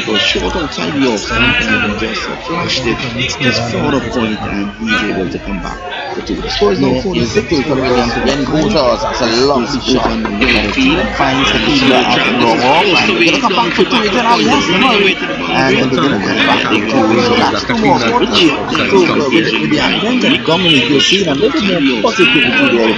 was short on time off and just finished it, just flawed a point and he's able to come back. But the score is now 46. Again, goes out. That's a lovely shot. Finds the fielder at the long off, and they're going to come back to it, and yes, and then they're going to get back into it. So that's two more. So with the advent of Dominic, you'll see a little more positivity there.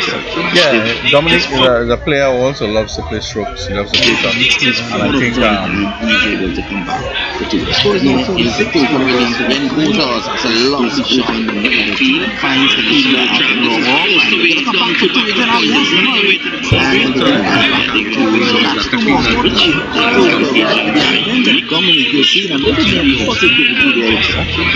Yeah, Dominic is a player who also loves to play strokes. He loves to play shots, and I think he's able to come back. But the score is now 46. Again, goes out. That's a lovely shot. Finds the fielder at the long off, and they're going to come back to it, and yes, and then they're going to get back into it. So that's two more. Dominic, you'll see a little more positivity there.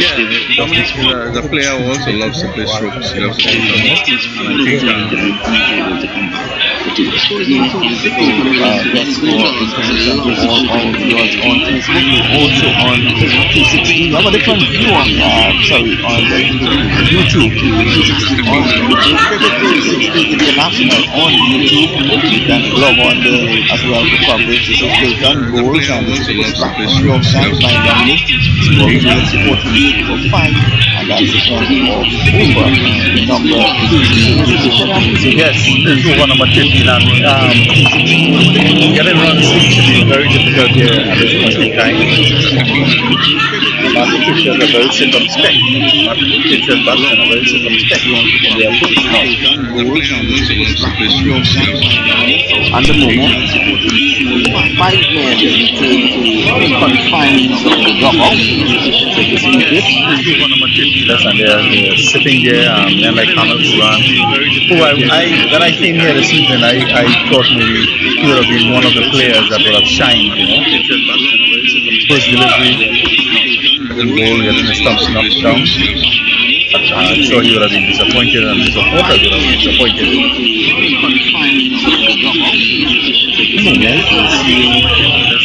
yeah, Dominic is a player who also loves to play strokes. He loves to play shots, and I think he's able to come back. But the score is now 46. Yes, for information to all our viewers on Facebook, also on 360. We have a different view on YouTube. On Cricket 360 International on YouTube. You can log on there as well to coverage. This is still done goals, and this is back on your side by Dominic. Scoring 48 for 5, and that's the end of over number 50. yes, this is over number 15, and getting runs seems to be very difficult here at this point in time. Martin pitchers are very circumspect. Martin pitchers batsmen are very circumspect in their approach now. At the moment, 5 men to confine the dugout. So you see this? Yes, and they're sitting there, men like Hamel Kuran, who when I came here this season, I thought maybe he would have been one of the players that would have shined, First delivery, second ball, getting his stumps knocked down. But I'm sure he would have been disappointed, and his supporters would have been disappointed. Yes,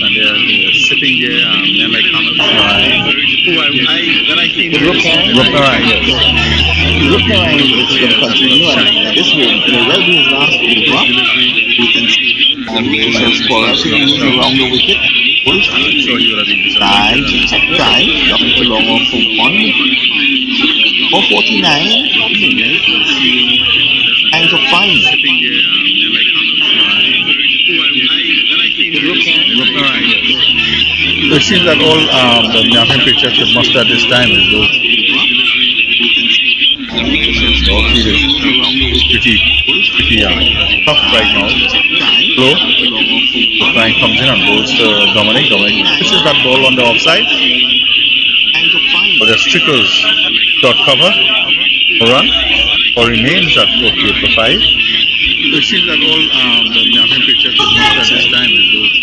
and they're sitting there, men like Hamel Kuran, who when I came here this season, is going to continue, and this will be his last over. You can see scorers around the wicket. Time, jumping to long off for 1. 4:49. Times of 5. So it seems that all the Nyakin pitchers should muster this time is those. Pretty tough right now. Slow. Frank comes in and goes to Dominic. This is that ball on the offside. But the Strickers got cover. Run. Or remains at 48 for 5. So it seems that all the Nyakin pitchers should muster this time is those.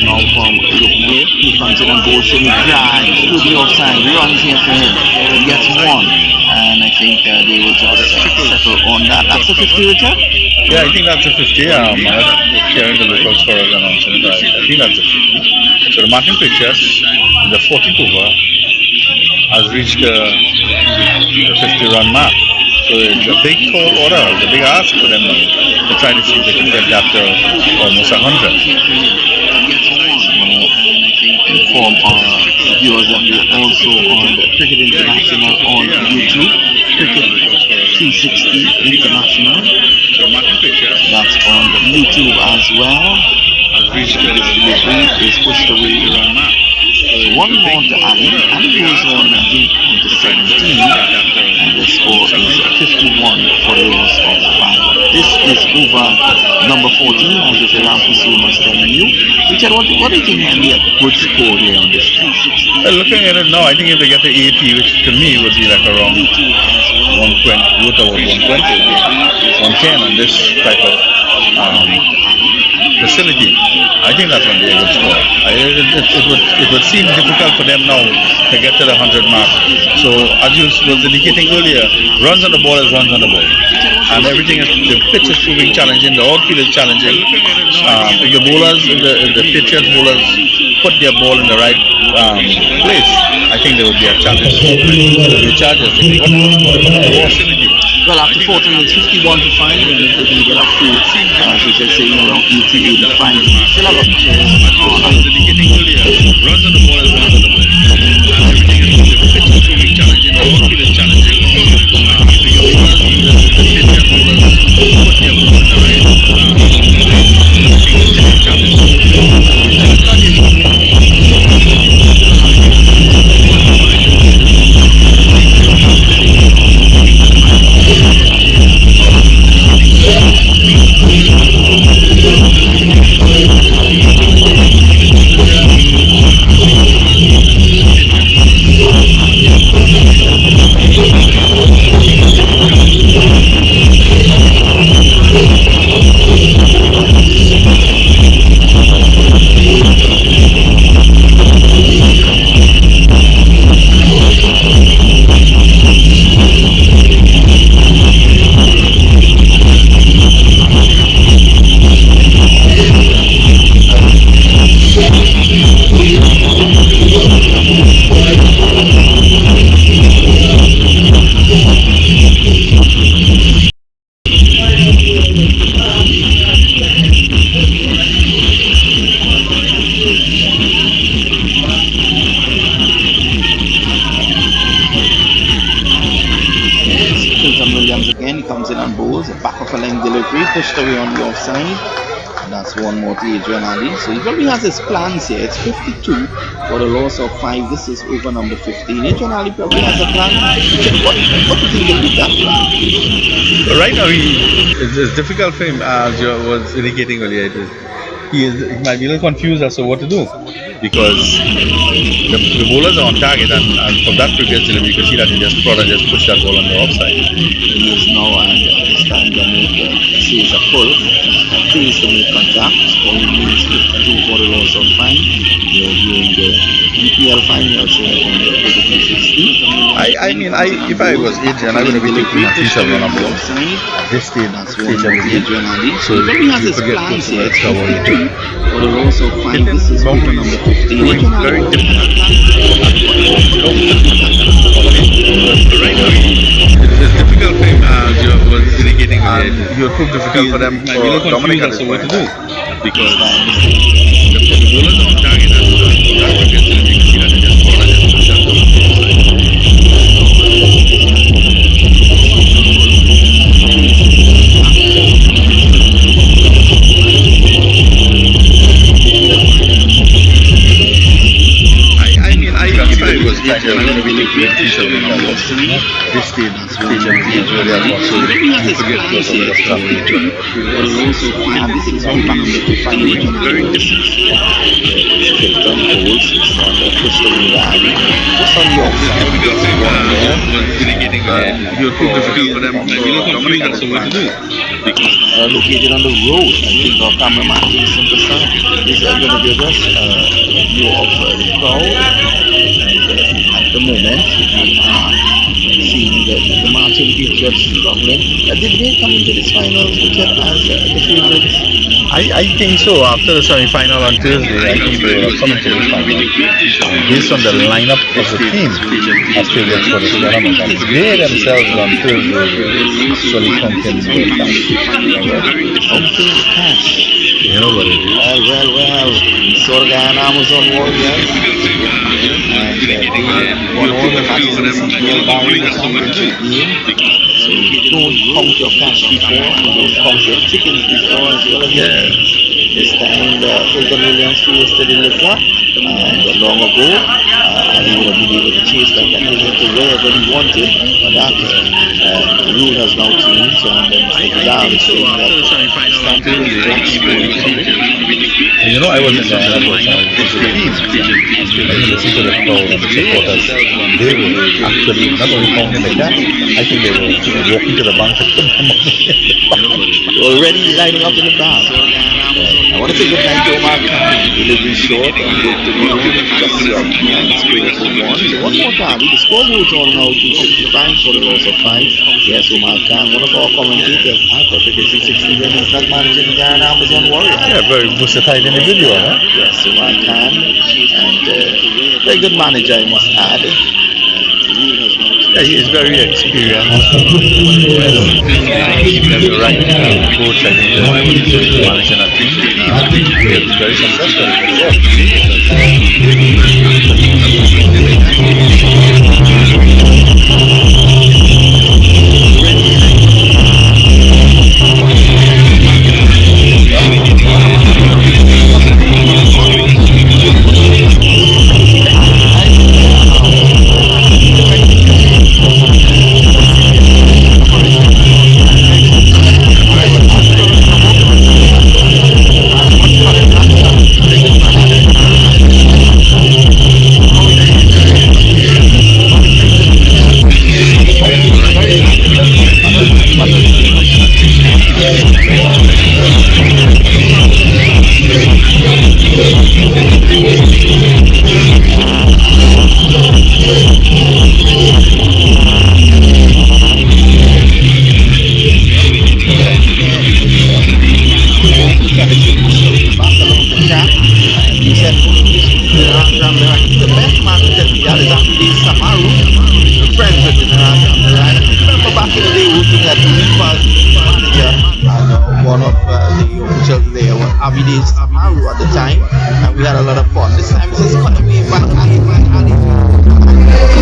Now from he comes in and goes to the drive through the offside, runs here for him, he gets 1, and I think they will just settle on that. That's a 50 return? Yeah, I think that's a 50. Karen the locals for us announcing it. I think that's a 50. So the Martin pitchers in the 14th over has reached the 50-run mark. So it's a big tall order, it's a big ask for them now to try to see if they can get that to almost 100. Inform our viewers that we are also on Cricket International on YouTube, Cricket 360 International. That's on YouTube as well. This delivery is pushed away. 1 more to Ali. Ali goes on, I think, to 17, and the score is 51 for the loss of 5. This is over number 14, as if Ramsey Soon was telling you. Richard, what do you think might be a good score here on this 360? Well, looking at it now, I think if they get the 80, which to me would be like around 120, about 120, 110 on this type of facility, I think that's going to be a good score. It would seem difficult for them now to get to the 100 mark. So as you was indicating earlier, runs on the ball is runs on the ball. And everything is, the pitch is proving challenging, the outfield is challenging. If the bowlers, if the pitchers bowlers put their ball in the right place, I think there would be a challenge. The Chargers, Well, after 40 minutes, 51 to 5, and if they can get up to, as we can say, around 88 to 5, still have a chance. I was indicating earlier, runs on the ball is runs on the ball. Everything is the pitch is extremely challenging, the outfield is challenging. So your bowlers, the senior bowlers, put their ball in the right Again, he comes in on bowls, a back of a length delivery, pushed away on the offside. And that's one more to Adrian Ali. So he probably has his plans here. It's 52 for the loss of 5. This is over number 15. Adrian Ali probably has a plan. What do you think with that plan? Right now, it's difficult for him, as you was indicating earlier. He might be a little confused as to what to do because the bowlers are on target, and from that previous delivery, you can see that he just pushed that ball on the offside. He is now, and this time Jamaica sees a pull, fails to make contact, only means 2 for the loss of 5. We are viewing the EPL Finals here on the 2016. If I was Adrian, I would have been taking a feature run up ball. This stage, that's one for Adrian Ali. So he probably has his forget plans to here. It's extra 52 for the loss of 5. This is over number 15. Adrian Ali. Very difficult. Right now, it's difficult for him, as you was indicating, and it would prove difficult for them for Dominic as to what to do because the bowlers are on target, and from that previous delivery, you can see that they just pushed that ball on the offside. If I was Adrian, I would have been taking a feature run up ball. This stage, is really a lot, so you forget to go over the stuff. Very difficult. Picked on holes on the crystal valley, just on the offside. It would prove difficult for them for Dominic as to what to do because located on the road. I think our cameraman Jason Prasad is going to give us a view of the crowd. And at the moment, we are seeing the Martin Patriots struggling. Did they come into this finals as the favorites? I think so. After the semi-final on Thursday, I think they will come into the final. Based on the lineup of the team as favorites for this tournament, and they themselves on Thursday will actually contend for the cash. You know what it is. Well. Sorgan Amazon Warriors. And they won all the matches in the CPL barring the championship game. So you don't count your cash before, you don't count your chickens before as well again. This time Fulton Williams faced the deliverer, and long ago he would have been able to chase that and get to wherever he wanted, but that the rule has now changed, and Mr. Vidal is saying that it's time to you know, I wasn't there. I was the team. I listened to the crowd and the supporters. They were actually not only counting the cash, I think they were walking to the bank to put them already lining up in the bar. I want to say good night to Omar Khan. Delivery short and good to go. Just square for 1. So one more time. The scoreboard's on now to 65 for the loss of 5. Yes, Omar Khan, one of our commentators. I thought the 60 women is not managing Ghana Amazon Warriors. Yeah, very versatile individual, huh? Yes, Omar Khan. And very good manager, I must add. The rule has now Yeah, he is very experienced. He has the right coach, I think, to manage a team. He's very successful. One of the officials there was Avides Amaru at the time, and we had a lot of fun. This time it's just cut away by Ali.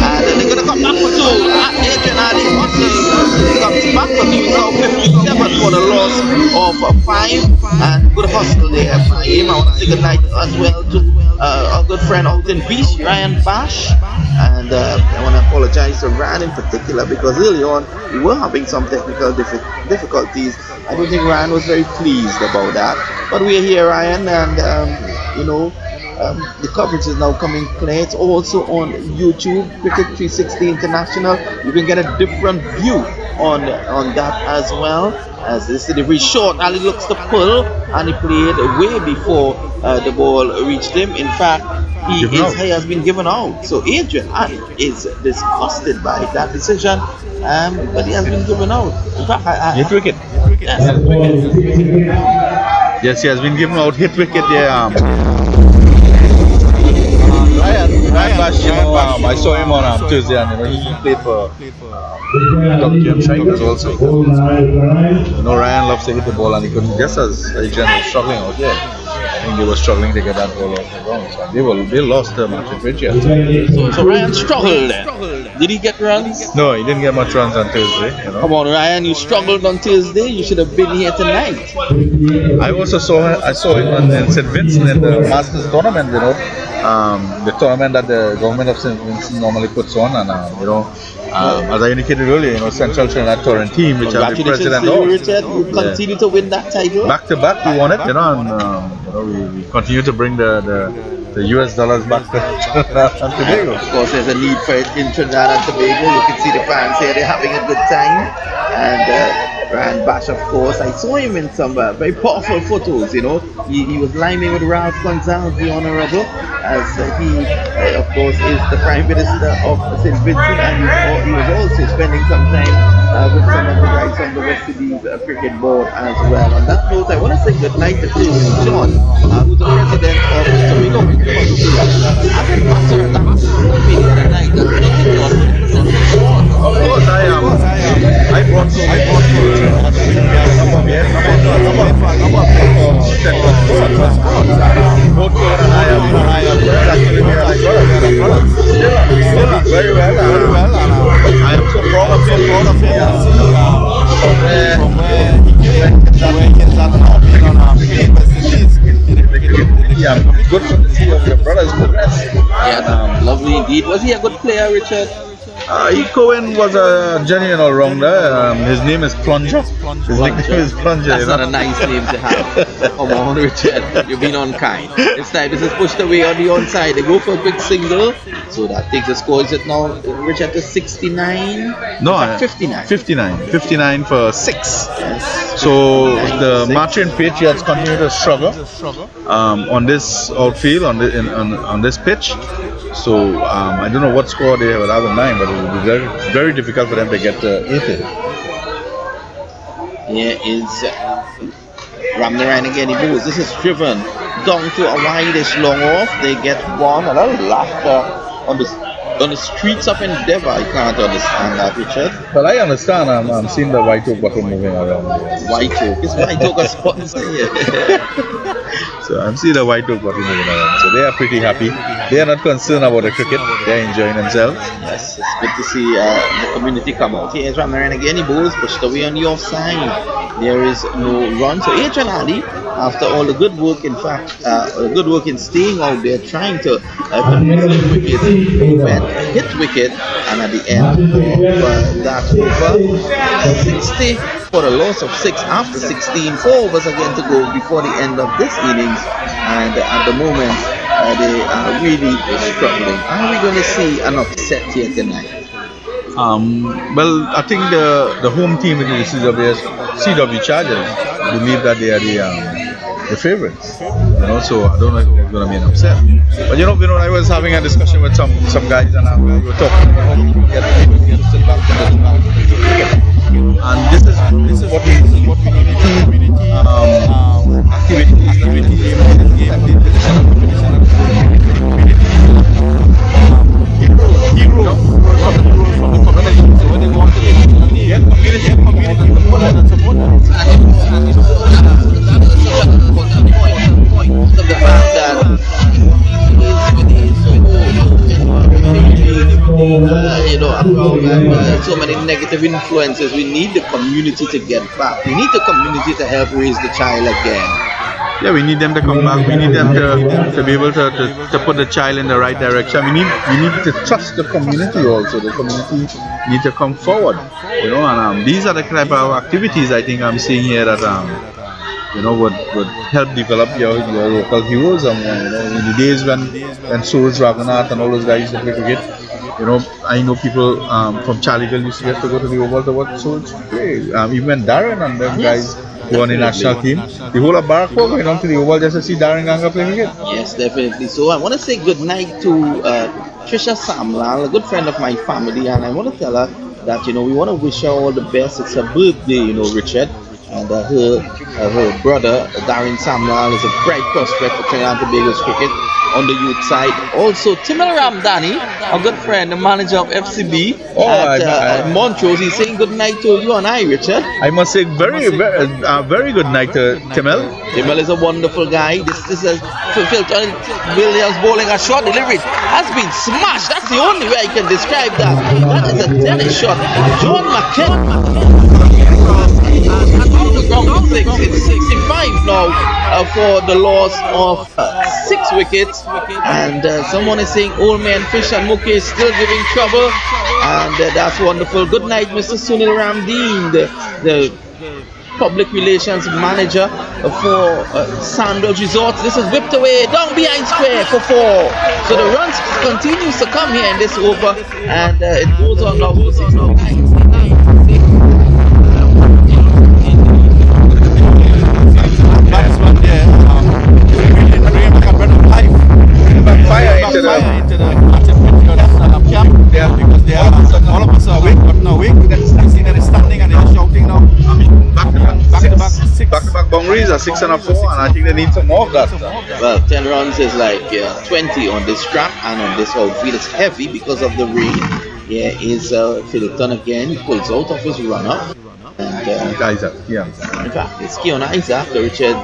And they're gonna come back for two. Adrian Ali comes back for two. So 57 for the loss of 5. And good hustle there by him. I want to say good night as well to our good friend out in Beach, Ryan Bash. And I want to apologize to Ryan in particular because early on we were having some technical difficulties. I don't think Ryan was very pleased about that. But we're here, Ryan, and the coverage is now coming clear. It's also on YouTube, Cricket 360 International. You can get a different view on that as well. As this is the very short, Ali looks to pull, and he played way before the ball reached him. In fact, he has been given out. So Adrian Ali is disgusted by that decision, but he has been given out. In fact, hit wicket. Yes, he has been given out. Hit wicket there. Ryan Bash, I saw him on Tuesday, and he played for Dr. Shines also. Ryan loves to hit the ball, and he couldn't. Just as Adrian was struggling out there, I think they were struggling to get that ball off the ground. So they lost the match in Bridge. So Ryan struggled then. Did he get runs? No, he didn't get much runs on Tuesday. Come on, Ryan, you struggled on Tuesday. You should have been here tonight. I also saw him in St. Vincent in the Masters tournament. The tournament that the government of St. Vincent normally puts on, and as I indicated earlier, Central Trinidad Touring Team, which are the president of. Richard, you continue to win that title. Back to back, we won it, and we continue to bring the US dollars back to Trinidad and Tobago. Of course, there's a need for it in Trinidad and Tobago. You can see the fans here; they're having a good time. And Ryan Bash, of course, I saw him in some very powerful photos. He was liming with Ralph Gonzalez, the Honorable, as he, of course, is the Prime Minister of St. Vincent, and he was also spending some time with some of the guys from the West Indies Cricket Board as well. On that note, I want to say good night to John, who's the president of Tobago. Of course, I brought very well. I am so proud of him. From where he is at now, yeah, good to see your brothers progress. Yeah, lovely indeed. Was he a good player, Richard? Cohen was a genuine all-rounder. His name is Plunger. His nickname is Plunger. That's not a nice name to have. Come on, Richard. You've been unkind. This time this is pushed away on the onside. They go for a quick single. So that takes the score. Is it now, Richard, to 69? No, 59. 59 for 6. Yes. So the Martin Patriots continue to struggle on this outfield, on this pitch. So I don't know what score they will have in mind, but it will be very, very difficult for them to get to 80. Here is Ramnaran again. He moves. This is driven down to a wide-ish long off. They get one. A lot of laughter on the on the streets of Endeavour. I can't understand that, Richard. Well, I understand. I'm seeing the white oak bottle moving around. White oak. It's white oak a sponsor here. So I'm seeing the white oak bottle moving around. So they are pretty happy. They are not concerned about the cricket. They're enjoying themselves. Yes, it's good to see the community come out. Here's Ramaran again. He bowls pushed away on the offside. There is no run. So Adrian Ali, after all the good work, in fact, good work in staying out there, trying to convince wicket, hit wicket, and at the end of that over, 60 for a loss of 6 after 16. 4 overs again to go before the end of this innings, and at the moment they are really struggling. Are we going to see an upset here tonight? Well, I think the home team in the CW Chargers believe that they are the favorites. So I don't know if there's going to be an upset. But I was having a discussion with some guys, and we were talking about how we get sit back to the cricket. And this is what we need. So many negative influences. We need the community to get back. We need the community to help raise the child again. Yeah, we need them to come back. We need them to be able to put the child in the right direction. We need to trust the community also. The community need to come forward. And these are the type of activities I think I'm seeing here that would help develop your local heroes. In the days when Suraj Raghunath and all those guys used to play cricket, I know people from Charlieville used to get to go to the Oval to watch Suraj play. Even Darren and them guys who are on the national team, the whole of Barakpur going down to the Oval just to see Darren Ganga play cricket. Yes, definitely. So I want to say good night to Trisha Samlal, a good friend of my family, and I want to tell her that we want to wish her all the best. It's her birthday, Richard. And her brother, Darren Samlal, is a bright prospect for Trinidad and Tobago's cricket on the youth side. Also, Timel Ramdani, a good friend, the manager of FCB at Montrose, he's saying good night to you and I, Richard. I must say very good night to Timel. Timel is a wonderful guy. This is Phil Williams bowling a short delivery. Has been smashed. That's the only way I can describe that. That is a tennis shot. John McKenna. It's 65 now for the loss of 6 wickets, and someone is saying Old Man Fish and Mukesh still giving trouble, and that's wonderful. Good night, Mr. Sunil Ramdeen, the public relations manager for Sandals Resorts. This is whipped away down behind square for 4. So the runs continues to come here in this over, and it goes on now for 69. Fire into the camp because all of us are awake, but not awake. I see that they're standing and they're shouting now. Back-to-back boundaries are 6 and a 4, and I think they need some more of that. Well, 10 runs is like 20 on this track and on this outfield. It's heavy because of the rain. Here is Philipton again. He pulls out of his runner. And Isaac, yeah. In fact, it's Keon Isaac. Richard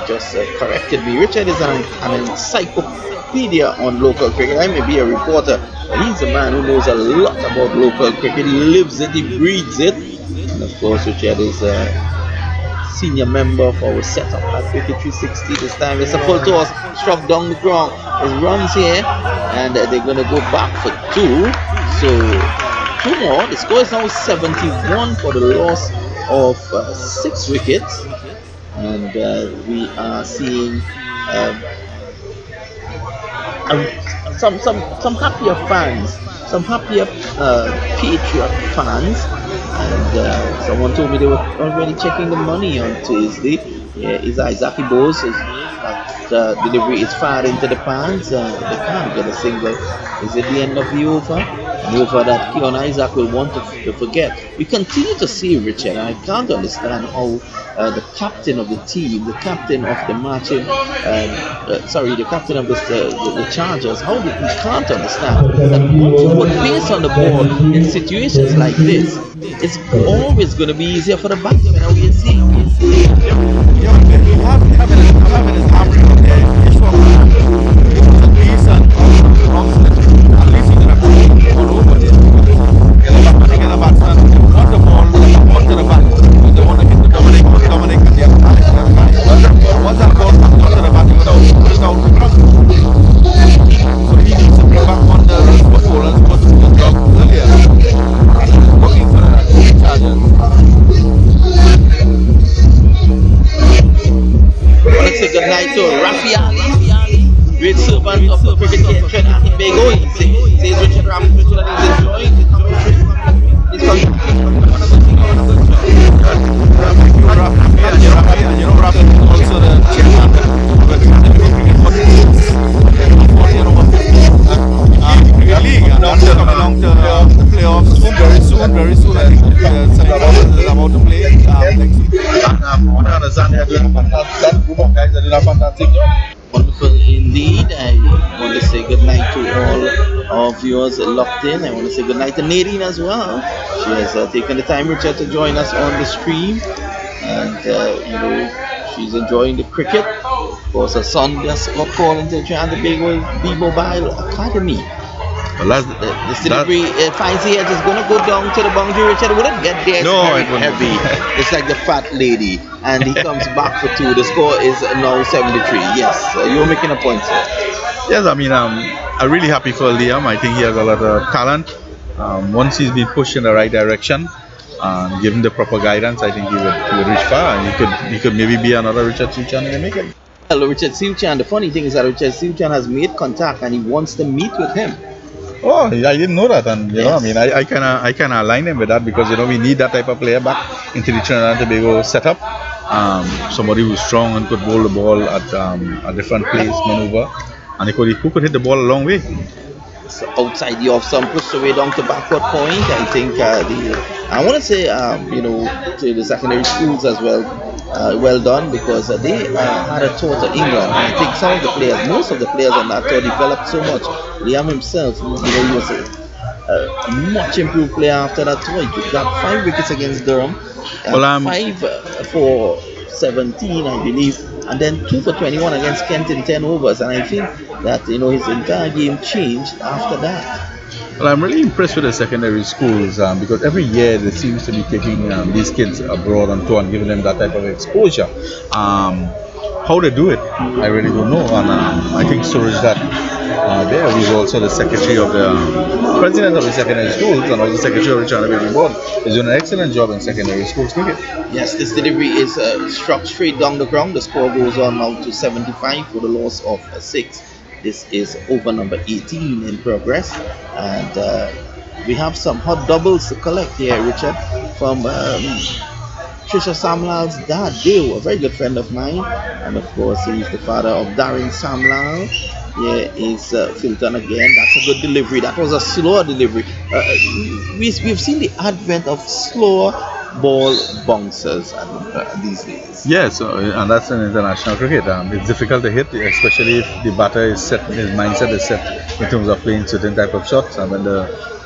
just corrected me. Richard is an encyclopedia on local cricket. I may be a reporter, but he's a man who knows a lot about local cricket. He lives it, he breathes it. And of course, Richard is a senior member of our setup at Cricket 360 this time. It's a full toss, struck down the ground. There's runs here, and they're going to go back for 2. So 2 more. The score is now 71 for the loss of 6 wickets, and we are seeing some happier fans, some happier Patriot fans, and someone told me they were already checking the money on Tuesday. Yeah, is Isaac Bose is delivery is fired into the pans. They can't get a single. Is it the end of the over? An over that Keon Isaac will want to forget. We continue to see, Richard, and I can't understand how the captain of the team, the captain of the marching, the captain of the Chargers, how we can't understand that once you put pace on the ball in situations like this, it's always going to be easier for the batsman. And we see. You have in his armory out there. It's from a decent at least he's gonna put all over there. Get a batsman on the ball, onto the bat. Because they want to hit the Dominic and the other guy. Once that ball comes onto the bat, you're gonna put it out to ground. So he needs to bring back on the footballers who was doing the job earlier. Working for the Chargers. Let's say good night to Rafi Ali, great servant of the cricket game, Trinidad and Tobago. He says Richard Ram is enjoying his You know, Rafi is also the chairman of the Cricket League, and that's coming along to the playoffs very soon. I think the semi-finals is about to play next week. And I understand they're doing a fantastic group of guys are doing a fantastic job. wonderful indeed. I want to say good night to all of viewers locked in. I want to say good night to Nadine as well. She has taken the time, Richard, to join us on the stream, and she's enjoying the cricket. Of course, her son just got called into Trinidad and Tobago B-Mobile Academy. Well, This delivery finds the edge is going to go down to the boundary. Richard wouldn't get there. It's very heavy. It's like the fat lady. And he comes back for two. The score is now 73. Yes, you're making a point, sir. Yes, I mean, I'm really happy for Liam. I think he has a lot of talent. Once he's been pushed in the right direction and given the proper guidance, I think he would reach far, and he could maybe be another Richard Suchan in the making. Well, Richard Suchan, the funny thing is that Richard Suchan has made contact and he wants to meet with him. Oh, I didn't know that, and you know, I mean, I kind of align him with that because we need that type of player back into the Trinidad and Tobago setup. Somebody who's strong and could bowl the ball at a different place, maneuver, and who could hit the ball a long way. So outside the off stump, pushed away down to backward point. I think I want to say to the secondary schools as well. Well done, because they had a tour to England. And I think some of the players, most of the players on that tour developed so much. Liam himself, he was a much improved player after that tour. He got 5 wickets against Durham, 5 for 17, I believe, and then 2 for 21 against Kent in 10 overs. And I think that his entire game changed after that. Well, I'm really impressed with the secondary schools because every year they seems to be taking these kids abroad on tour and giving them that type of exposure. How they do it, I really don't know. And I think Suraj there, who's also the secretary of the president of the secondary schools and also secretary of the Trinidad and Tobago board, is doing an excellent job in secondary schools cricket. Yes, this delivery is struck straight down the ground. The score goes on now to 75 for the loss of 6. This is over number 18 in progress, and we have some hot doubles to collect here, Richard, from Trisha Samlal's dad, Dale, a very good friend of mine, and of course he's the father of Darren Samlal. Here is Filton again. That's a good delivery. That was a slower delivery. We've seen the advent of slower ball bouncers these days. Yes, and that's in international cricket. It's difficult to hit, especially if the batter is set, his mindset is set in terms of playing certain type of shots. And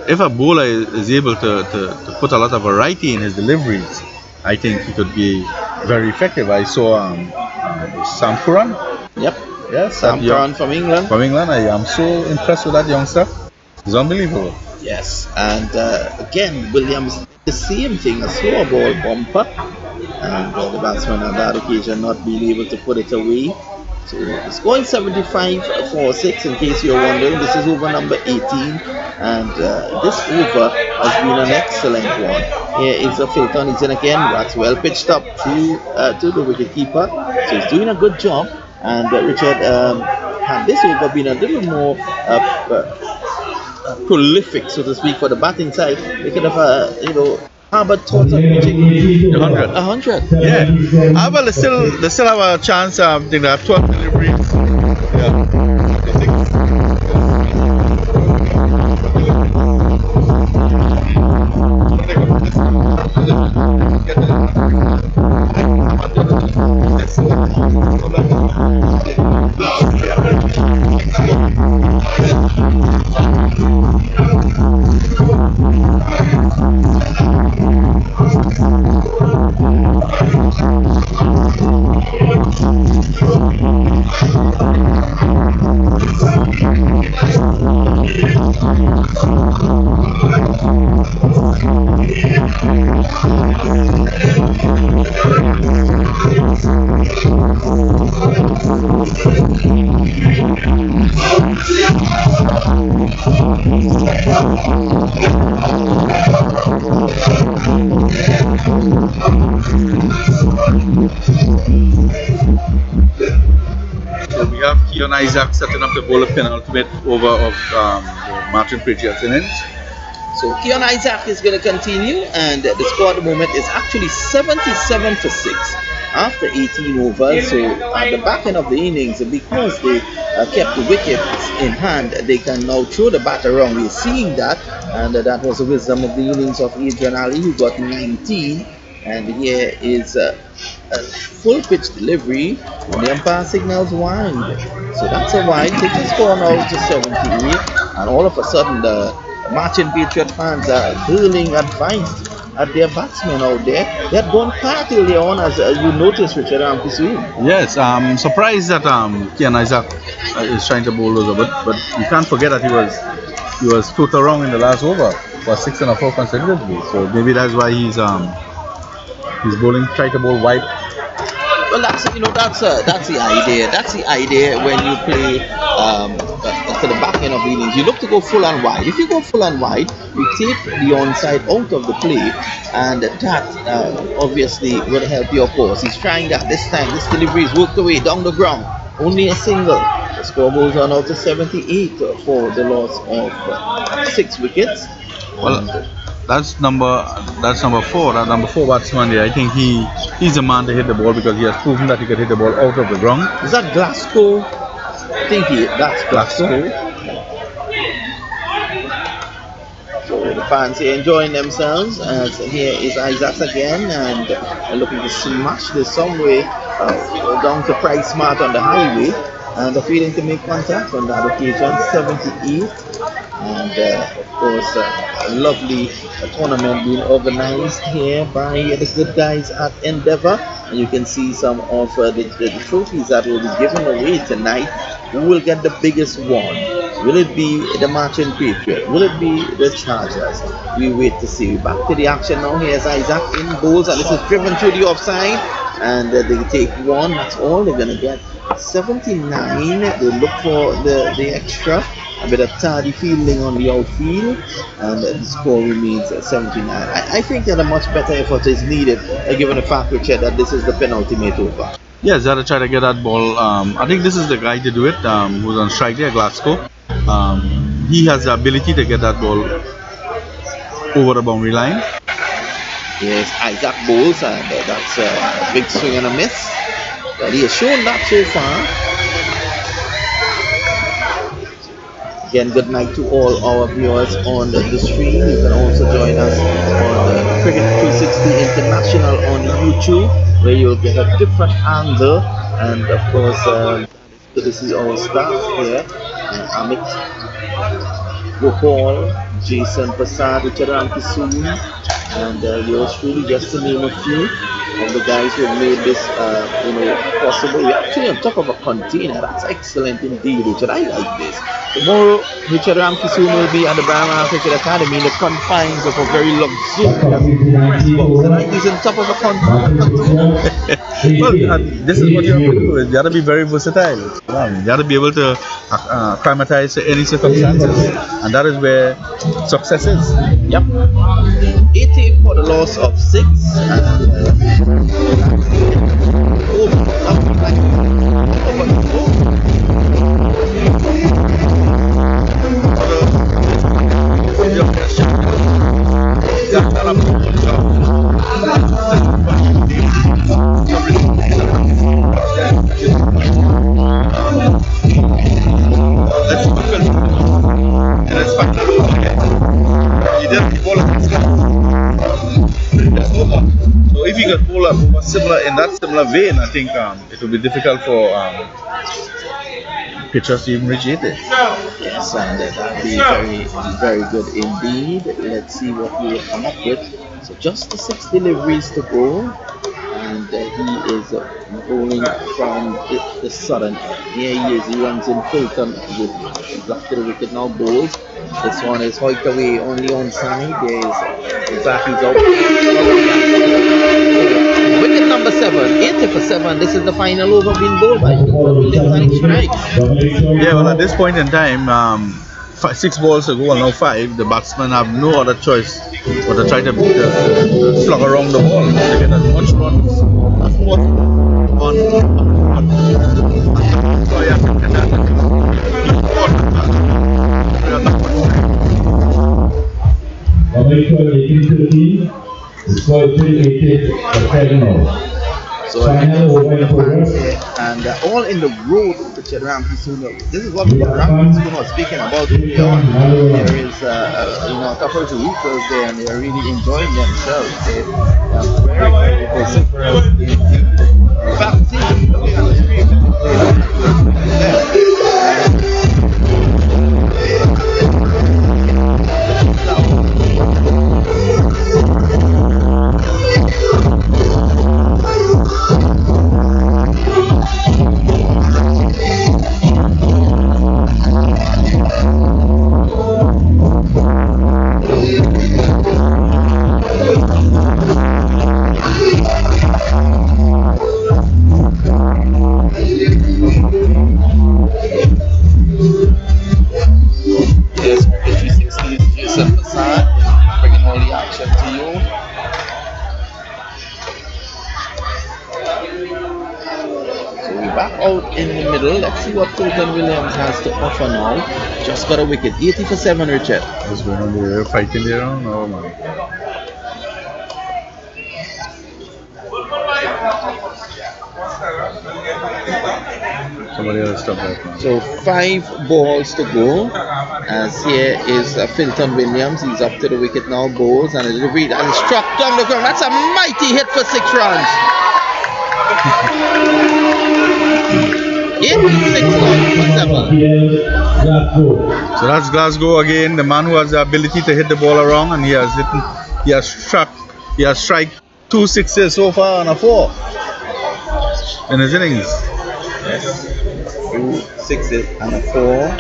if a bowler is able to put a lot of variety in his deliveries, I think he could be very effective. I saw Sam Curran. Yep. Yes, Sam Curran from England. From England, I am so impressed with that youngster. It's unbelievable. Yes, and again, Williams, the same thing, a slow ball bumper, and the batsman on that occasion not being able to put it away. So it's going 75 for 6, in case you're wondering. This is over number 18, and this over has been an excellent one. Here is a Filton, he's in again. That's well pitched up to the wicketkeeper, so he's doing a good job. And Richard, had this over been a little more prolific, so to speak, for the batting side, they could have, Harbour total pitching 100. Yeah. Well, they still have a chance. I think they have 12 deliveries. So we have Keon Isaac setting up the bowler penultimate over of Martin Pritchard's innings. So Keon Isaac is going to continue, and the score at the moment is actually 77 for 6 after 18 overs. So at the back end of the innings, because they kept the wickets in hand, they can now throw the bat around. We're seeing that, and that was the wisdom of the innings of Adrian Ali, who got 19. And here is a full pitch delivery, and the umpire signals wind. So that's a wind. Take the score now to 78, and all of a sudden the Marching Patriot fans are hurling advice at their batsmen out there. They had gone far earlier on, as you noticed, Richard Ampisu. Yes, I'm surprised that Keon Isaac is trying to bowl those over, but you can't forget that he was total wrong in the last over for 6 and a 4 consecutively. So maybe that's why he's bowling, trying to bowl wide. Well, that's the idea. That's the idea when you play to the back end of the innings. You look to go full and wide. If you go full and wide, you take the onside out of the play, and that obviously will help your cause. He's trying that this time. This delivery is worked away down the ground. Only a single. The score goes on out to 78 for the loss of 6 wickets. Well, that's number 4. That number 4 batsman there. I think he's the man to hit the ball because he has proven that he can hit the ball out of the ground. Is that Glasgow? I think that's Glasgow. So the fans here enjoying themselves, as here is Isaacs again, and looking to smash this some way down to Price Smart on the highway, and failing to make contact on that occasion. 78. And of course, a lovely tournament being organized here by the good guys at Endeavour, and you can see some of the trophies that will be given away tonight. Who will get the biggest one? Will it be the Marching Patriot? Will it be the Chargers? We wait to see. Back to the action now. Here's Isaac in bowls, and this is driven through the offside, and they take one. That's all they're gonna get. 79. They look for the extra. A bit of tardy fielding on the outfield, and the score remains at 79. I think that a much better effort is needed, given the fact, Richard, that this is the penultimate over. Yes, gotta try to get that ball. I think this is the guy to do it. Who's on strike there, Glasgow. He has the ability to get that ball over the boundary line. Yes, Isaac bowls, and that's a big swing and a miss. But he has shown that so far. Again, good night to all our viewers on the stream. You can also join us on Cricket 360 International on YouTube, where you'll get a different angle. And of course, good to see our staff here. Amit, Gopal, Jason Prasad, Richard Ampisoon, and yours truly, just to name a few of the guys who have made this possible. We're actually on top of a container. That's excellent indeed, Richard. I like this. Tomorrow, Richard Ramkisoon will be at the Barama Cricket Academy in the confines of a very luxurious box. Tonight he's on top of a container. Well, this is what you have to do. You got to be very versatile. You got to be able to acclimatize to any circumstances, and that is where success is. Yep. 18 for the loss of 6. got bowler who was similar in that similar vein, I think it will be difficult for pitchers to even reach 80. Yes, and that'd be very, very good indeed. Let's see what he will come up with. So just the 6 deliveries to go, and he is bowling from the southern end. Here he is. He runs in Fulton with back to the wicket now. Bowls. This one is hoiked away only onside. There is Zaki's out. Wicket number 7, 80 for 7. This is the final over being bowled by Williams and strikes. Yeah, well, at this point in time, 6 balls to go, and now 5. The batsmen have no other choice but to try to slug around the ball to get as much runs as possible on. So, yeah, and then, So and all in the road to Ramsey Suno. This is what Ramsey Suno was speaking about earlier on. There is a couple of vehicles there, and they are really enjoying themselves. They are very, very vociferous indeed. In fact, see, looking at the screen, in the middle. Let's see what Fulton Williams has to offer now. Just got a wicket. 80 for 7, Richard. What's going on there? Fighting there? No, man. Somebody else stop that, man. So 5 balls to go. As here is Fulton Williams. He's up to the wicket now. Bowls and a delivery and struck down the ground. That's a mighty hit for 6 runs. 86 for 7. So that's Glasgow again, the man who has the ability to hit the ball around, and he has struck 2 sixes so far and a 4 in his innings. Yes. 2 sixes and a 4.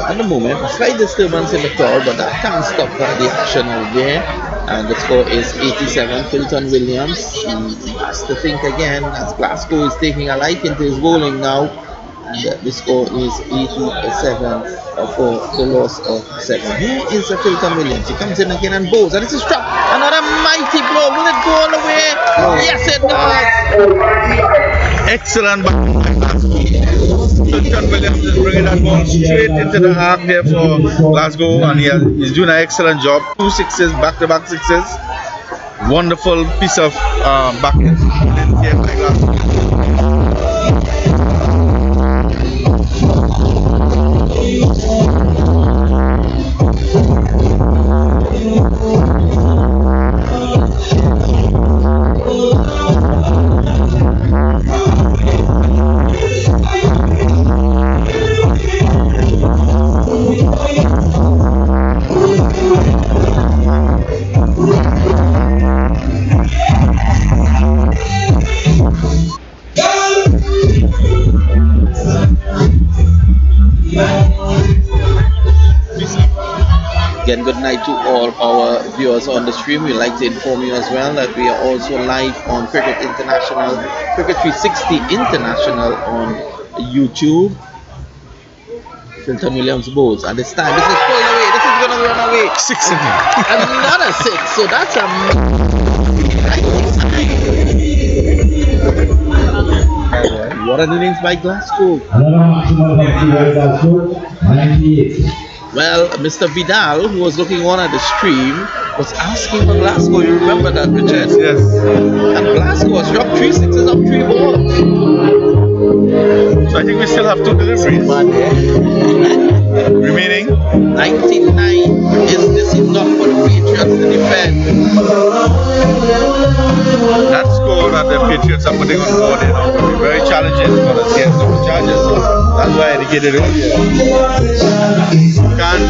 At the moment, a slight disturbance in the crowd, but that can't stop the action out there. And the score is 87. Fulton Williams, he has to think again as Glasgow is taking a liking to his bowling now. And the score is 87 for the loss of 7. Here is Fulton Williams. He comes in again and bowls, and it's a struck. Another mighty blow. Will it go all the way? Yes, it does. Excellent back. Fulton Williams is bringing that ball straight into the arc there for Glasgow, and he's doing an excellent job. 2 sixes, back-to-back sixes. Wonderful piece of backing here by Glasgow. Again, good night to all our viewers on the stream. We'd like to inform you as well that we are also live on Cricket International, Cricket 360 International on YouTube. Fulton Williams bowls, and this time this is pulled away. This is going to run away. 6 again. Another 6. So that's a what an innings by Glasgow. Well, Mr. Vidal, who was looking on at the stream, was asking for Glasgow. You remember that, Richard? Yes. And Glasgow has dropped 3 sixes up 3 balls. So I think we still have 2 deliveries remaining. 99 is this enough for the Patriots to defend? That score that the Patriots are putting on board, will be very challenging for the Seattle Chargers. That's why I indicated earlier. Can't,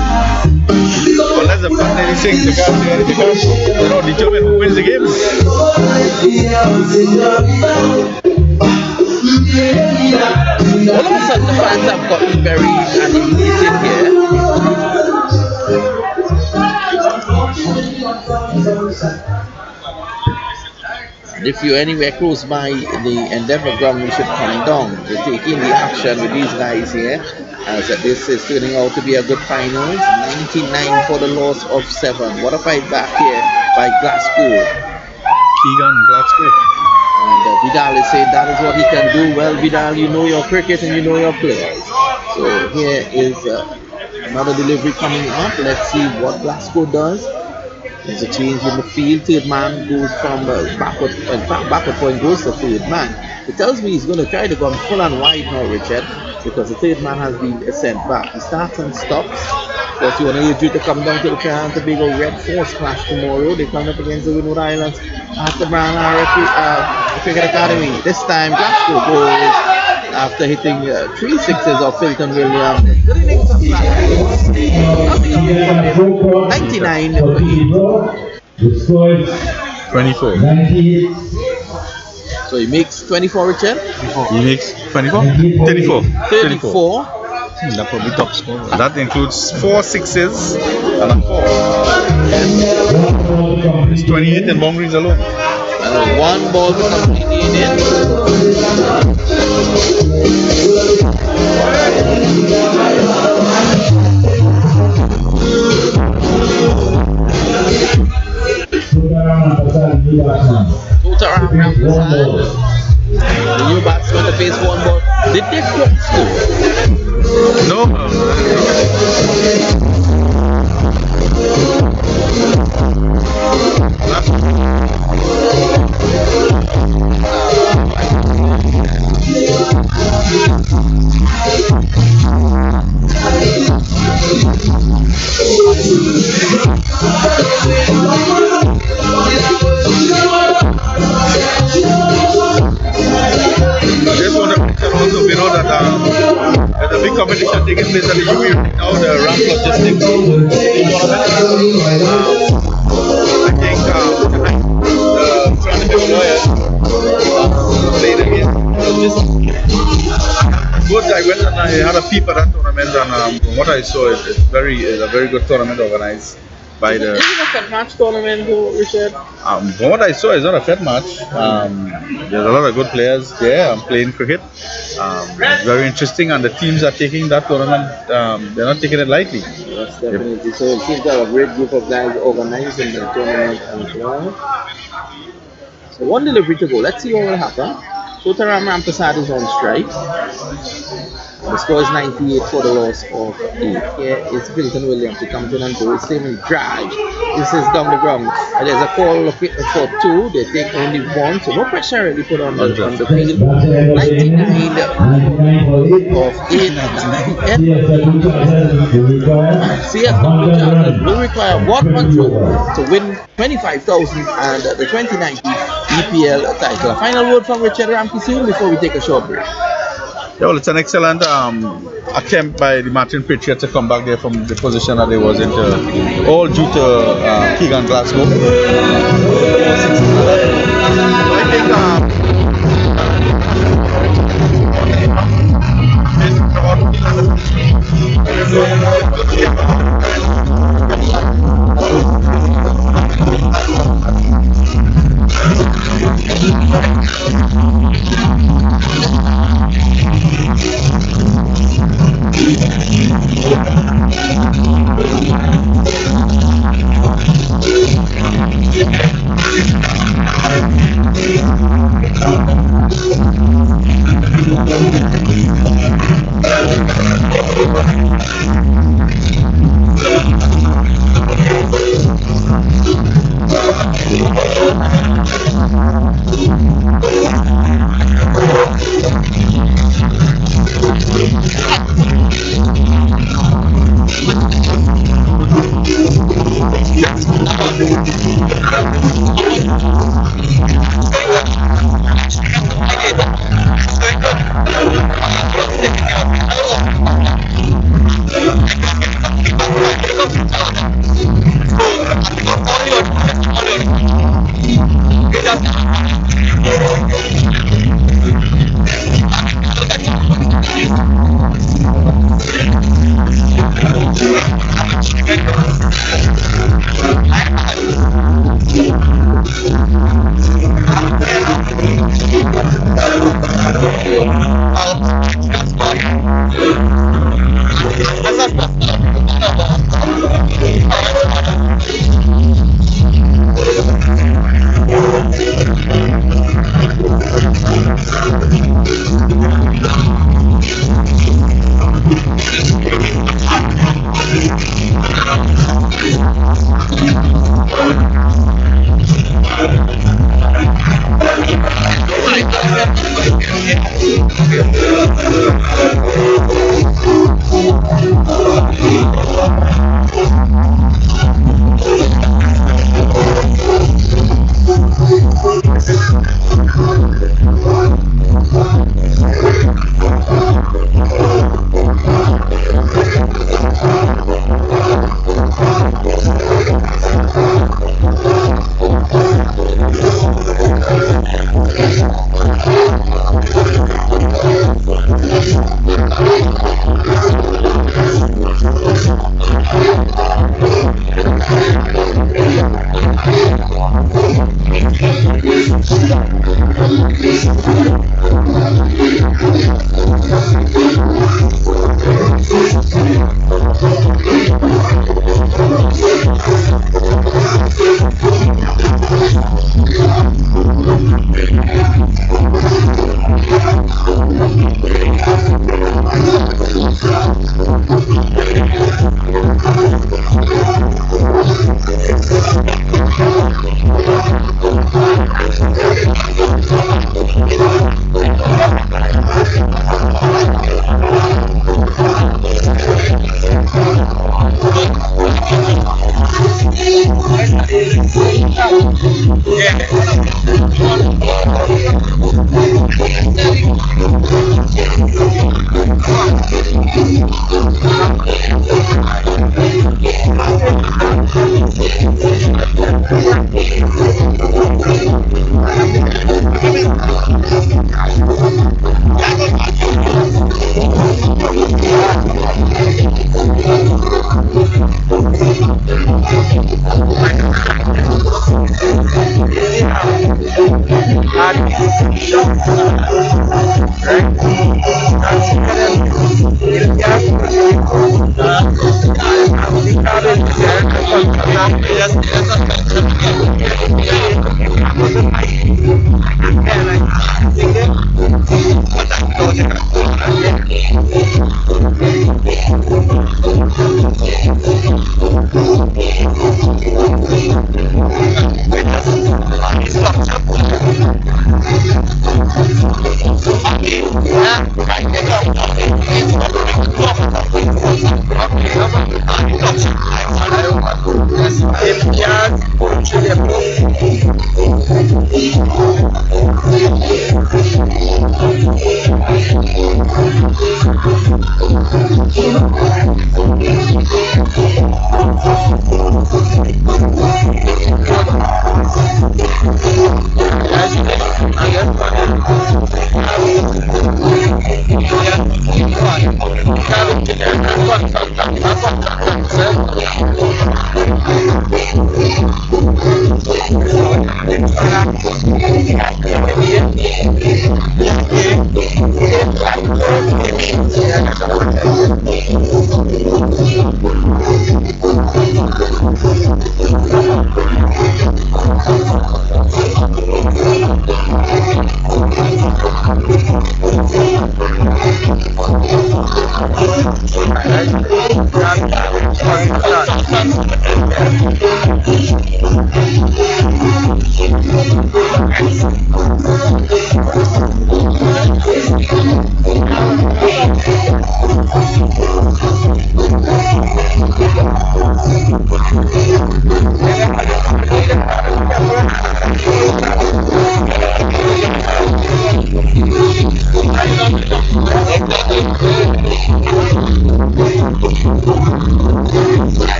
unless the fan anything, they can't determine who wins the game. All of a sudden, the fans have gotten very animated here. If you're anywhere close by the Endeavour ground, you should come down. They're taking the action with these guys here, as this is turning out to be a good finals. 99 for the loss of 7. What a fight back here by Glasgow. Keegan Glasgow. And Vidal is saying that is what he can do. Well, Vidal, you know your cricket and you know your players. So here is another delivery coming up. Let's see what Glasgow does. There's a change in the field. Third man goes from backward. In fact, backward point goes to third man. It tells me he's going to try to go full and wide now, Richard, because the third man has been sent back. He starts and stops. Of course, you want to due to come down to the Trinidad and Tobago Red Force clash tomorrow. They come up against the Windward Islands at the Brown Cricket Academy. This time, Glasgow goes after hitting 3 sixes of Filton Williams. Good innings of 99 for 8. 24. So he makes 24, Richard? He makes 24? 34. 34. That probably top score. That includes 4 sixes and a 4. It's 28 in boundaries alone. One ball to complete the inning. Totaram Rampersad. The new batsman to face 1 ball. Did they flip score? No. Just want to mention also, we know that there's a big competition taking place at the UAE right now, the ramp logistics tournament. I think tonight the tournament lawyers played again. Good, I went and I had a peep at that tournament, and from what I saw, it's a very good tournament organized by the. Is it a fed match tournament, Richard? From what I saw, it's not a fed match. There's a lot of good players there playing cricket. Very interesting, and the teams are taking that tournament. They're not taking it lightly. Yes, definitely. Yep. So it seems to have a great group of guys organizing the tournament as well. So 1 delivery to go. Let's see what will happen. Totaram Rampersad is on strike. The score is 98 for the loss of 8. Here is Filton Williams. He comes in and goes. Same drive. This is down the ground. There's a call for 2. They take only 1. So no pressure really put on the field. 99 of 8. CFW Chargers will require 1 control to win 25,000 and the 2019 EPL title. A final word from Richard Ramke soon before we take a short break. Yeah, well, it's an excellent attempt by the Martin Patriots to come back there from the position that they was in, all due to Keegan Glasgow. I think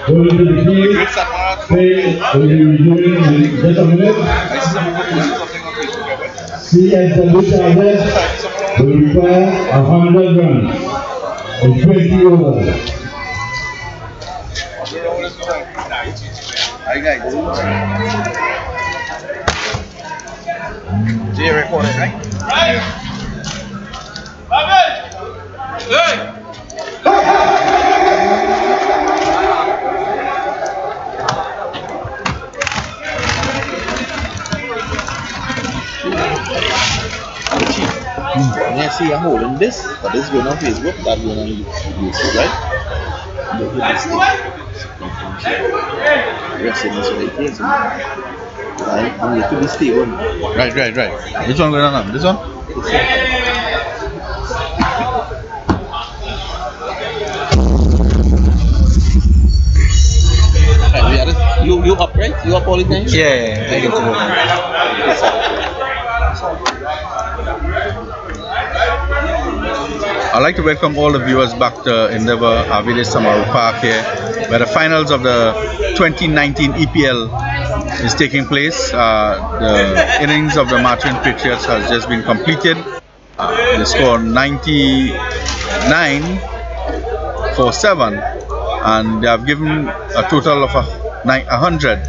Going to the key, say, we will be doing in just a minute. CSW Chargers will require 100 runs in 20 overs. Hi guys. So you're recording, right? I see a hole in this, but this going on Facebook, that going on YouTube, right? Look at this thing. Wrestling is what it is, right? And you could be stable. Right. Which one going on now? This one? Right, you up, right? You up all the time? Yeah, I get to go. I'd like to welcome all the viewers back to Endeavour Avile Samaru Park here, where the finals of the 2019 EPL is taking place. The innings of the Martin Patriots has just been completed. They scored 99 for 7, and they have given a total of 100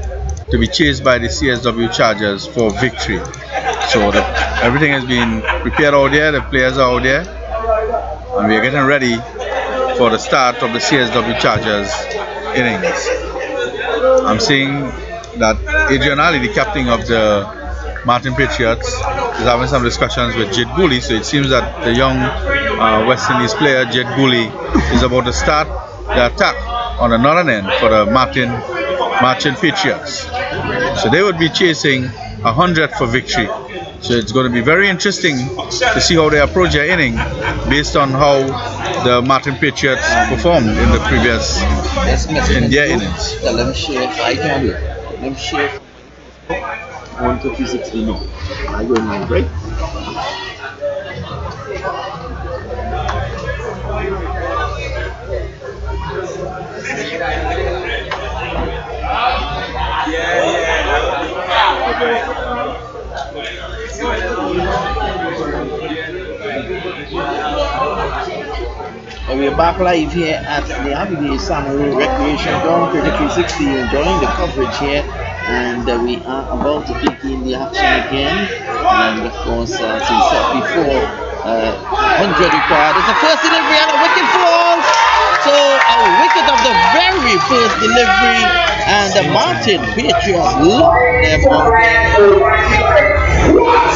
to be chased by the CSW Chargers for victory. So everything has been prepared out there, the players are out there, and we are getting ready for the start of the CSW Chargers innings. I'm seeing that Adrian Ali, the captain of the Martin Patriots, is having some discussions with Jed Gooley. So it seems that the young West Indies player Jed Gooley is about to start the attack on the northern end for the Martin Patriots. So they would be chasing 100 for victory. So it's going to be very interesting to see how they approach their inning based on how the Martin Patriots performed in the previous in their innings. Let me share. I can't do it. Let me share. 156 no. I go now, right? We're back live here at the Avile Samaru Recreation Ground, 3360. You're enjoying the coverage here, and we are about to take in the action again. And of course, as we said before, 100 required. It's a first delivery and a wicket falls. So a wicket of the very first delivery, and the Martin Patriots lock them out there.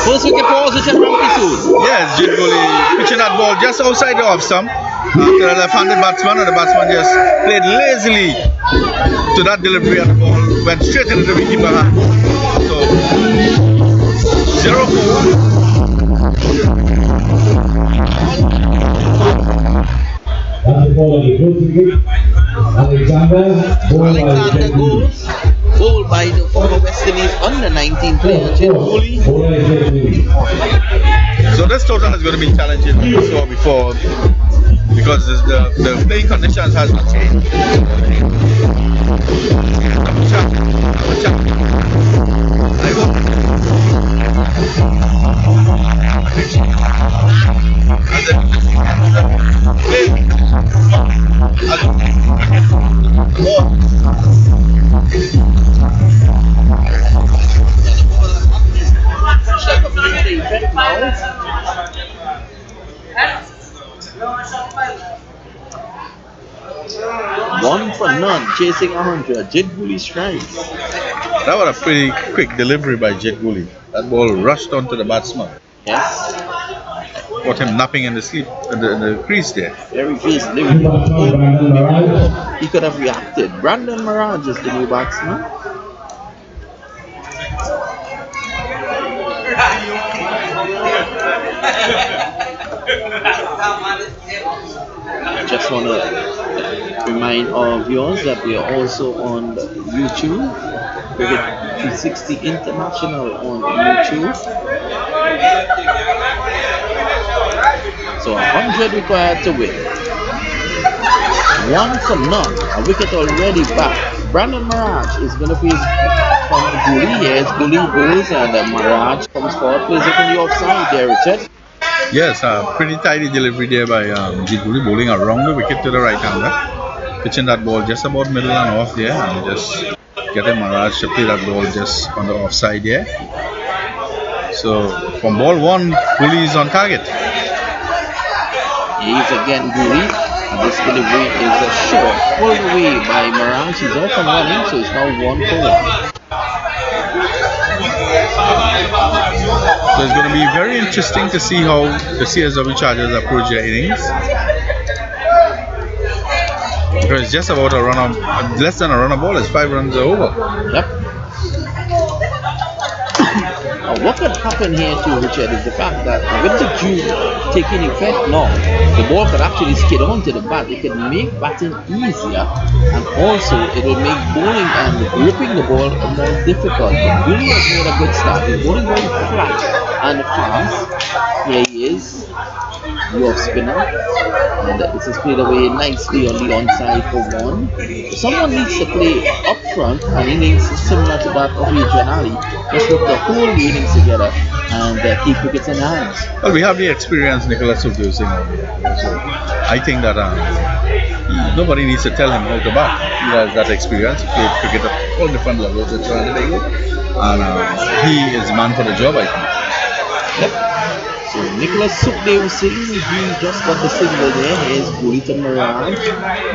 First wicket falls, which is Ramki soon. Yes, Jed Gooley pitching that ball just outside the off stump to the left-handed batsman, and the batsman just played lazily to that delivery, and the ball went straight into the wicketkeeper hand. So 0-4. That's the ball of the first wicket. Alexander goes. Bowled by the former West Indies under 19 player Jed Gooley. So this total is going to be challenging, as we saw before, because the playing conditions has not changed. One for none, chasing 100. Jed Gooley strikes. That was a pretty quick delivery by Jed Gooley. That ball rushed onto the batsman. Yes. Caught him napping in the sleep in the crease there. Very close delivery. He could have reacted. Brandon Mirage is the new batsman. Just want to remind our viewers that we are also on YouTube. Cricket 360 International on YouTube. So 100 required to win. 1 for none. A wicket already back. Brandon Mirage is going to face from Gully. Yes, Gully bowls and Mirage comes forward. Plays it in the offside there, Richard. Yes, pretty tidy delivery there by Giguli, bowling around the wicket to the right hander. Pitching that ball just about middle and off there, and just getting Mirage to play that ball just on the offside there. So from ball one, Gully is on target. He is again Gully, and this delivery is a short, pulled away by Mirage. He's off and running, so it's now 1 for 1. So it's going to be very interesting to see how the CSW Chargers approach their innings. Because it's just about a run of, less than a run of ball, it's 5 runs over. Yep. What could happen here too, Richard, is the fact that with the June taking effect now, the ball could actually skid onto the bat. It could make batting easier, and also it will make bowling and gripping the ball more difficult. But Billy has made a good start. He's bowling very flat and fast. Here he is, the off spinner, and this is played away nicely on the onside for 1. Someone needs to play up front an innings similar to that of Adrian Ali. Just look the whole innings together and keep wickets in hands. Well, we have the experience Nicholas Subdusing over here. So I think that nobody needs to tell him how to bat. He has that experience. He played cricket at all different levels at Trinidad, and he is man for the job, I think. Yep. So Nicholas Sukhdev Singh, he just got the signal there. Here's Gulita Mirage.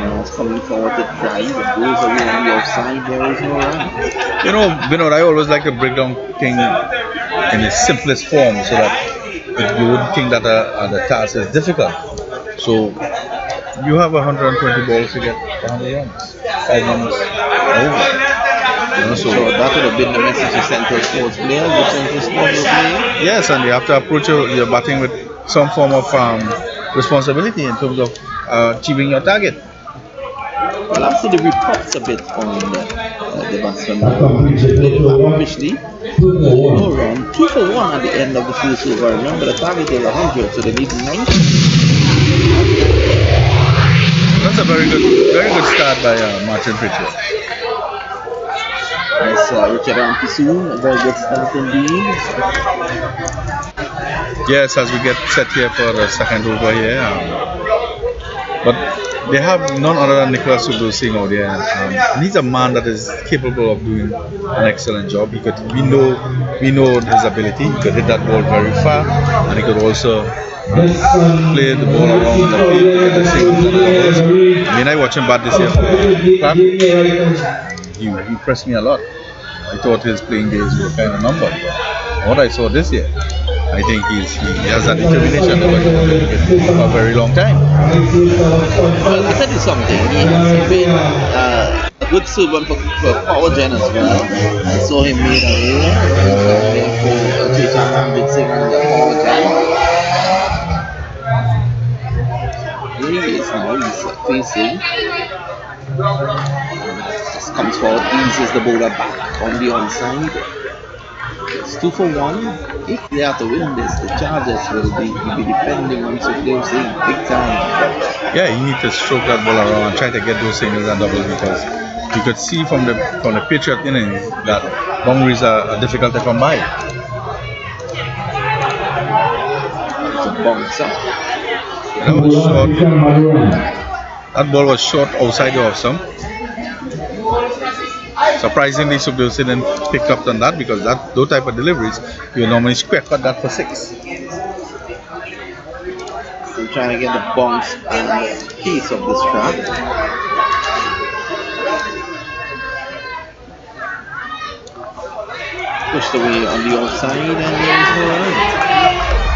Mirage coming forward to drive. It goes away on the offside. There is Mirage. You know, Vinod, I always like to break down things in its simplest form so that you would think that the task is difficult. So you have 120 balls to get 100 runs. 5 runs over. So that would have been the message you sent to a sports player. You sent to a sports player. Yes, and you have to approach your batting with some form of responsibility in terms of achieving your target. Well, after the pops a bit on the batsman, officially, no run, 2 for 1 at the end of the first over. Remember, the target is 100, so they need 90. That's a very good start by Martin Pritchard. Yes, Richard Ampisoon, a very good start indeed. Yes, as we get set here for the second over here, but they have none other than Nicholas Subdu Singh out there, and he's a man that is capable of doing an excellent job. We know his ability. He could hit that ball very far, and he could also play the ball around the field, get the singles and the doubles. I mean, I watched him bat this year. He impressed me a lot. I thought his playing days were kind of numbered. What I saw this year, I think he has that determination for a very long time. Well, I tell you something. He has been a good servant for Power Gen as well. I saw him made a run for Chetan Ramjit Singh and Power Gen. Here he is now. He's facing. Just comes forward, eases the bowler back on the onside. It's 2 for 1. If they are to win this, the Chargers will be depending on Sukhdev Singh big time. Yeah, you need to stroke that ball around and try to get those singles and doubles, because you could see from the Patriot innings that boundaries are difficult to come by. It's a bounce up. That was short. That ball was short outside the off stump. Surprisingly, Subdev didn't pick up on that, because those type of deliveries, you normally square cut that for 6. So trying to get the bounce and the piece of this track. Pushed away on the outside, and there is no run.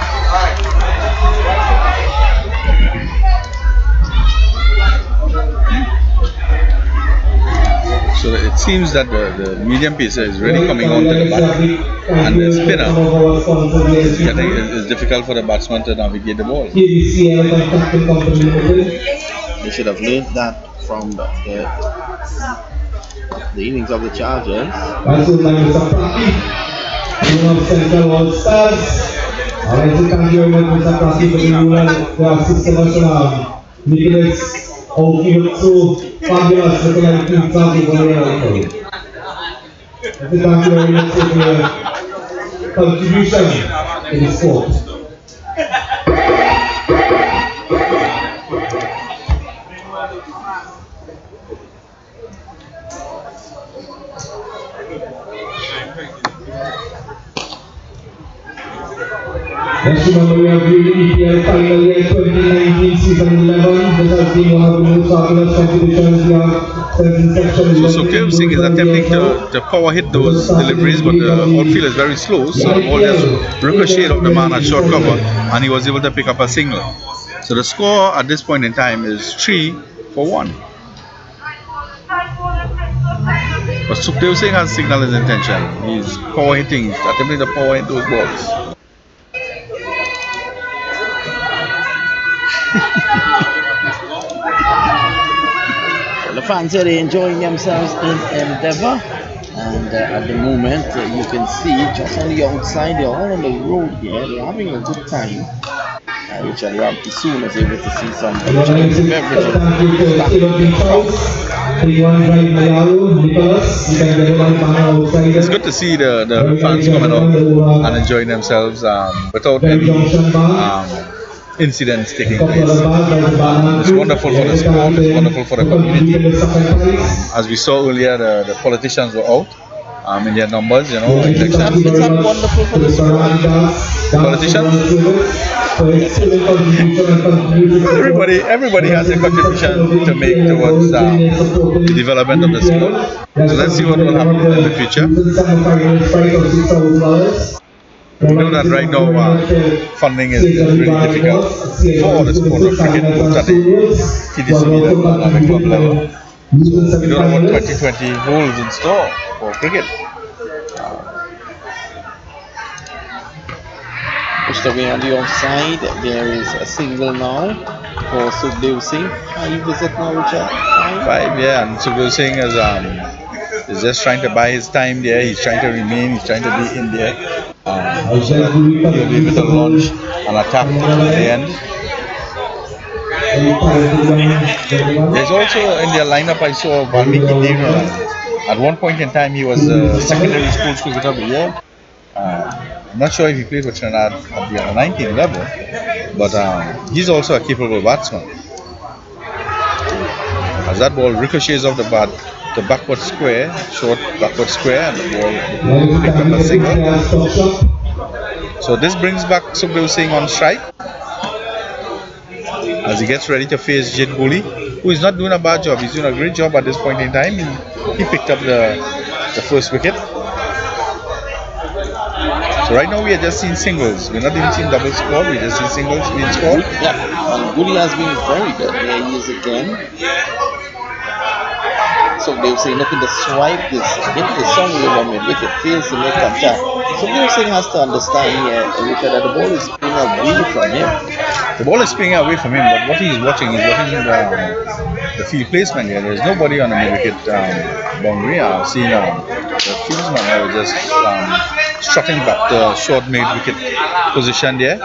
seems that the medium pacer is really coming on to the bat, and the spinner is difficult for the batsman to navigate the ball. They should have learned that from the innings of the Chargers. Central All Stars. Alright, so thank you very much, Mr. Prati, for the assistant national. Nicholas Okiotsu, fabulous, looking like King Prati for the article. Thank you very much for your contribution to the sport. Let's remember we are viewing the EPL Final year 2019 season 11. This has been one of the most fabulous competitions we have since inception. So Sukhdev Singh is attempting to power hit those deliveries, but the outfield is very slow, so the ball just ricocheted off the man at short cover, and he was able to pick up a single. So the score at this point in time is 3-1. But Sukhdev Singh has signaled his intention. He's power hitting, attempting to power hit those balls. Well, the fans here, they're enjoying themselves in Endeavour, and at the moment you can see just on the outside, they're all on the road here, they're having a good time. Richard Rampy soon was able to see some beverages It's good to see the fans coming up and enjoying themselves without any incidents taking place. It's wonderful for the sport, it's wonderful for the community. As we saw earlier, the politicians were out in their numbers, you know. It's wonderful for the sport. Politicians? Everybody has a contribution to make towards the development of the sport. So let's see what will happen in the future. We know that right now funding is really difficult for the sport of cricket, both at the TDCB level and at the club level. So we don't know what 2020 holds in store for cricket. Pushed away on the offside. There is a single now for Sukhdev Singh. 5 is it now, Richard? 5, yeah. And Sukhdev Singh is just trying to buy his time there. He's trying to remain. He's trying to be in there. So that he'll be able to launch an attack at the end. There's also in their lineup I saw Valmiki Devnaran. At one point in time he was a secondary school cricketer of the year. I'm not sure if he played for Trinidad at the under 19 level, but he's also a capable batsman. As that ball ricochets off the bat, the backward square, short backward square, and the ball picked up a single. So this brings back Sukhdev Singh on strike as he gets ready to face Jit Guli, who is not doing a bad job. He's doing a great job at this point in time. He picked up the first wicket. So right now we are just seeing singles. We're not even seeing double score. We're just seeing singles being scored. Yeah, and Guli has been very good. There he is again. So they were saying looking to swipe this, hit the song over mid wicket, fails to make contact. So they were saying has to understand here, Richard, that the ball is spinning away from him. The ball is spinning away from him, but what he's watching the field placement here. There's nobody on the mid wicket boundary. I've seen the fieldsman just strutting back the short mid wicket position there.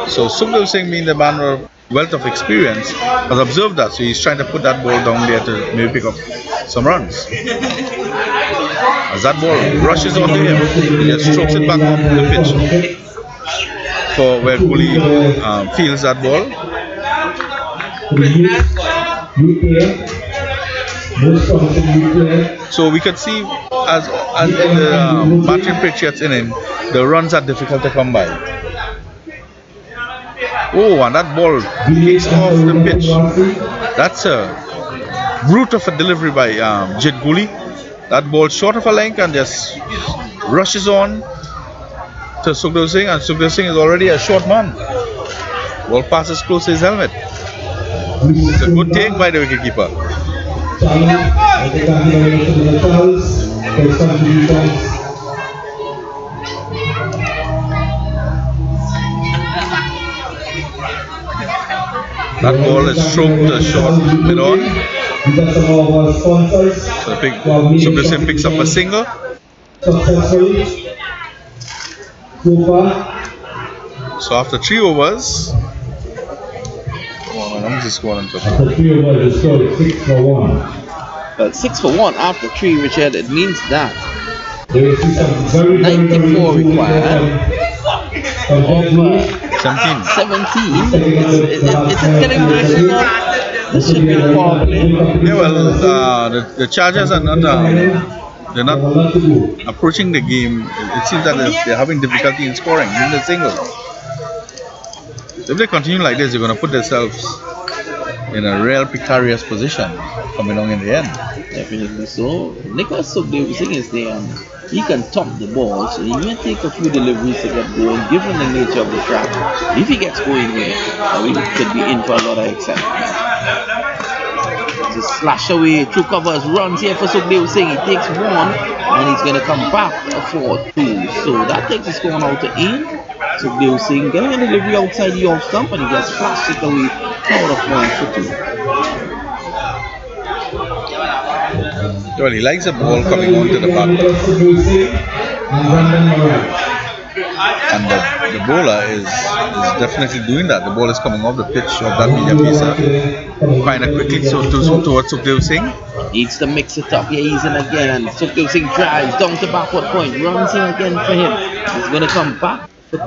So Sukhdev Singh, being the man of wealth of experience, has observed that, so he's trying to put that ball down there to maybe pick up some runs. As that ball rushes onto him, he just strokes it back onto the pitch for where Guli fields that ball. So we could see as in the Martin Pritchard's inning, the runs are difficult to come by. Oh, and that ball kicks off the pitch. That's a brute of a delivery by Jit Guli. That ball short of a length and just rushes on to Sukhdev Singh, and Sukhdev Singh is already a short man. Ball passes close to his helmet. It's a good take by the wicketkeeper. Charles, thank you very much to Mr. Charles for his contributions. That ball is stroked short mid on. We got some of our sponsors. So Brazil picks up a single. Successfully. So far. So after 3 overs, after 3 overs, the score is 6 for 1. 6 for 1 after 3, Richard. It means that There is some very, 94 required. 17. 17. Is it getting personal? This should be the power play. Yeah, well, the Chargers are not. They're not approaching the game. It seems that they're having difficulty in scoring, even the singles. If they continue like this, they're going to put themselves in a real precarious position coming along in the end. Definitely so. Nicholas Sugdevsing is there. He can top the ball, so he may take a few deliveries to get going, given the nature of the track. If he gets going with it, we could be in for a lot of excitement. To slash away, 2 covers, runs here for Sugdevsing. He takes 1, and he's going to come back for 2. So that takes the score now to 8. Sugdevsing getting a delivery outside the off stump, and he gets flashed it away out of 1 for 2. Well, he likes the ball coming onto the back. And the bowler is definitely doing that. The ball is coming off the pitch of that medium pacer kind of quickly towards Sugdevsing. Needs to mix it up. Yeah, he's in again, and Sugdevsing drives down to backward point, runs in again for him. He's going to come back for 2.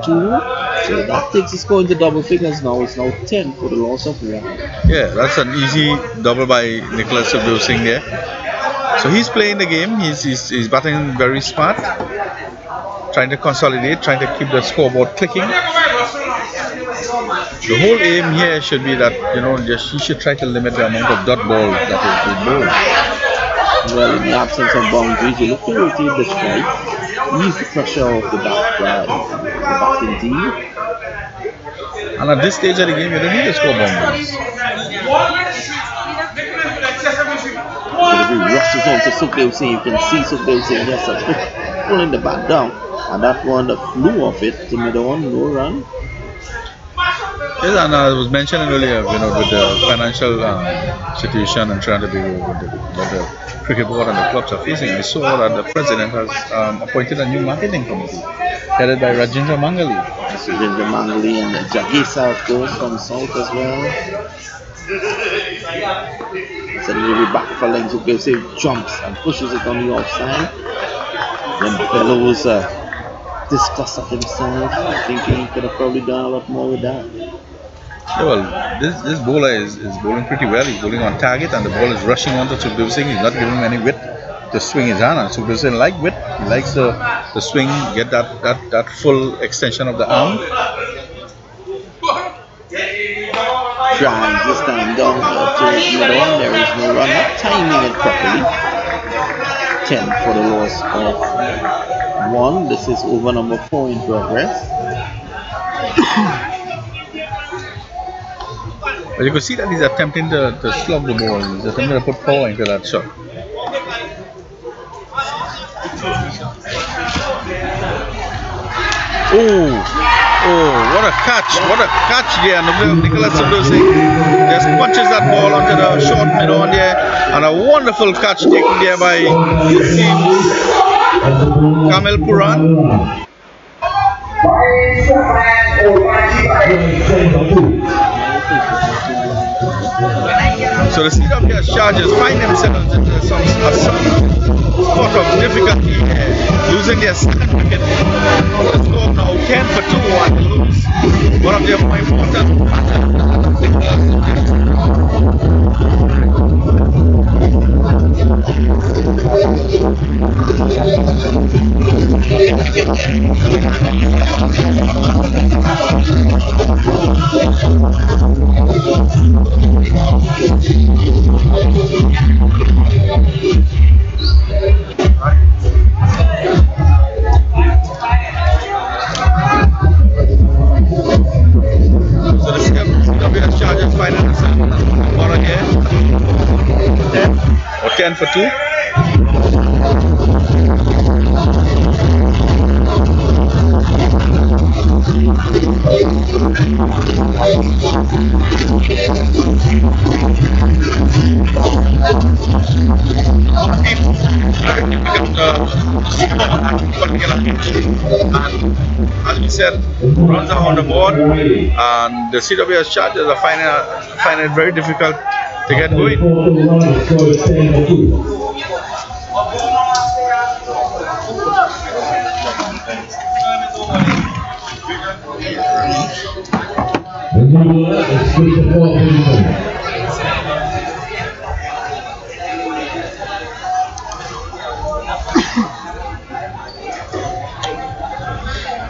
So that takes the score into double figures now. It's now 10 for the loss of 1. Yeah, that's an easy double by Nicholas Sugdevsing there. So he's playing the game. He's batting very smart, trying to consolidate, trying to keep the scoreboard clicking. The whole aim here should be that he should try to limit the amount of dot balls that is bowled. Well, in the absence of boundaries, you look to rotate the strike, ease the pressure of the batting team. And at this stage of the game, you don't need to score boundaries. He rushes on to Sugdevsing. You can see Sugdevsing just pulling the bat down, and that one flew off it to mid-on, no run. Yes, and I was mentioning earlier, with the financial situation and trying to be what the cricket board and the clubs are facing. I saw that the president has appointed a new marketing committee headed by Rajendra Mangali. Rajendra Mangali and Jagesa, of course, from South as well. So he'll be back for length. Sugdevsing jumps and pushes it on the offside. Then Bellows discussed at himself, thinking he could have probably done a lot more with that. Yeah, well, this bowler is bowling pretty well. He's bowling on target, and the ball is rushing onto Sugdevsing. He's not giving him any width to swing his hand. And Sugdevsing likes width. He likes the swing, get that full extension of the arm. Drives this time down to mid-on. There is no run, not timing it properly. 10 for the loss of 1. This is over number 4 in progress. But you can see that he's attempting to slug the ball. He's attempting to put power into that shot. Oh, what a catch. What a catch there. Nicholas Sugdevsing just punches that ball onto the short mid-on there. And a wonderful catch taken there by Kamil Puran. So the CWS Chargers find themselves into some spot of difficulty here, losing their second wicket. The score now 10 for 2 and lose one of their more important So the CWS Chargers find themselves on again. 10 for 2. As we said, runs are on the board, and the CWS Chargers are finding it very difficult to get going.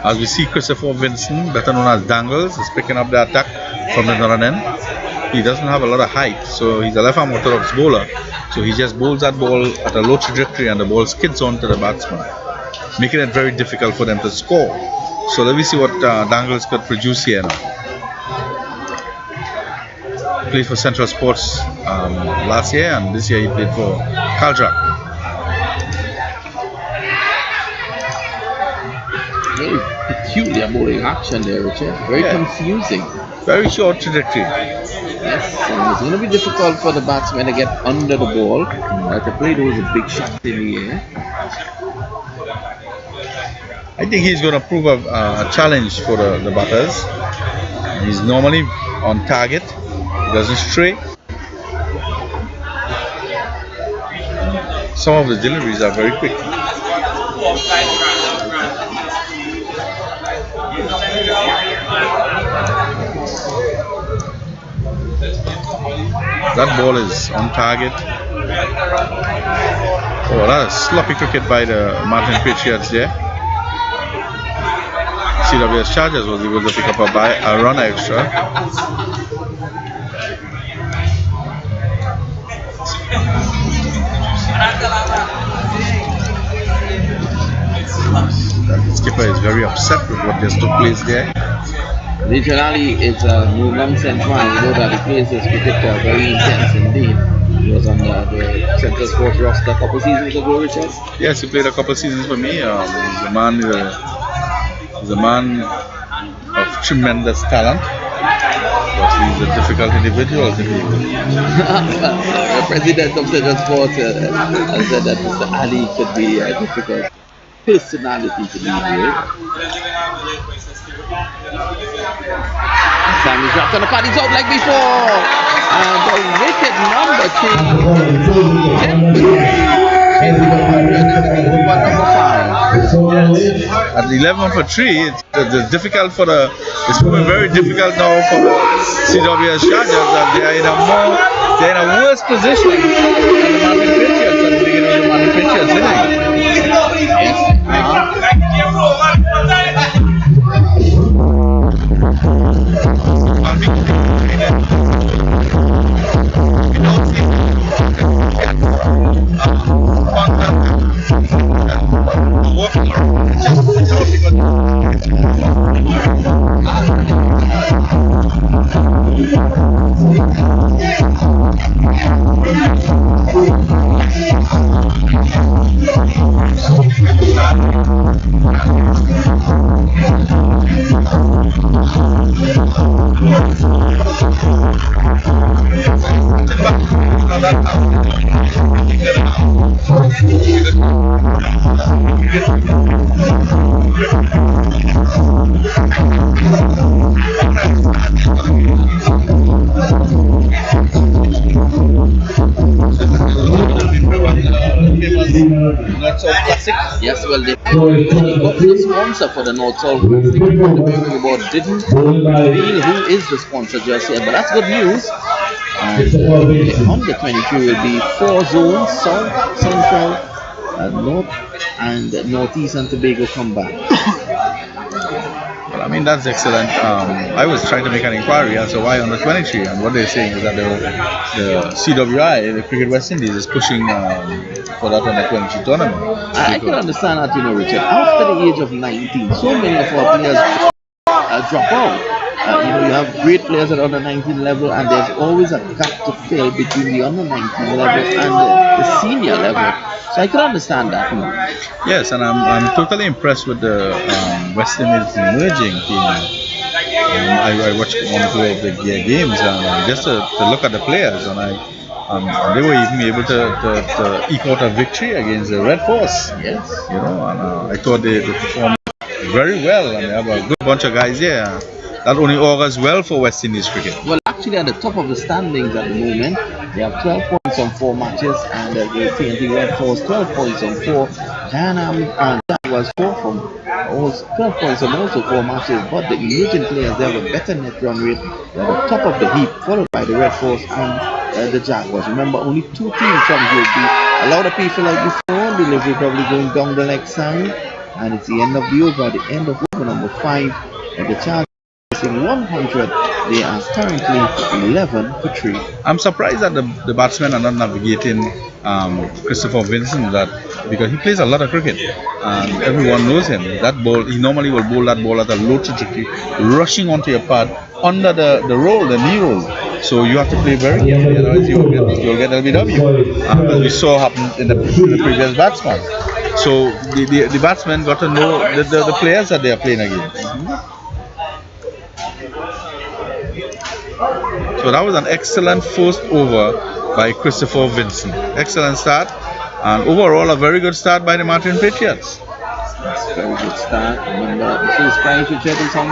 As we see, Christopher Vincent, better known as Dangles, is picking up the attack from the northern end. He doesn't have a lot of height, so he's a left-arm orthodox bowler. So he just bowls that ball at a low trajectory and the ball skids on to the batsman, making it very difficult for them to score. So let me see what Dangles could produce here now. Played for Central Sports last year, and this year he played for Caldra. Very peculiar bowling action there, Richard. Very confusing. Very short trajectory. Yes, and it's going to be difficult for the batsman to get under the ball. To play those big shots in the air. I think he's going to prove a challenge for the batters. He's normally on target. He doesn't stray. Some of the deliveries are very quick. That ball is on target. Oh, that is sloppy cricket by the Martin Patriots there. CWS Chargers was able to pick up a run extra. The skipper is very upset with what just took place there. Regionally, it's no nonsense man. You know that the place is cricket very intense indeed. He was on the Central Sports roster a couple seasons ago, Richard. Yes, he played a couple seasons for me. He's a man of tremendous talent, but he's a difficult individual to deal with. The president of Central Sports has said that Mr. Ali could be a difficult personality to deal with. Sam is dropped on the pad, he's out like before. And the wicket number 3. At 11 for 3, it's difficult for it's proving very difficult now for the CWS Chargers, that they're in a worse position than the Martin Patriots at the beginning of the Martin Patriots inning. Yes, well, they got the sponsor for the North South Classic. The board didn't reveal who is the sponsor just yet, but that's good news. And the under 23 will be 4 zones: South, Central, North, and Northeast and Tobago come back. Well, I mean, that's excellent. I was trying to make an inquiry as to why under 23, and what they're saying is that the CWI, the Cricket West Indies, is pushing for that under 23 tournament. I can understand that, Richard. After the age of 19, so many of our players drop out. You have have great players at under 19 level, and there's always a gap to fill between the under 19 level and the senior level. So I could understand that. Yes, and I'm totally impressed with the West Indies emerging team. I watched one or two of their games, and just to look at the players, and they were even able to eke out a victory against the Red Force. Yes. You know, and I thought they performed very well, and they have a good bunch of guys here. That only augurs well for West Indies cricket. Well, actually, at the top of the standings at the moment, they have 12 points on 4 matches, and the TNT Red Force 12 points on 4. Ghana and Jaguars 4 from 12 points on also 4 matches. But the emerging players, they have a better net run rate. They're at the top of the heap, followed by the Red Force and the Jaguars. Remember, only 2 teams from Group B. A lot of people like before, delivery probably going down the leg side, and it's the end of the over, the end of over number 5, and the Chargers 100. They are currently 11 for 3. I'm surprised that the batsmen are not navigating Christopher Vincent, because he plays a lot of cricket and everyone knows him. That ball, he normally will bowl that ball at a low trajectory, rushing onto your pad under the roll, the knee roll. So you have to play very carefully, otherwise you'll get LBW, as we saw happen in the previous batsman. So the batsmen got to know the players that they are playing against. So that was an excellent first over by Christopher Vincent. Excellent start, and overall a very good start by the Martin Patriots. Very good start. Remember, the first prize you're getting some?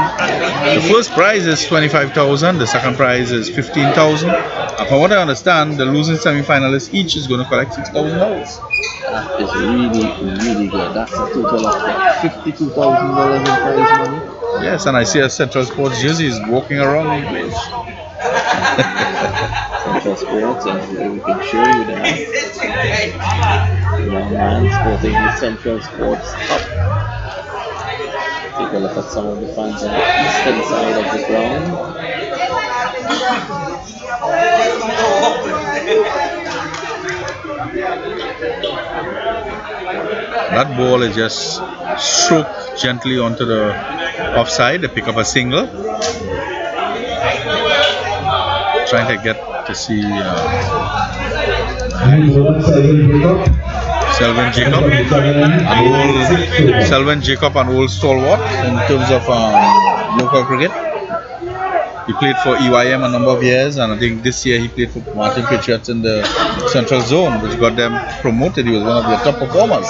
The first prize is 25,000. The second prize is 15,000. And from what I understand, the losing semi-finalists each is going to collect $6,000. That is really good. That's a total of $52,000 in prize money. Yes, and I see a Central Sports jersey is walking around the place. Central Sports, and we can show you that. Young man sporting the Central Sports Cup. Take a look at some of the fans on the eastern side of the ground. That ball is just stroked gently onto the offside. They pick up a single. Trying to get to see Selvin Jacob, an old stalwart in terms of local cricket. He played for EYM a number of years, and I think this year he played for Martin Patriots in the Central Zone, which got them promoted. He was one of their top performers,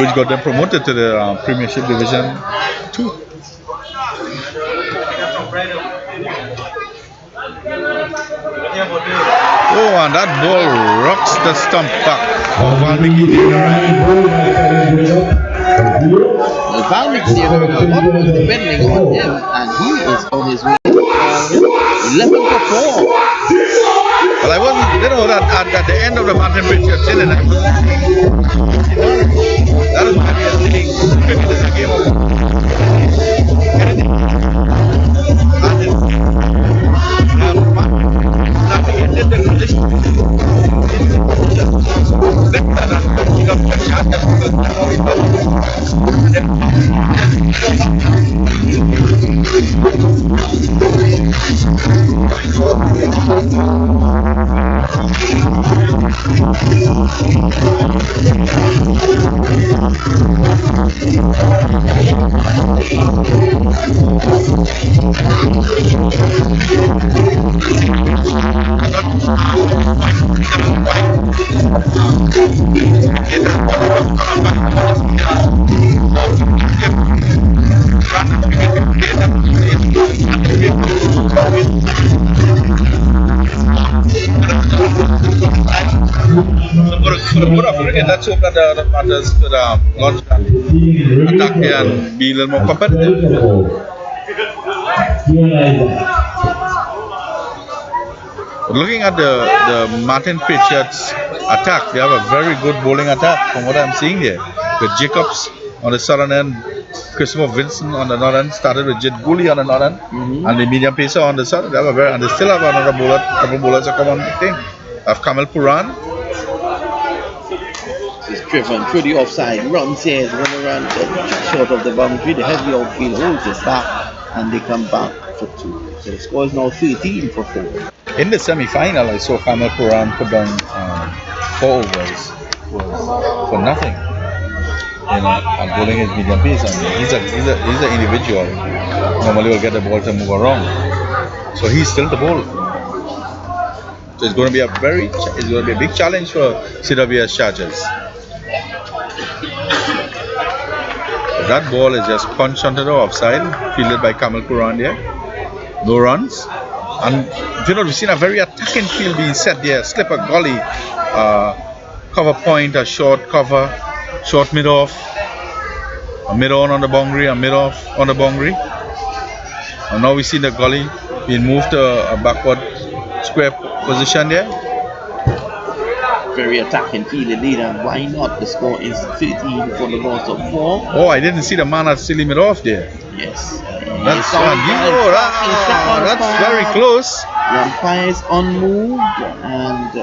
which got them promoted to the Premiership Division 2. Oh, and that ball rocks the stump back of Valmiki. Valmiki was depending on him, and he is on his way to 11 for 4. Well, I didn't know that at the end of the Martin Patriots inning, that is why we are saying cricket is a game of anything. For the good of cricket, let's hope that the batters could launch that attack here and be a little more competitive. But looking at the Martin Patriots attack, they have a very good bowling attack from what I'm seeing here. With Jacobs on the southern end, Christopher Vincent on the northern end, started with Jit Gooley on the northern end, and the medium pacer on the southern. And they still have another bowler, couple bowlers that come on the thing. Of Kamal Puran. He's driven through the offside, runs here, is going to run short of the boundary. The heavy outfield holds his back, and they come back for 2. So the score is now 13 for 4. In the semi-final, I saw Kamal Quran put down 4 overs for nothing. And bowling his medium pace, and he's an individual. Normally, will get the ball to move around. So he's still the bowl. So it's going to be a big challenge for CWS Chargers. That ball is just punched onto the offside, fielded by Kamal Quran there. No runs. And we've seen a very attacking field being set there. Slip a gully, cover point, a short cover, short mid off, a mid on the boundary, a mid off on the boundary. And now we see the gully being moved to a backward square position there. Very attacking field indeed, and why not? The score is 13 for the loss of 4. Oh, I didn't see the man at silly mid off there. Yes. That's very close. The umpire is unmoved, and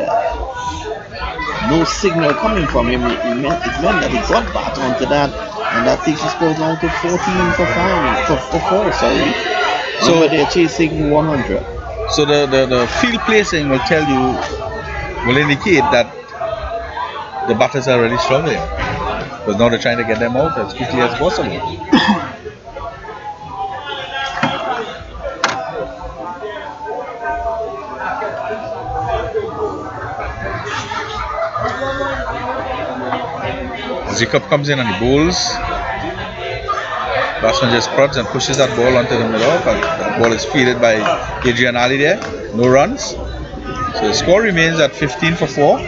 no signal coming from him. It meant that he got back onto that, and that takes the score down to 14 for 4. Sorry. So they're chasing 100. So the field placing will indicate that the batters are really struggling, because now they're trying to get them out as quickly as possible. Jacob comes in and he bowls. Batsman just prods and pushes that ball onto the middle, and that ball is fielded by Adrian Ali there. No runs. So the score remains at 15 for 4.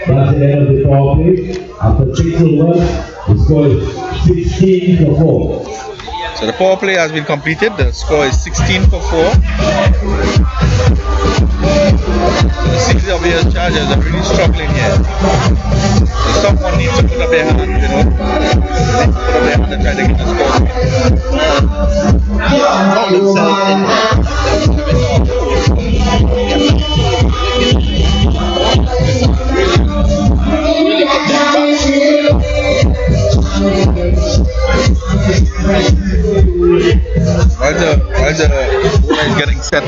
That's the end of the power play. After 6 overs, the score is 16 for 4. So the power play has been completed. The score is 16 for 4. The CWS Chargers are really struggling here. So someone needs to put up their hand, put up their hand and try to get the score. While the bowler is getting set,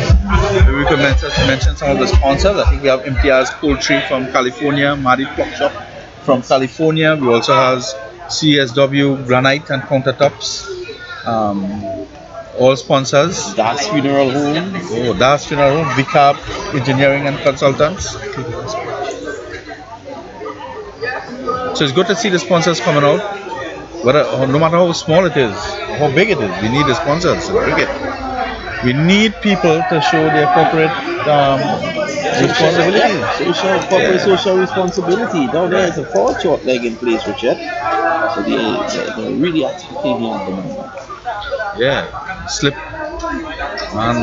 we could mention some of the sponsors. I think we have MTR's Poultry from California, Madi Clock Shop from California. We also have CSW Granite and Countertops. All sponsors. Das Funeral Home. Oh, Das Funeral Home, VCAP Engineering and Consultants. So it's good to see the sponsors coming out. No matter how small it is, how big it is, we need the sponsors to bring it. We need people to show their corporate responsibility. Social responsibility. Down there is a 4 short leg in place, Richard. So they're really attacking here at the moment. Yeah, slip man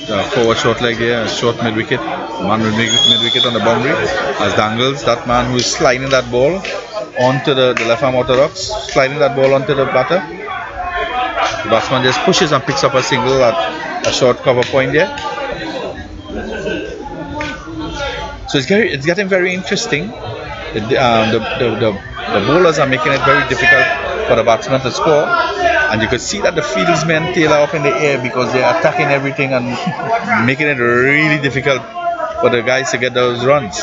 at forward short leg there, short mid wicket. Man with mid wicket on the boundary as Dangles, that man who is sliding that ball onto the left arm orthodox, sliding that ball onto the batter. The batsman just pushes and picks up a single at a short cover point there. So it's getting very interesting. The bowlers are making it very difficult for the batsman to score, and you could see that the fieldsmen tail up in the air because they are attacking everything and making it really difficult for the guys to get those runs.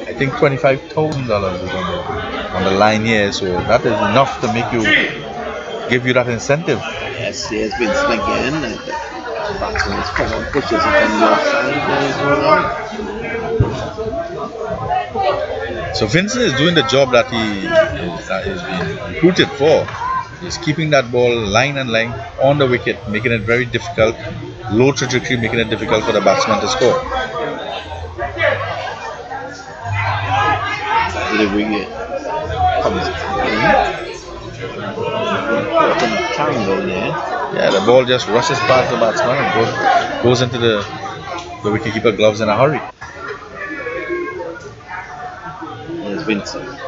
I think $25,000 is on the line here, so that is enough to give you that incentive. Yes, he has been slinking, and the batsman is forward, pushes it on the offside. There is no run. So Vincent is doing the job that he is being recruited for. He's keeping that ball line and length on the wicket, making it very difficult, low trajectory, making it difficult for the batsman to score. Delivery comes in. Triangle there. Yeah, the ball just rushes past the batsman and goes into the wicketkeeper gloves in a hurry. There's Vincent.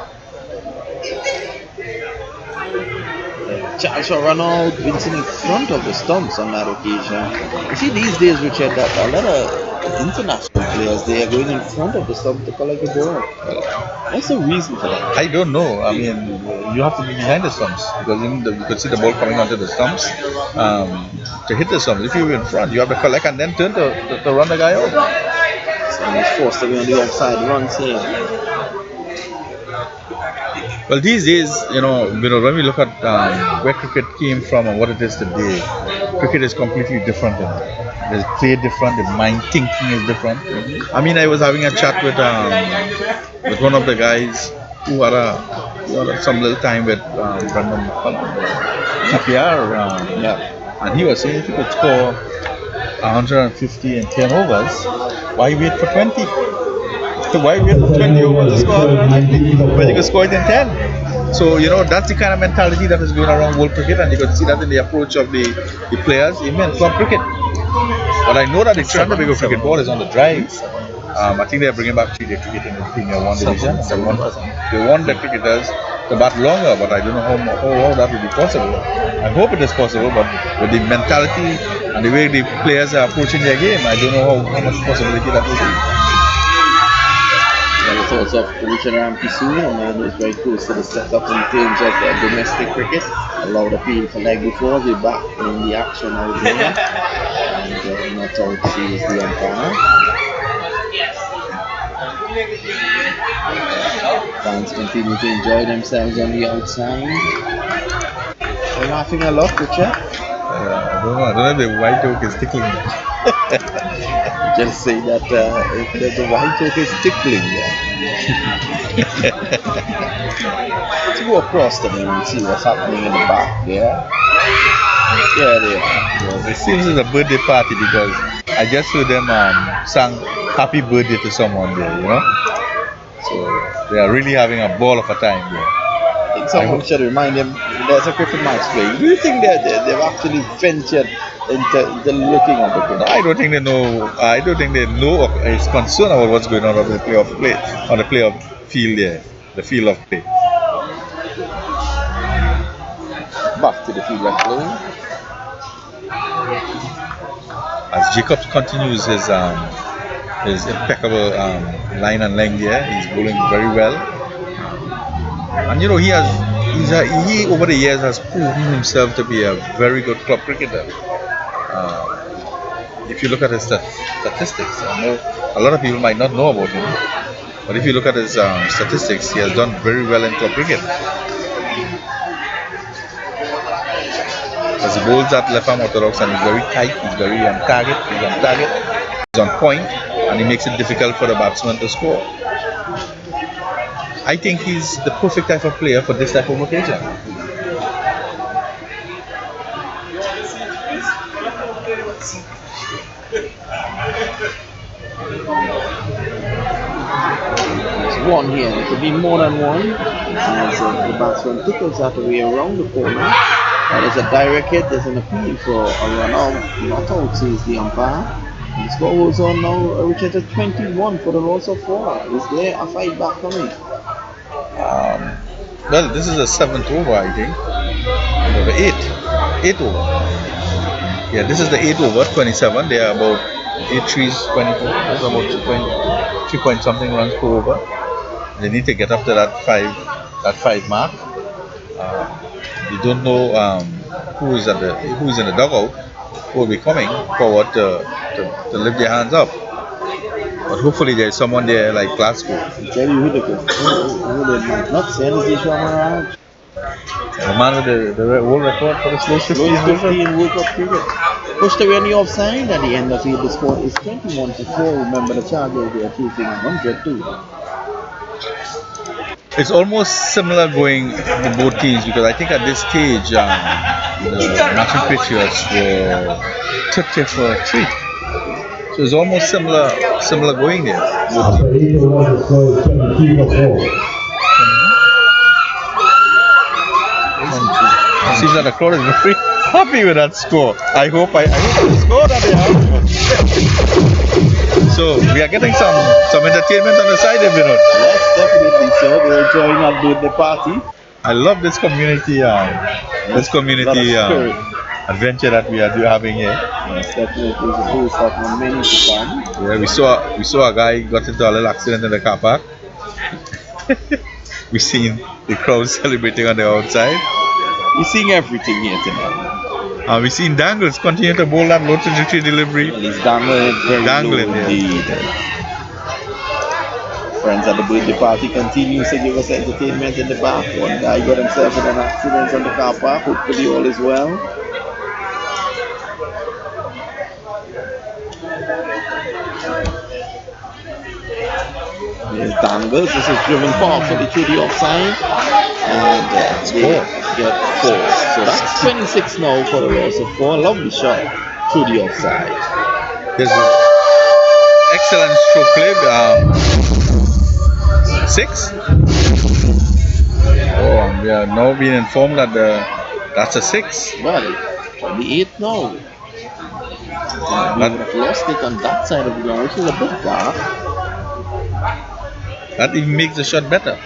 Charles will run out. Vincent in front of the stumps on that occasion. You see these days, Richard, that a lot of international players they are going in front of the stump to collect the ball. What's the reason for that? I don't know. I mean, you have to be behind the stumps because you could see the ball coming onto the stumps to hit the stumps. If you're in front, you have to collect and then turn to run the guy out. So he's forced to be on the outside runs here. Well, these days, when we look at where cricket came from and what it is today, cricket is completely different. They play different. The mind thinking is different. I mean, I was having a chat with one of the guys who had some little time with Brendan TPR, and he was saying if you could score 150 in 10 overs, why wait for 20? Why wait for 20 overs to score 150 when you can score it in 10? So, that's the kind of mentality that is going around world cricket, and you can see that in the approach of the players, even in club cricket. But I know that the trend of bigger cricket ball is on the drive. I think they're bringing back 3-day cricket in the Premier 1 division. They want the cricketers to bat longer, but I don't know how that will be possible. I hope it is possible, but with the mentality and the way the players are approaching their game, I don't know how much possibility that will be. The thoughts of Richard Rampisoon, and was very close to the setup in terms of domestic cricket. A lot of appeal for leg before they back in the action out there, and not out sees the umpire. Fans continue to enjoy themselves on the outside. They're laughing a lot, Richard. I don't know if the white oak is tickling me. Just say that the white oak is tickling. Let's go across them and see what's happening in the back there. Yeah, they are. It seems it's a birthday party because I just heard them sing happy birthday to someone there, So they are really having a ball of a time there. I think someone should remind them there's a cricket match playing. Do you think they've actually ventured into looking at the cricket? I don't think they know. I don't think they know or is concerned about what's going on on the playoff field there, the field of play. Back to the field of play. As Jacobs continues his impeccable line and length here, he's bowling very well. And he over the years has proven himself to be a very good club cricketer. If you look at his statistics, I know a lot of people might not know about him, but if you look at his statistics, he has done very well in club cricket. As he bowls at left arm orthodox and he's very tight, he's very on target, he's on point, and he makes it difficult for the batsman to score. I think he's the perfect type of player for this type of occasion. There's one here, there could be more than one. As the batsman tickles that away around the corner. That is a direct hit, there's an appeal for a run out. Not out, says the umpire. And the score goes on now, Richard at 21 for the loss of 4. Is there a fight back coming? Well, this is the 7th over, I think. No, the 8th over. Yeah, this is the 8th over, 27. They are about 8 trees, 24. That's about 3 point something runs per over. They need to get up to that 5 mark. You don't know who is in the dugout, who will be coming forward to lift their hands up. But hopefully there is someone there like Glasgow. Tell you who they might not send is the man with the world record for the slowest 15 World Cup cricket. Pushed away on the offside at the end of the score is 21-4. Remember the Chargers, they are chasing 100 too. It's almost similar going to both teams because I think at this stage the National Patriots were 30 for 3. So it's almost similar going there. After 8 overs, the score is 23 for 4. It seems that the crowd is very happy with that score. I hope the score that they have. So we are getting some entertainment on the side, Vinod. Yes, definitely so. We're enjoying our birthday party. I love this community. A adventure that we are having here. Yes, definitely is a boost of many to come. Yeah, we saw a guy got into a little accident in the car park. We seen the crowd celebrating on the outside. We're seeing everything here tonight. We seen Dangles continue to bowl that low trajectory delivery. Well, he's dangling very Dangling, low yeah. indeed. Friends at the birthday party continues to give us entertainment in the back. One guy got himself in an accident on the car park. Hopefully all is well. There's Dangles. This is driven partially through the offside. And they get 4. So that's 26 now for the loss of 4. Lovely shot through the offside. There's an excellent stroke play. 6. Oh, we are now being informed that that's a 6. Well, 28 now. We would have lost it on that side of the ground, which is a bit dark. That even makes the shot better.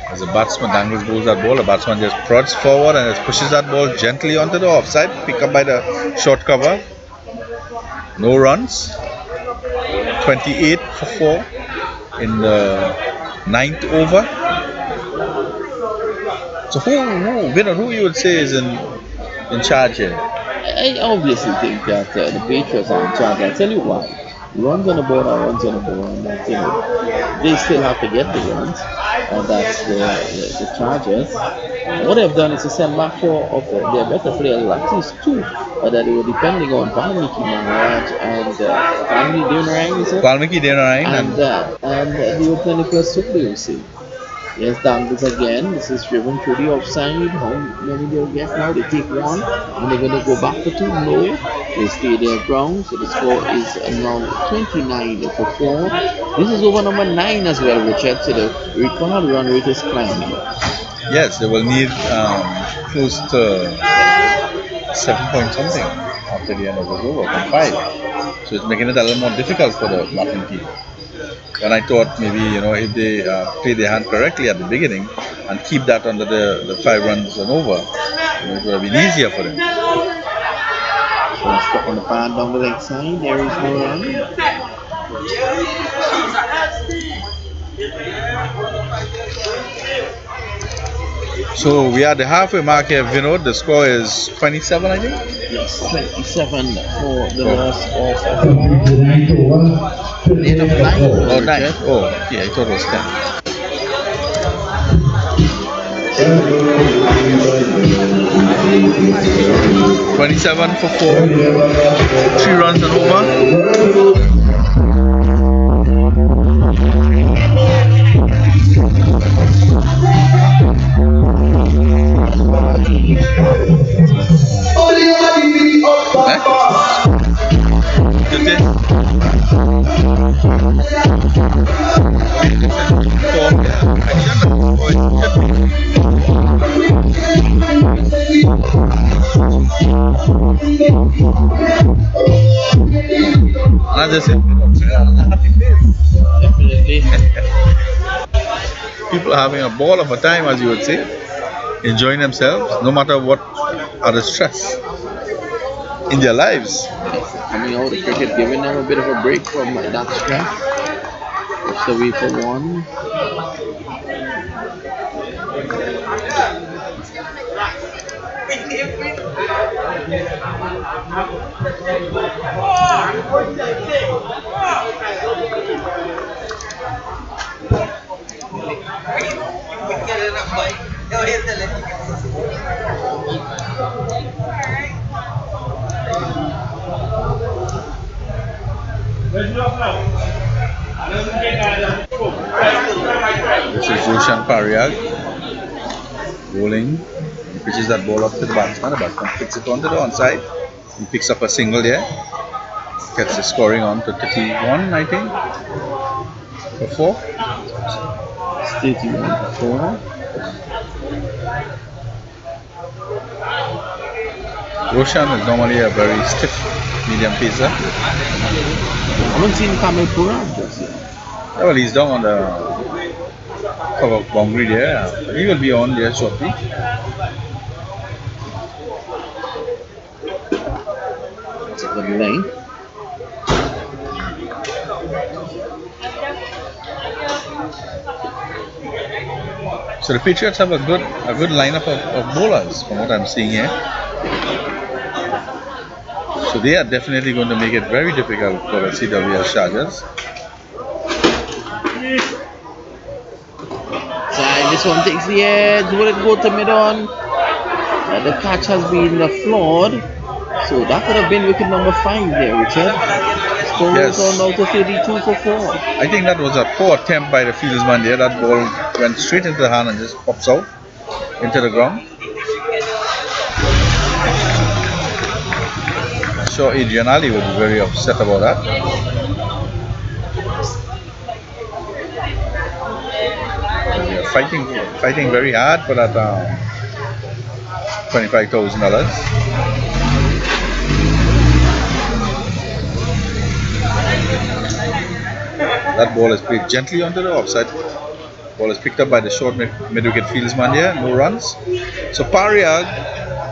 As a batsman, Dangles bowls that ball, the batsman just prods forward and just pushes that ball gently onto the offside, pick up by the short cover. No runs. 28 for 4 in the 9th over. So who you would say is in charge here? I obviously think that the Patriots are in charge. I'll tell you why. Runs on the board are runs on the board, and that, they still have to get the runs, and that's the Chargers. What they've done is to send back 4 of their better players, at least 2 that they were depending on, Valmiki Maharaj and Valmiki Deonarine and the opening plus Sukhdev. Yes, Dangles again. This is driven to the offside. How many they'll get now? They take 1 and they're going to go back for 2. No, they stay their ground. So the score is now 29 for 4. This is over number 9 as well, Richard. So the required run rate is climbing. Yes, they will need close to 7 point something after the end of this over from 5. So it's making it a little more difficult for the batting team. And I thought maybe, if they play their hand correctly at the beginning and keep that under the 5 runs and over, it would have been easier for them. So stuck on the pad down the leg side. There is no run. So we are at the halfway mark here, Vinod. The score is 27, I think? Yes, 27 for the loss of 8 of 9. Oh, 9. Oh, yeah, I thought it was 10. 27 for 4. 3 runs and over. Definitely. People are having a ball of a time, as you would say, enjoying themselves, no matter what other stress in their lives. Coming out of cricket, giving them a bit of a break from that stress. Just away for 1. This is Roshan Pariag bowling. He pitches that ball up to the batsman. The batsman picks it onto the onside. He picks up a single there. Gets the scoring on to 31, I think. For 4. 31 for 4. Roshan is normally a very stiff medium pacer. I haven't seen Kamil Purab just yet. Well, he's down on the cover boundary there. He will be on there shortly. It's a good length. So the Patriots have a good lineup of bowlers from what I'm seeing here. So they are definitely going to make it very difficult for the CWS Chargers. Side, this one takes the edge. Will it go to mid-on? The catch has been flawed. So that could have been wicket number 5 there, Richard. Score Yes. was on out to 32 for 4. I think that was a poor attempt by the fieldsman there. That ball went straight into the hand and just pops out into the ground. I'm sure Adrian Ali would be very upset about that. They are fighting very hard for that $25,000. That ball is played gently onto the offside. Ball is picked up by the short mid-wicket fieldsman here. No runs. So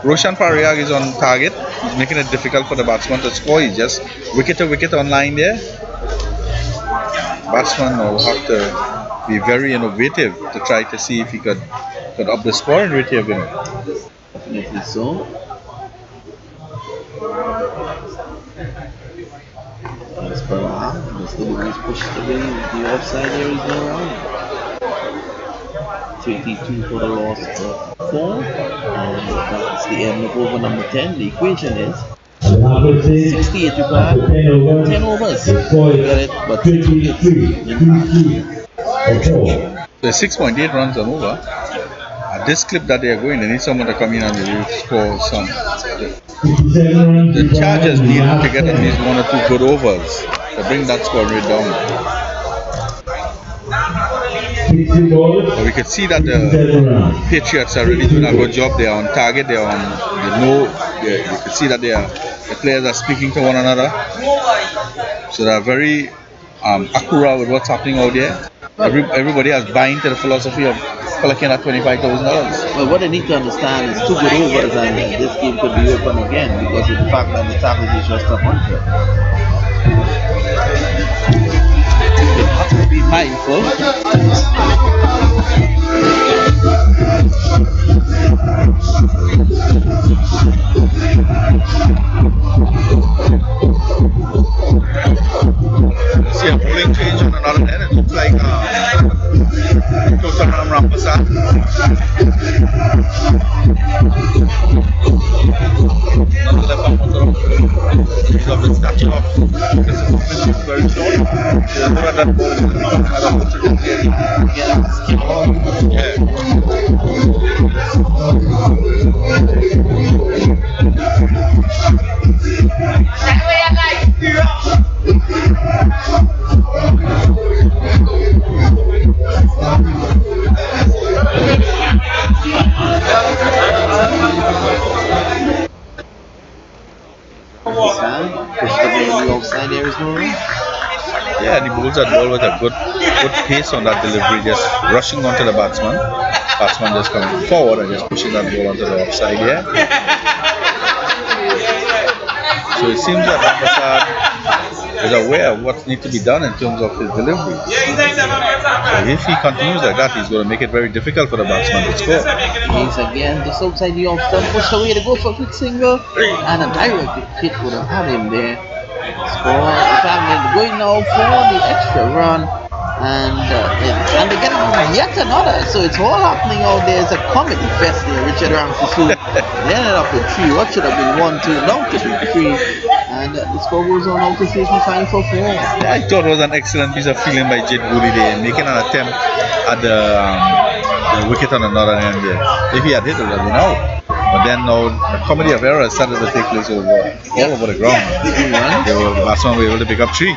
Roshan Pariag is on target. He's making it difficult for the batsman to score. He's just wicket to wicket on line there. Batsman will have to be very innovative to try to see if he could up the scoring rate here. Definitely so. As per this delivery is pushed away. The offside there is no run. 32 for the loss of 4. And that's the end of over number 10. The equation is 68 required, 10 overs. Get it, but 2 hits. So 6.8 runs on over. At this clip that they are going, they need someone to come in and really score some. The Chargers need to get at least 1 or 2 good overs to bring that score rate down. But we can see that the Patriots are really doing a good job. They are on target. You can see that the players are speaking to one another. So they are very accurate with what's happening out there. Everybody has buying to the philosophy of collecting that $25,000. Well, what they need to understand is 2 good overs and this game could be open again because of the fact that the tackle is just 100. You have to be mindful. See a bowling change on another end. It looks like total Rampasad. Another left arm motor of the statue of this is very short. So look at that ball is Offside there is no run. Yeah, and he bowls that ball with a good pace on that delivery, just rushing onto the batsman. Batsman just coming forward and just pushing that ball onto the offside here. So it seems that Rampasad is aware of what needs to be done in terms of his delivery. So if he continues like that, he's going to make it very difficult for the batsman to score. He's again just outside the off stump, pushed away to go for a quick single, and a direct hit would have had him there. Score the family going now for the extra run, and they get yet another. So it's all happening out there. It's a comedy fest there. Richard Ramsey. They ended up with 3. What should have been 1, 2, now to be 3. And the score goes on out to station 5 for 4. I thought it was an excellent piece of feeling by Jade Gooley there, making an attempt at the wicket on another end there. If he had hit it, it would have been out. But then now the comedy of errors started to take place all over the ground. The batsman were able to pick up 3.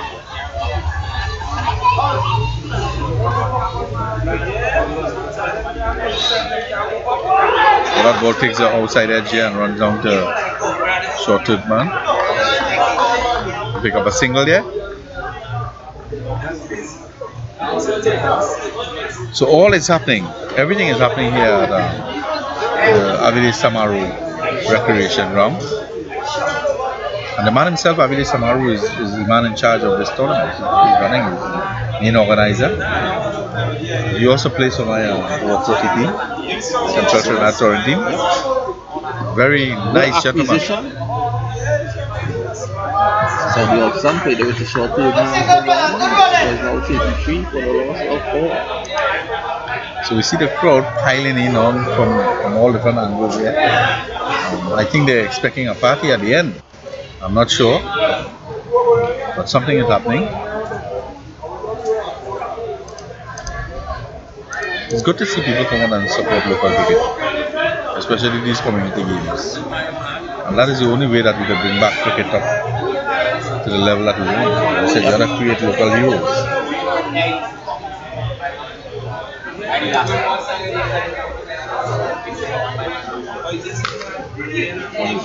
So that ball takes the outside edge here and runs down to short-toed man. Pick up a single there. So all is happening. Everything is happening here at the Avili Samaru Recreation Ground. And the man himself, Avili Samaru, is the man in charge of this tournament. He's running, he's the main organizer. He also plays for my over 40 team, Central Trinidad Touring team. Very nice gentleman. So the Oxfam played with a short field man for one. There's now 33 for the loss of 4. So we see the crowd piling in on from all different angles here. I think they're expecting a party at the end. I'm not sure, but something is happening. It's good to see people come out and support local cricket, especially these community games. And that is the only way that we can bring back cricket up to the level that we want. I said you gotta create local heroes.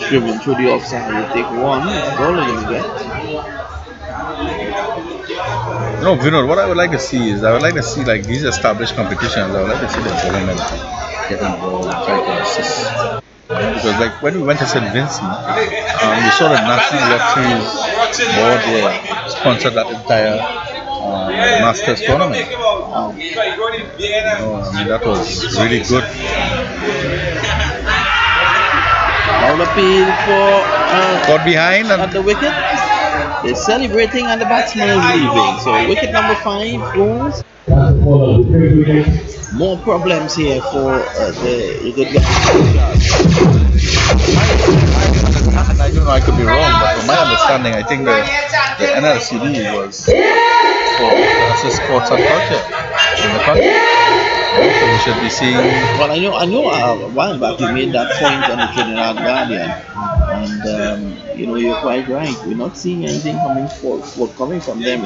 Driven through the offside, you take one, ball are gonna get. No, Vinod, what I would like to see is, I would like to see like these established competitions, I would like to see the government get involved and try to assist. Because like when we went to St. Vincent, we saw the National Lotteries board there sponsored that entire Masters tournament. I mean, that was really good. Now the appeal for got behind at the wicket. They're celebrating and the batsman is leaving. So wicket number 5 goes. More problems here for the good guys. I don't know, I could be wrong, but from my understanding, I think the NLCD was for assist sports and culture in the country. So we should be seeing. Well, I know a while back you made that point on the Trinidad Guardian, and you're quite right. We're not seeing anything coming from them.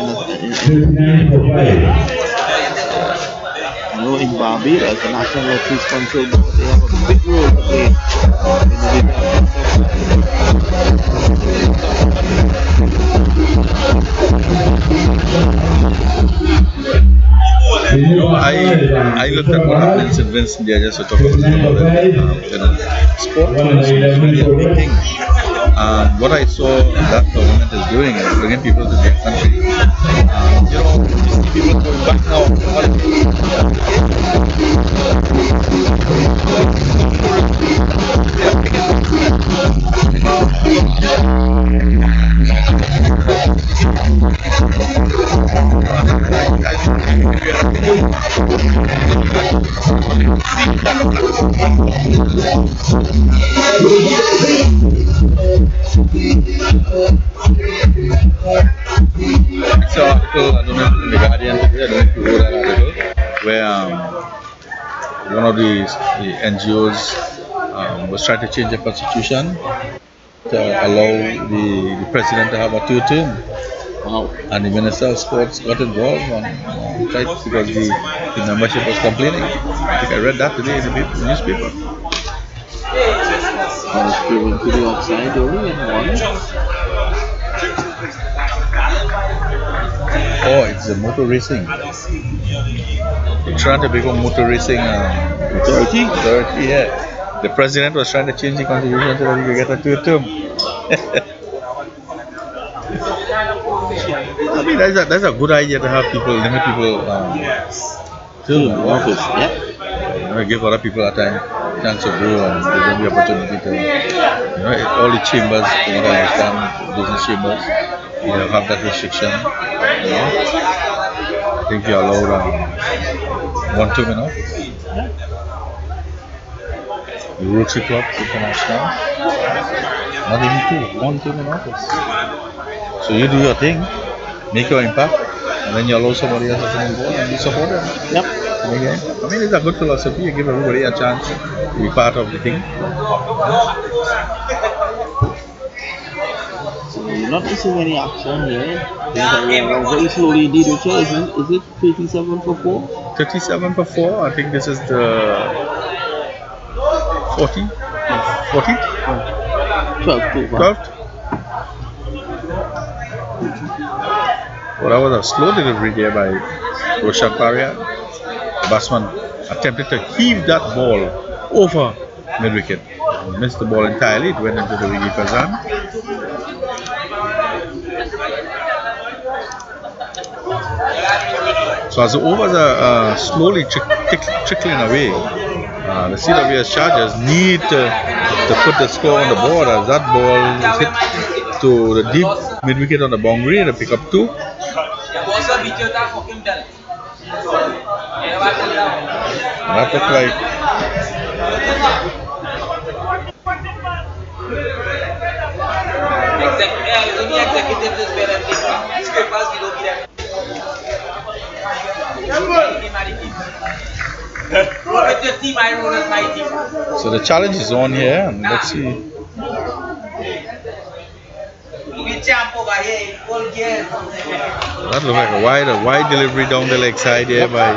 I know in Barbados, the National Lotteries Control Board, they have a big role to play in I looked at what happened in St. Vincent there just to talk about it. Sport tourism is really a big thing. What I saw that government is doing is bringing people to their country. You see people going back now. So article, I don't know if in the Guardian today, I don't know if you wrote that article, where one of the NGOs was trying to change the constitution to allow the president to have a 2 term. Wow. And the Minister of Sports got involved and tried because the membership was complaining. I think I read that today in the newspaper. I was driven to the offside only in one. Oh, it's the motor racing. They're trying to become motor racing authority, yeah. The president was trying to change the constitution so that he could get a 2 term. I mean, that's a good idea to have limit people to office. Yeah. Give other people a chance to go and give them the opportunity to, all the chambers, from what I understand, business chambers, have that restriction. I think you're allowed 1 term in office. The Rotary Clubs International, not even 2, 1 term in office. So you do your thing, make your impact, and then you allow somebody else to come on board and you support them. Yep. I mean, it's a good philosophy. You give everybody a chance to be part of the thing. So you're not missing any action here. Very slowly indeed. Which is it 37 for 4? 37 for 4. I think this is the 14th? 14th? 12th. Well, that was a slow delivery there by Roshan Paria. The batsman attempted to heave that ball over mid-wicket. Missed the ball entirely. It went into the wicketkeeper's hand. So as the overs are slowly trickling away, the CWS Chargers need to put the score on the board as that ball is hit to the deep mid-wicket on the boundary and pick up 2. That looked like so the challenge is on here, and let's see. That looked like a wide delivery down the leg side here by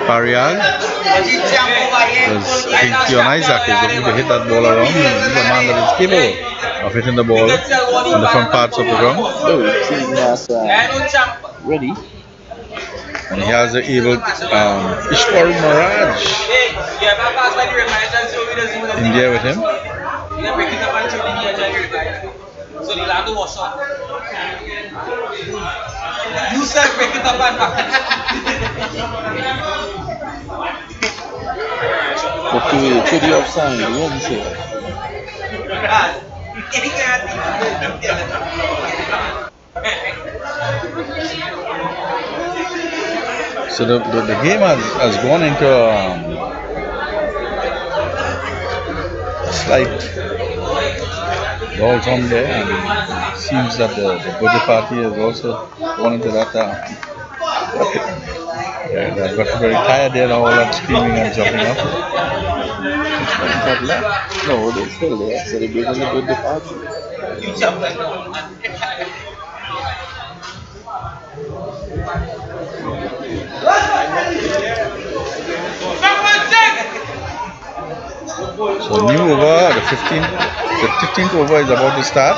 Parial. Because I think Keon Isaac is looking to hit that ball around. He's a man that is capable of hitting the ball in the front parts of the ground. Oh, seeing that ready. And he has the able Ishwar Maraj in there with him. So the land was shot. You said break it up and back. Okay, to the offside, what is it? So the game has gone into a slight doldrum there, and it seems that the birthday party has also gone into that. They've got very tired there, all that screaming and jumping up. But left. No, they're still there, celebrating the birthday party. So new over, the 15th over is about to start.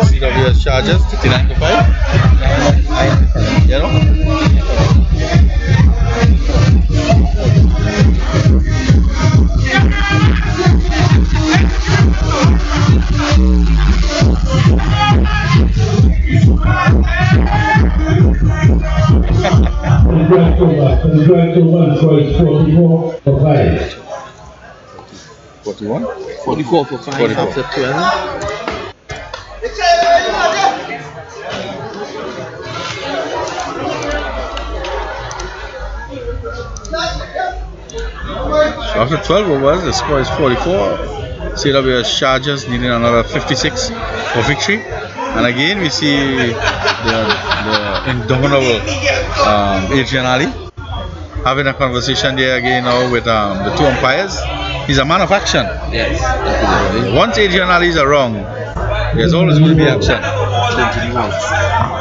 CWS Chargers 59 to 5. Yellow. The correct over score is 44 for 5. 41? 44 for 5 44. after 12. So after 12 overs, the score is 44. CWS Chargers needing another 56 for victory. And again, we see the indomitable Adrian Ali having a conversation there again now with the 2 umpires. He's a man of action. Yes. Once Adrian Ali is wrong, there's always going to be action.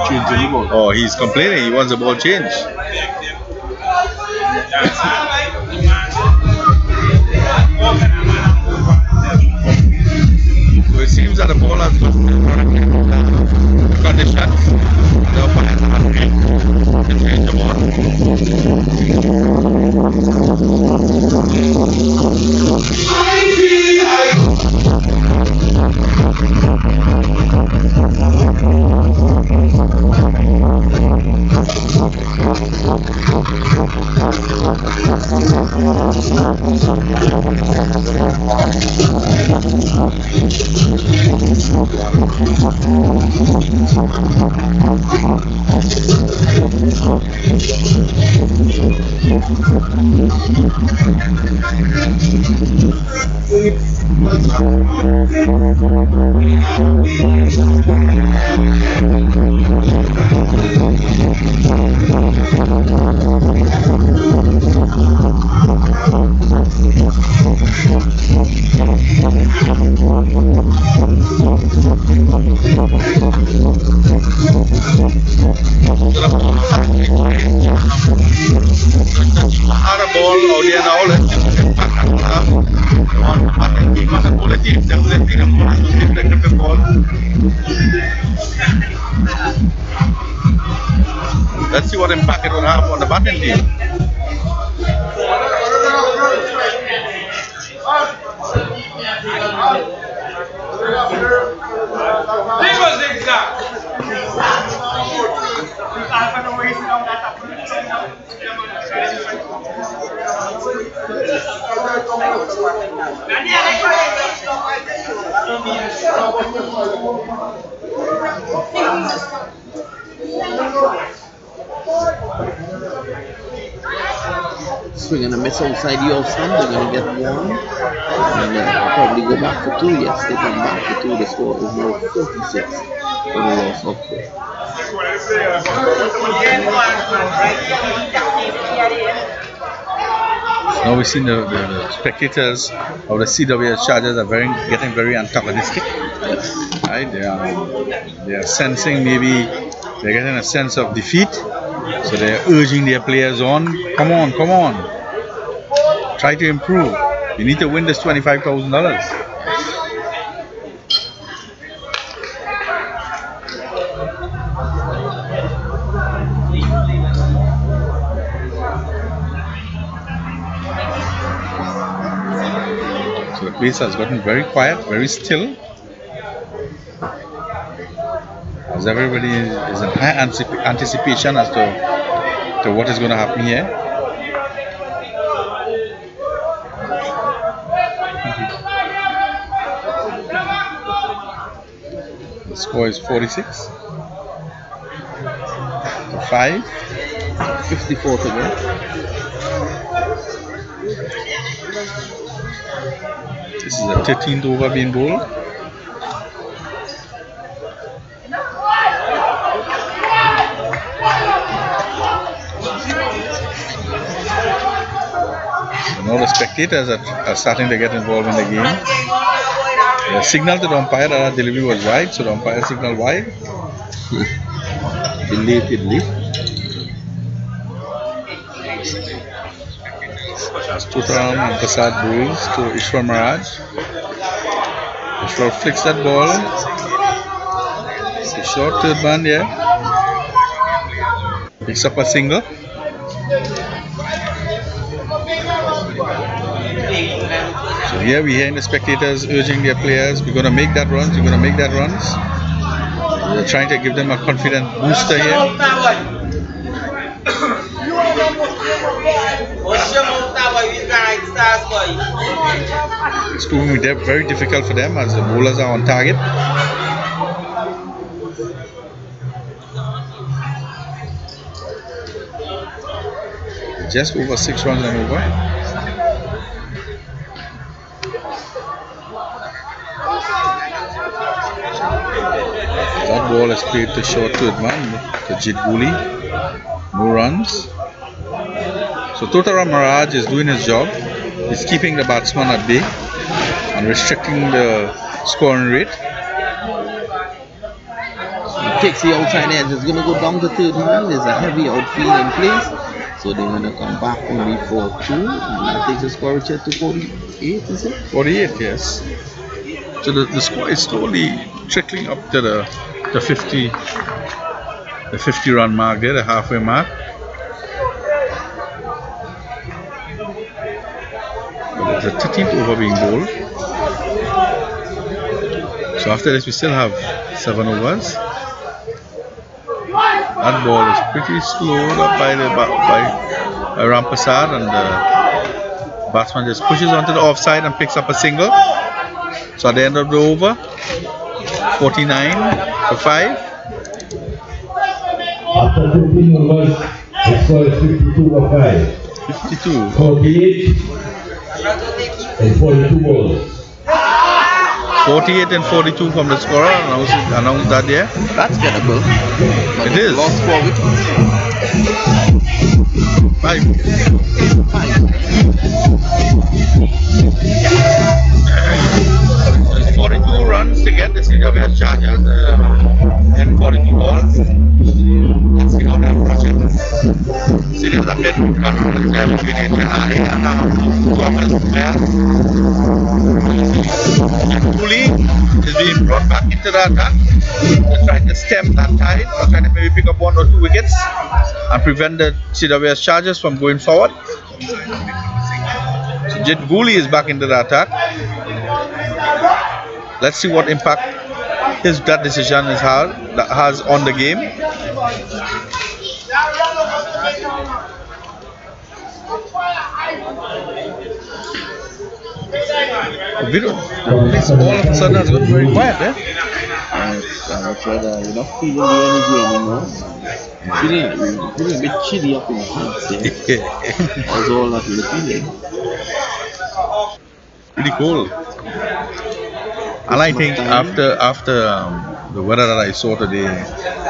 Change the ball. Oh, he's complaining. He wants the ball changed. So it seems that the ball has got condition. The umpires have agreed to change the ball. Ball out there now. on batting team and the bowling team. Definitely the more deflective ball. Let's see what impact it will have on the batting team. Swing and a miss outside the off stump. They're going to get one. And probably go back for two. Yes, they come back for two. The score is now 46 for the loss of play. Now we've seen the spectators of the CWS Chargers are getting very antagonistic. Right? They are sensing, maybe they're getting a sense of defeat. So they're urging their players on. Come on, come on. Try to improve. You need to win this $25,000. So the place has gotten very quiet, very still, as everybody is in high anticipation as to what is going to happen here. The score is 46 to 5. 54 to go. This is the 13th over being bowled. So now the spectators are starting to get involved in the game. They signaled to the umpire that our delivery was wide, so the umpire signaled wide. Belatedly. As Tutaram and Prasad bowls to Ishwar Maharaj. Ishwar flicks that ball. It's a short third man there. Picks up a single. So here we hear the spectators urging their players, we're going to make that runs, we're going to make that runs. They're trying to give them a confident booster here. It's proving to be very difficult for them as the bowlers are on target. Just over 6 runs and over. That ball is played to short third man, to Jit Guli. No runs. So Tutaram Maharaj is doing his job. He's keeping the batsman at bay and restricting the scoring rate. He takes the outside edge. It's going to go down to third man. There's a heavy outfield in place. So they're going to come back only for 2. And that takes the score to 48, is it? 48, yes. So the score is slowly trickling up to the 50 run mark there, the halfway mark. But the 13th over being bowled. So after this we still have 7 overs. That ball is pretty slowed up by Rampasad, and the batsman just pushes onto the offside and picks up a single. So at the end of the over, 49 to 5. After 15 overs, the score is 52 to 5. 52. 48 and 42 balls. 48 and 42 from the scorer, announced that there. That's gettable. It is. Lost 4 wickets. 5. 42 runs to get the CWS Chargers and 42 balls. Let's see how that project. there's a bit of conflict there between HNI and Thomas there. Cooley is being brought back into the attack to try to stem that tide, or try to maybe pick up 1 or 2 wickets and prevent the CWS Chargers from going forward. So Jet Gooley is back into the attack. Let's see what impact that decision has on the game. This all of a sudden has gotten very quiet, eh? I'm afraid you're not feeling the energy anymore. Feeling a bit chilly up in the sense there. That's all that you're feeling. Pretty cold. And I think after the weather that I saw today,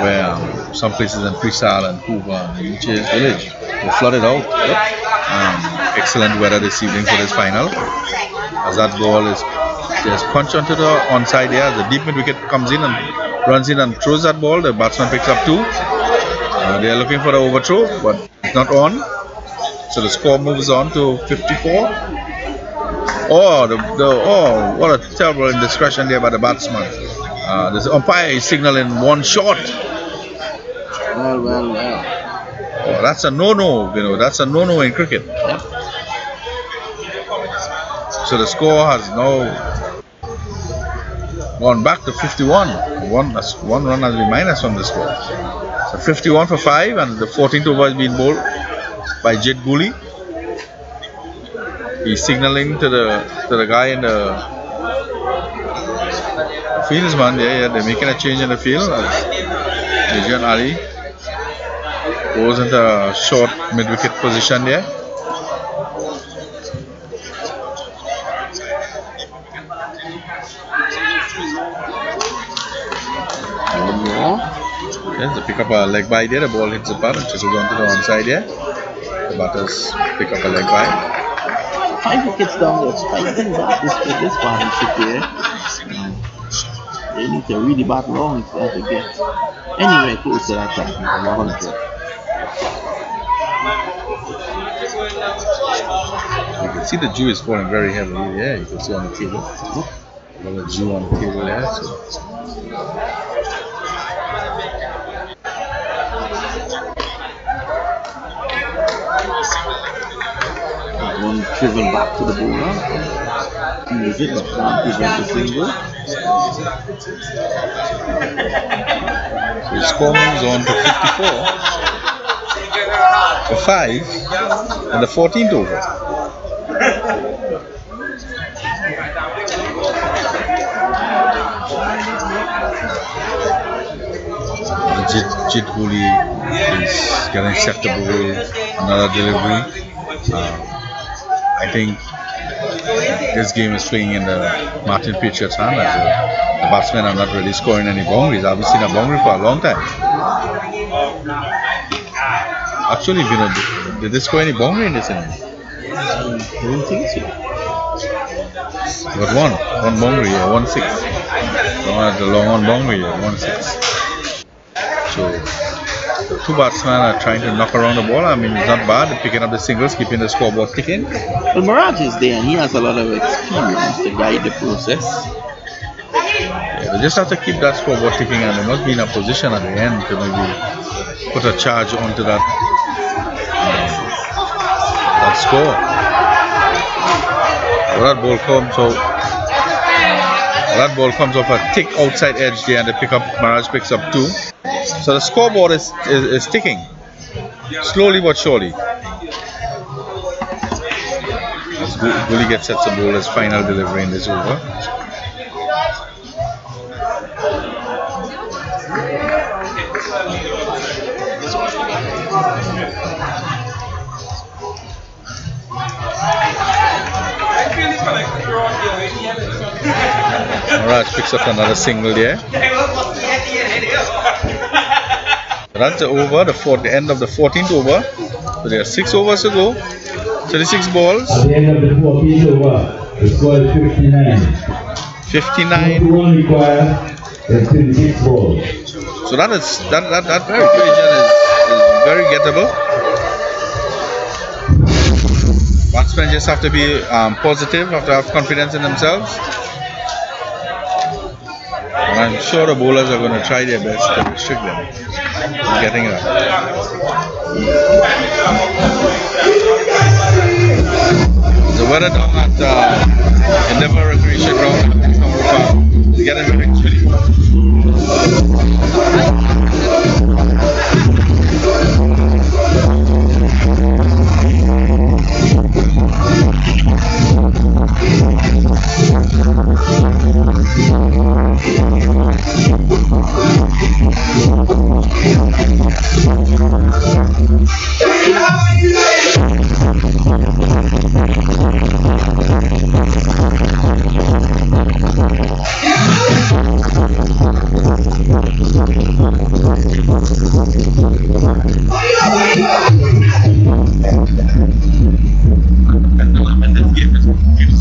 where some places in Freestyle and Hoover and Uch's village were flooded out. Excellent weather this evening for this final. As that ball is just punched onto the onside there, the deep mid wicket comes in and runs in and throws that ball. The batsman picks up 2. They are looking for the overthrow, but it's not on. So the score moves on to 54. Oh, what a terrible indiscretion there by the batsman. The umpire is signaling 1 shot. Well. Oh, that's a no-no, that's a no-no in cricket. Yep. So the score has now gone back to 51. One run has been minus from the score. So 51 for 5, and the 14th over has been bowled by Jet Gooley. He's signaling to the guy in the fields, man. Yeah, they're making a change in the field. Vijan Ali goes into a short mid-wicket position there. Yes, they pick up a leg by there. The ball hits the bat and just goes on to the onside there. The batters pick up a leg by. 5 wickets down, there's 5 things off this partnership here. They need to really bat long if they have to get anywhere close to that time. 100. You can see the dew is falling very heavily there. You can see on the table. A lot of dew on the table there. So. One driven back to the bowler. Is it, but can't prevent the single. So the score moves on to 54 for 5 and the 14th over. Jit Gooley is getting set to bowl another delivery. I think this game is playing in the Martin Patriots' hand, as the batsmen are not really scoring any boundaries. I haven't seen a boundary for a long time. Actually, did they score any boundary in this inning? I don't think so. But one boundary, 1-6. The long on boundary, 1-6. So the 2 batsmen are trying to knock around the ball. I mean, it's not bad. They're picking up the singles, keeping the scoreboard ticking. Well, Mirage is there and he has a lot of experience to guide the process. Yeah, they just have to keep that scoreboard ticking, and they must be in a position at the end to maybe put a charge onto that score. So that ball comes off a thick outside edge there, and they pick up. Mirage picks up 2. So the scoreboard is ticking, slowly but surely. As Gooley gets set to bowl his final delivery in this over. Mirage picks up another single there. That's the over, the end of the 14th over. So there are 6 overs to go. 36 balls. At the end of the 14th over, the score is 59. 59. 1 required and 36 balls. So that equation is very gettable. batsmen just have to be positive, have to have confidence in themselves. And I'm sure the bowlers are going to try their best to restrict them from getting it up. The weather down at Endeavour Recreation Ground is getting very chilly. And this game is keeps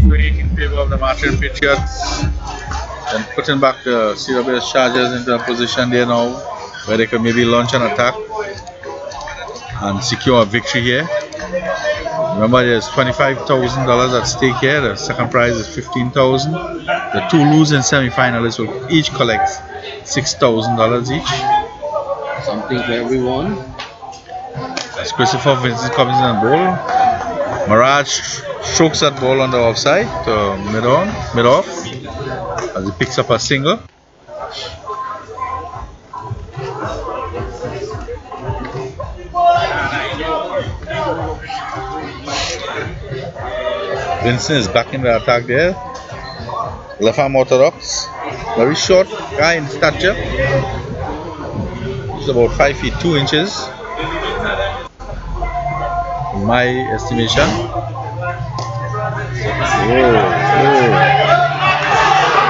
swinging in favor of the Martin Patriots and putting back the CWS Chargers into a position there now where they could maybe launch an attack and secure a victory here. Remember, there's $25,000 at stake here. The second prize is $15,000. The two losing semi-finalists will each collect $6,000 each. Something for everyone. As Christopher Vincent comes in and bowl, Mirage strokes that ball on the offside to mid-off as he picks up a single. Vincent is back in the attack there. Left arm orthodox. Very short guy in stature. He's about 5 feet 2 inches. In my estimation.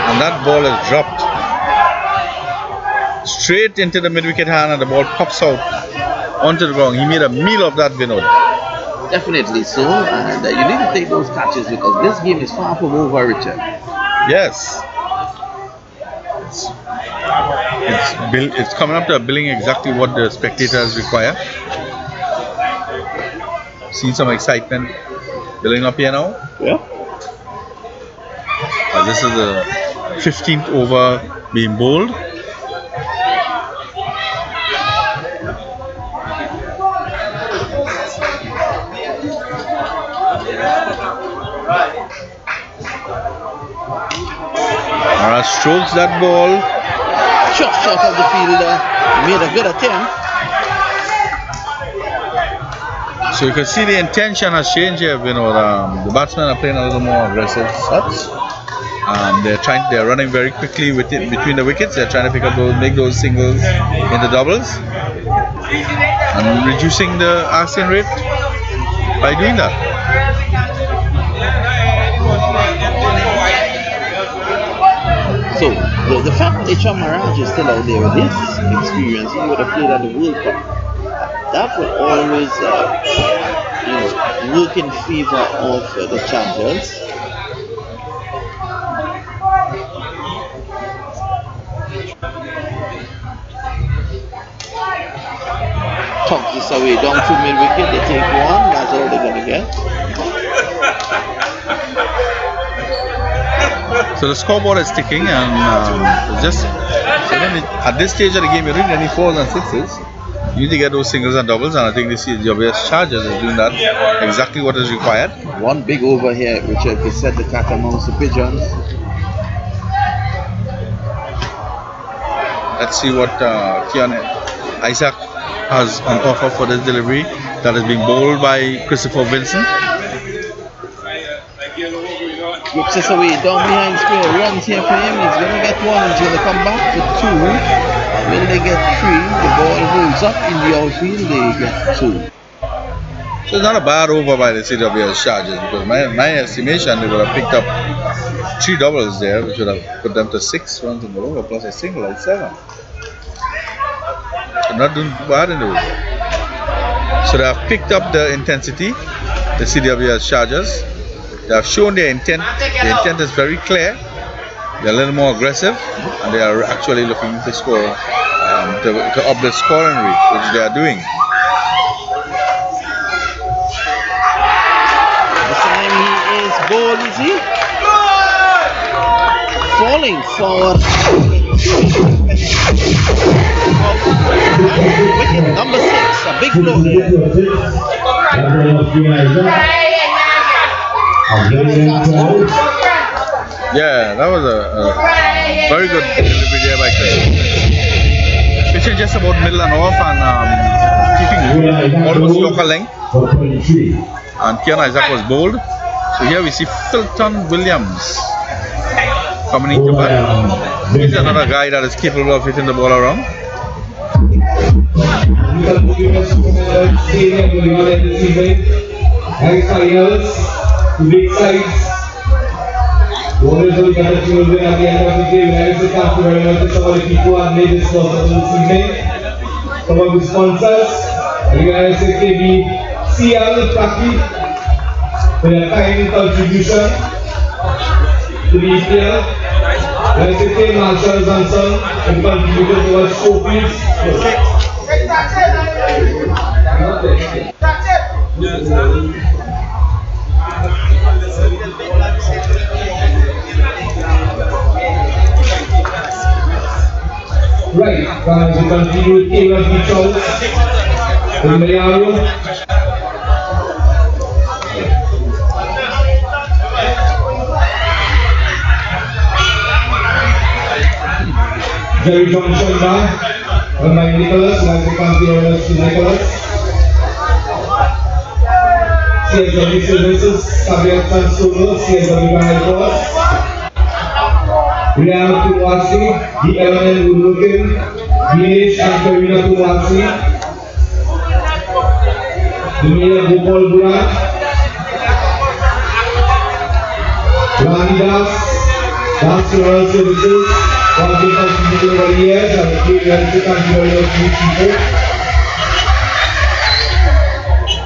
And that ball is dropped straight into the mid-wicket hand and the ball pops out onto the ground. He made a meal of that, Vinod. Definitely so, and you need to take those catches because this game is far from over, Richard. Yes. It's coming up to billing exactly what the spectators require. Seen some excitement building up here now. Yeah. This is the 15th over being bowled. Strokes that ball. Just short of the fielder. Made a good attempt. So you can see the intention has changed here. You know, the batsmen are playing a little more aggressive shots. They're running very quickly with it between the wickets. They're trying to pick up make those singles into doubles, and reducing the asking rate by doing that. So, the fact that H.R. Mirage is still out there with his experience, he would have played at the World Cup. That would always, work in favor of the Chargers. Tucks this away down to mid-wicket. They take one. That's all they're going to get. So the scoreboard is ticking, and at this stage of the game, you don't need any 4s and 6s. You need to get those singles and doubles, and I think this is your best Chargers is doing that exactly what is required. One big over here, Richard, to set the cat amongst the pigeons. Let's see what Keon Isaac has on offer for this delivery that is being bowled by Christopher Vincent. Whips this away down behind square. Runs here for him. He's going to get one. He's going to come back for 2. Will they get 3? The ball rolls up in the outfield. They get 2. So it's not a bad over by the CWS Chargers, because my estimation they would have picked up 3 doubles there, which would have put them to 6 runs in the over plus a single at 7. So not doing bad in the over. So they have picked up the intensity, the CWS Chargers. They have shown their intent. The intent is very clear. They're a little more aggressive, and they are actually looking to score, to up the scoring rate, which they are doing. ball, is he? Falling forward. Wicket number 6, a big blow here. Yeah, that was a very good delivery there by Chris. Pitching just about middle and off and keeping almost local length. And Kian Isaac was bowled. So here we see Filton Williams coming into bat. He's another guy that is capable of hitting the ball around. Big sides. Wonderful got a children at the end of the day. Thank you very much to some of the people who have made this possible this evening. Some of the sponsors. And you guys say KBCL Taki for their kind contribution to the EPL. And I say K Marshall Johnson and contributed to our showpiece. Right, guys, we continue with Kayla Beachhouse in Mayaro. Jerry Johnson back, and by Nicholas, like the country owners to Nicholas. CSW Services, Cabinet Transformer, CSW High Court. We have Kumwasi, the LNN Woodlooking, Dinesh and Karina Kumwasi, the Mayor Gopal Buran, Rani Das, Das Rural Services, one of the contributed over the years, and the previous contributed over people.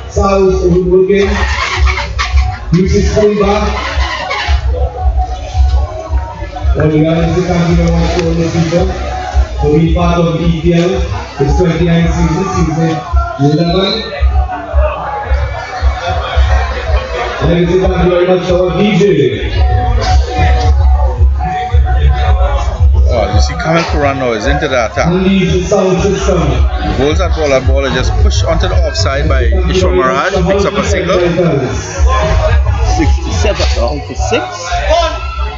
South Woodlooking, Mrs. Kumba, well, we are in the country of all the people. So we part of the EPL. It's 29 season 11. Ladies and gentlemen, very much our DJ. Oh, you see Kamil Kurano is into the attack. Unleash the sound system. Bowls that ball is just pushed onto the offside by Ishwar Maharaj, picks up a single. 67 down for 6.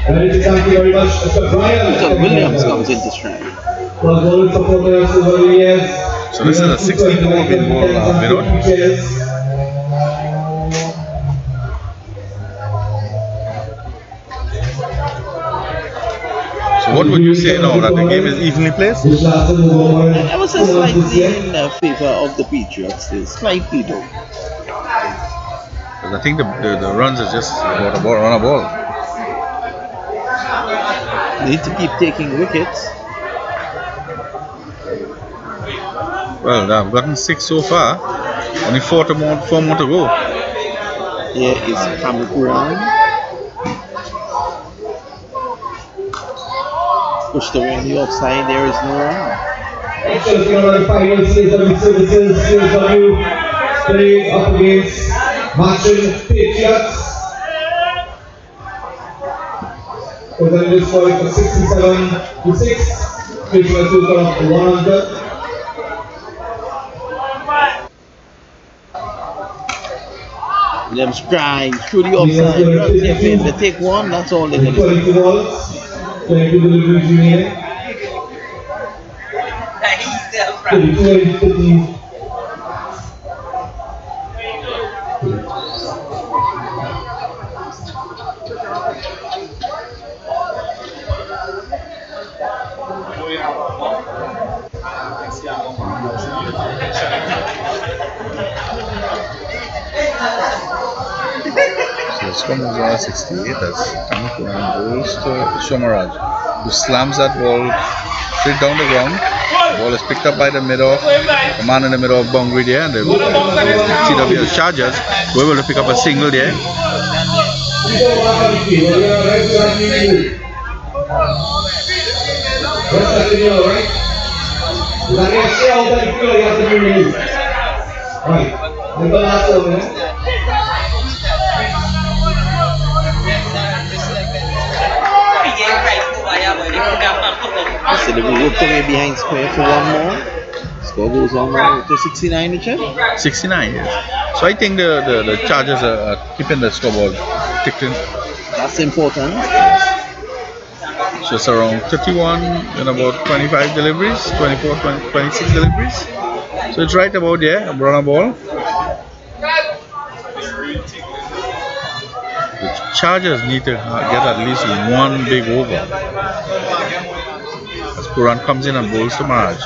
Ladies and gentlemen, very much So Williams comes into stride. So this is a 16 over pin ball, Vinod. So what would you say now, that the game is evenly placed? I would say slightly in favor of the Patriots, slightly though. Because I think the runs is just about a ball, run a ball. Need to keep taking wickets. Well, they've gotten 6 so far. Only 4 more to go. Here is Kamil Kuran. Pushed away on the offside, there is no run. Final CSW Services, CSW playing up against Marshall Patriots. Presented this for 67 to 6. Pitching a total of 100. Williams drive through the offside. They take one, that's all they can do. 22 balls, 22 deliveries remaining. He's still 32 So the score moves on 68 as Kamil Kuran bowls to Shomaraj, who slams that ball straight down the ground. The ball is picked up by the middle, the man in the middle of boundary there, and the CWL Chargers were able to pick up a single there. So the would come in behind square for one more. Score goes on now to 69, Richard. 69, yes. So I think the Chargers are keeping the scoreboard ticking. That's important. So it's around 31 and about 25 deliveries, 24, 20, 26 deliveries. So it's right about there, a runner ball. The Chargers need to get at least one big over. As Puran comes in and bowls to Maraj.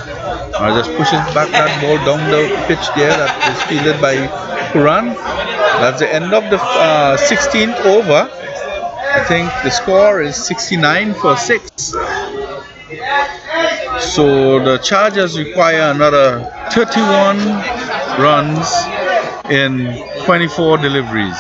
Maraj just pushes back that ball down the pitch there that is fielded by Puran. That's the end of the 16th over. I think the score is 69 for 6. So the Chargers require another 31 runs in 24 deliveries.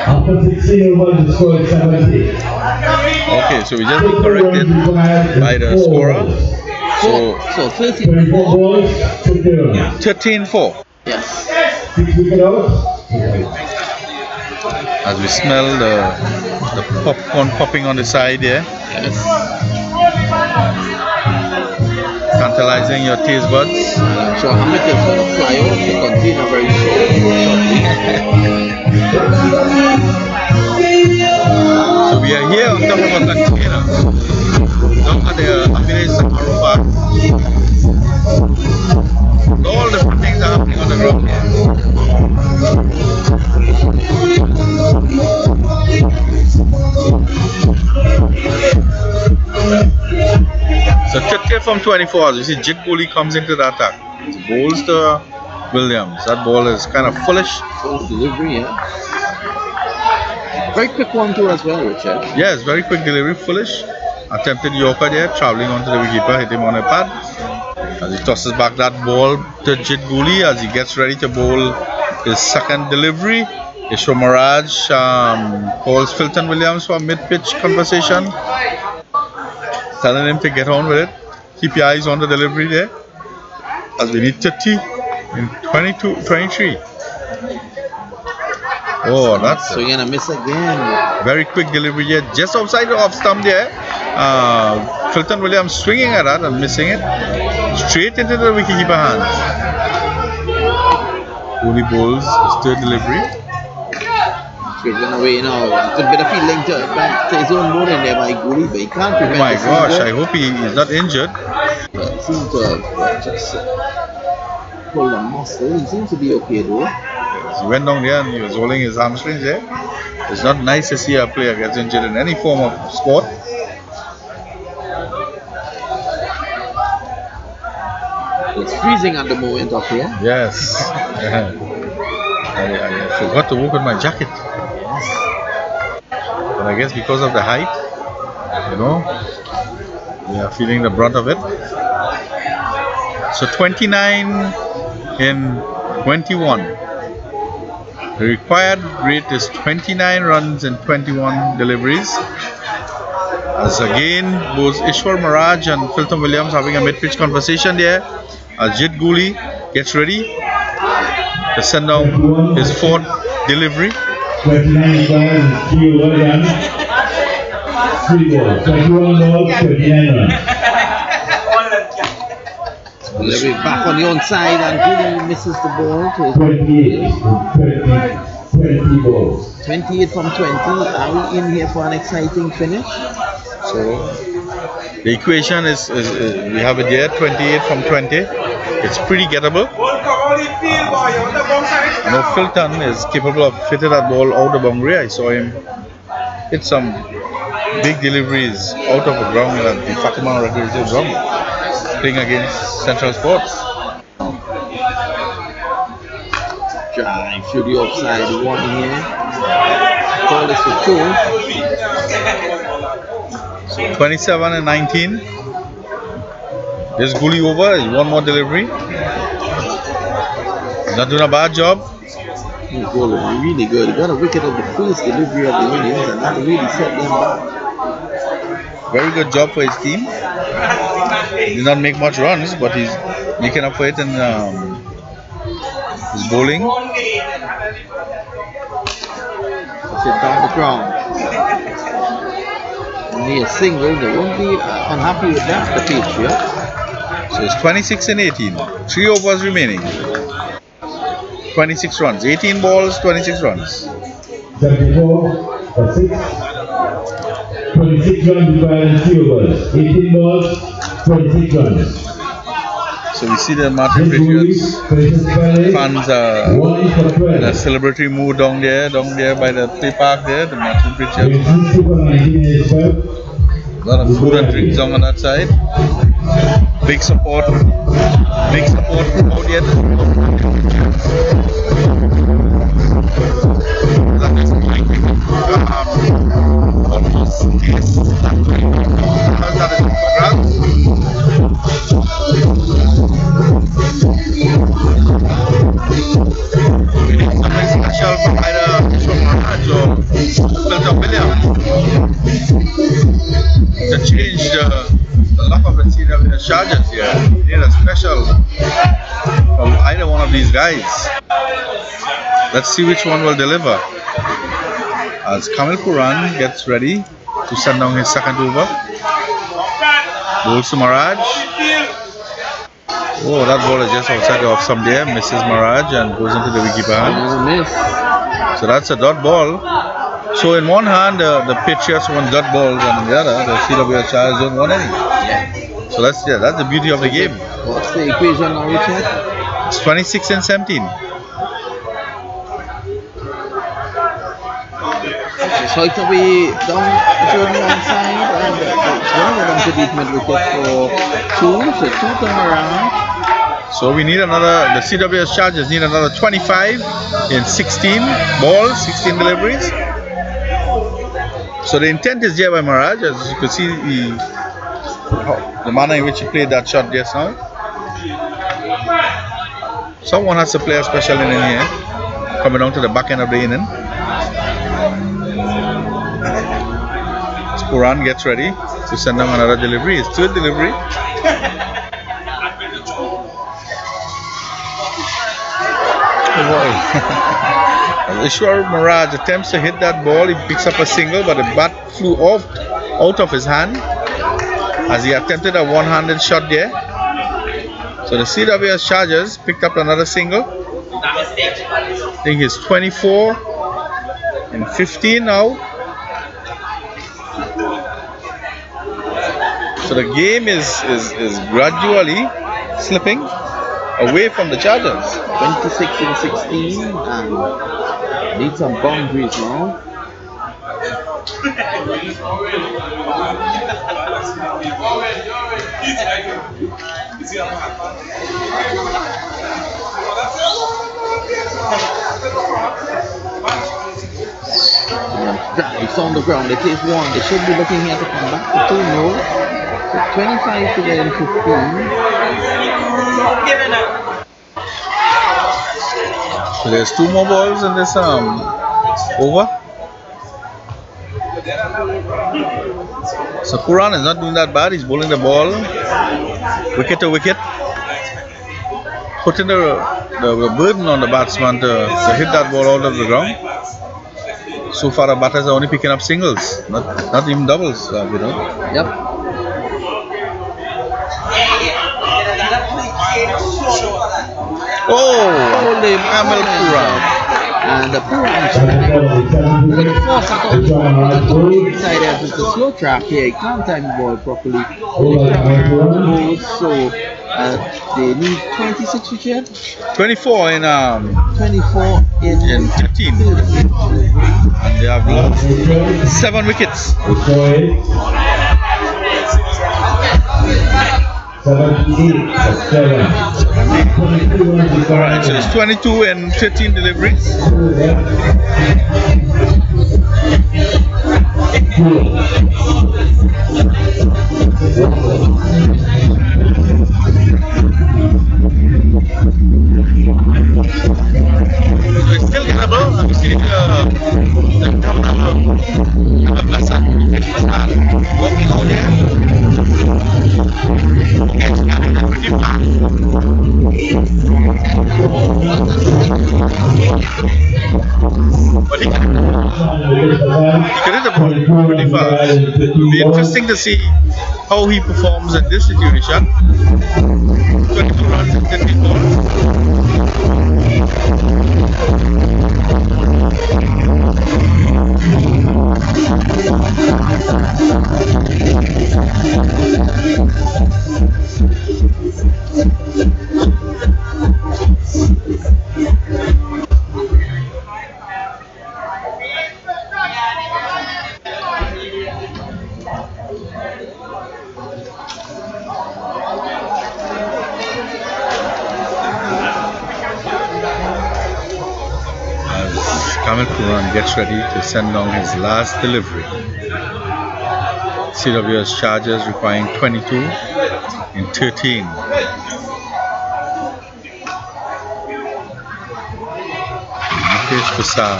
After 16 overs, the score is 70. Okay, so we just been corrected by the scorer. So 13. 24 balls, 50 runs. 13-4. Yes. 6 wicket out. As we smell the popcorn popping on the side there, Yes. tantalizing your taste buds. I'm sure Hamid is going to fly out the container very shortly. So we are here on top of a container. Down at the Amir Samarupa. All different things are happening on the ground here. So 30 from 24, you see Jit Kohli comes into the attack. He bowls to Williams. That ball is kind of foolish. Full delivery, yeah. Very quick one too as well, Richard. Yes, very quick delivery, foolish. Attempted Yorker there, travelling onto the wicketkeeper, hit him on a pad. As he tosses back that ball to Jit Kohli as he gets ready to bowl his second delivery. Ishwar Maraj calls Filton Williams for a mid-pitch conversation, telling him to get on with it. Keep your eyes on the delivery there, as we need 30 in 23. Oh, that's So you're going to miss again. very quick delivery here, just outside the off stump there. Filton Williams swinging at that and missing it. Straight into the wicketkeeper hands. Kohli bowls his third delivery. Driven away now. It's a bit of feeling to his own ball in there by Kohli, but he can't Oh prevent my the gosh, single. I hope he is not injured. But he seems to have just pulled a muscle. He seems to be okay though. He went down there and he was holding his hamstrings there. It's not nice to see a player gets injured in any form of sport. It's freezing at the moment up here. Yes. I forgot to walk with my jacket. But I guess because of the height, we are feeling the brunt of it. So 29 in 21. The required rate is 29 runs and 21 deliveries. As again, both Ishwar Maraj and Filton Williams having a mid-pitch conversation there. As Jit Kohli gets ready to send down his fourth delivery. 29 balls, 3 over runs. 3 balls, 21 balls, 29 runs. Delivery back on the onside and Kohli misses the ball to his 20 balls. 28 from 20. Are we in here for an exciting finish? So the equation is we have it there, 28 from 20. It's pretty gettable. I know Filton is capable of fitting that ball out the boundary. I saw him hit some big deliveries out of the ground at the Fatima recreational ground, playing against Central Sports. Drive through the offside one here. Call is for 2. 27 and 19. This Kohli over is one more delivery. He's not doing a bad job. His goal is really good. He got a wicket at the first delivery of the innings and that really set them back. Very good job for his team. He did not make much runs, but he's making up for it in his bowling. Sit down the ground. Only a single, they won't be unhappy with that, the Patriot. So it's 26 and 18. 3 overs remaining. 26 runs. 18 balls, 26 runs. 74 for 6. 26 runs required in 3 overs. 18 balls, 26 runs. So we see the Martin Patriots fans are in a celebratory mood down there by the play park there, the Martin Patriots fans. A lot of food and drinks down on that side. Big support out there. Something special from either Maraj or Filter Williams to change the luck of the CWS Chargers here. We need a special from either one of these guys. Let's see which one will deliver. As Kamil Puran gets ready to send down his second over. Bowls to Maraj. Oh, that ball is just outside the off stump there. Misses Maraj and goes into the wicketkeeper hand. So that's a dot ball. So in one hand, the Patriots want dot balls, and in the other, the CWS Chargers don't want any. So that's the beauty of the game. What's the equation now, Richard? It's 26 and 17. So it's away down to the one side, and it's one of them to beat mid wicket for 2, so 2 turn around. So we need another, the CWS Chargers need another 25 in 16 balls, 16 deliveries. So the intent is there by Maraj, as you can see the manner in which he played that shot just now. Someone has to play a special inning here, coming down to the back end of the inning. Puran gets ready to send down another delivery. His third delivery. Ishwar Maraj attempts to hit that ball. He picks up a single, but the bat flew out of his hand as he attempted a one-handed shot there. So the CWS Chargers picked up another single. I think it's 24 and 15 now. So the game is gradually slipping away from the Chargers. 26 and 16, and need some boundaries now. Dives on the ground. They take 1. They should be looking here to come back to 2-0. So 25 to get in 15. So there's 2 more balls in this over. So Puran is not doing that bad. He's bowling the ball wicket to wicket, putting the burden on the batsman to hit that ball out of the ground. So far, the batters are only picking up singles, not even doubles, you know. Yep. Oh, Kamil Puran. And the Puran with the force out of the inside as it's a slow track here. He can't time the ball properly. So they need 26 wicket. 24 in 24 in 15. And they have lost 7 wickets. 78. Alright, so it's 22 and 13 deliveries. So it's still gettable. Obviously, the governor working out there. Yes, pretty fast. But he can hit the ball pretty fast. It will be interesting to see how he performs in this situation. 22 runs in 13 balls. Kamil Puran gets ready to send down his last delivery. CWS Chargers requiring 22 in 13. Mukesh Prasad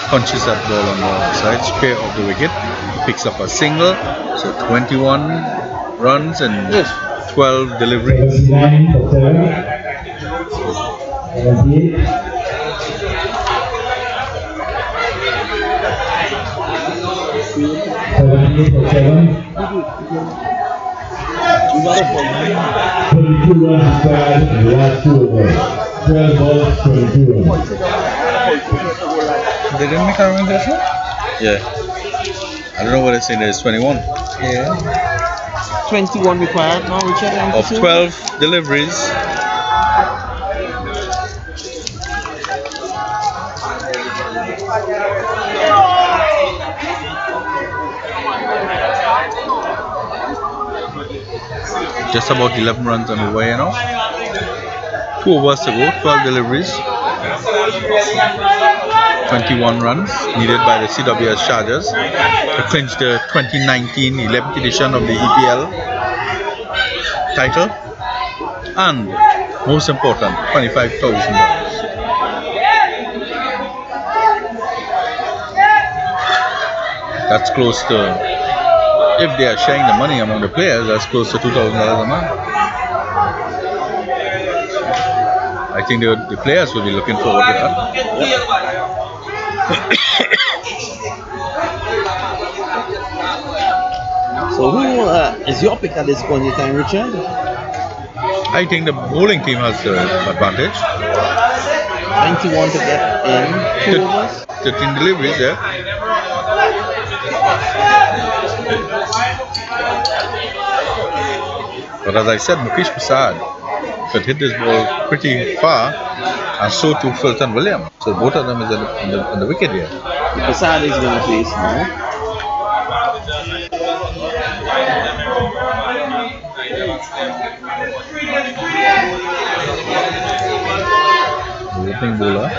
punches that ball on the side, square of the wicket. He picks up a single, so 21 runs and 12 deliveries. 22 runs required in the last 2 overs. 12 balls, 22 runs. They didn't make a run there? Yeah. I don't know what it's saying. There's 21. Yeah. 21 required now, Richard. Of 12 deliveries. Just about 11 runs on the way, you know. 2 overs to go, 12 deliveries. 21 runs needed by the CWS Chargers to clinch the 2019 11th edition of the EPL title. And, most important, $25,000. That's close to, if they are sharing the money among the players, that's close to $2,000 a month. I think the players will be looking forward to that. So who is your pick at this point in time, Richard? I think the bowling team has the advantage. 21 to get in 2 overs. 13 deliveries there. But as I said, Mukesh Prasad could hit this ball pretty far, and so too Fulton Williams. So both of them is on the wicket here. Prasad is going to face now. The opening bowler,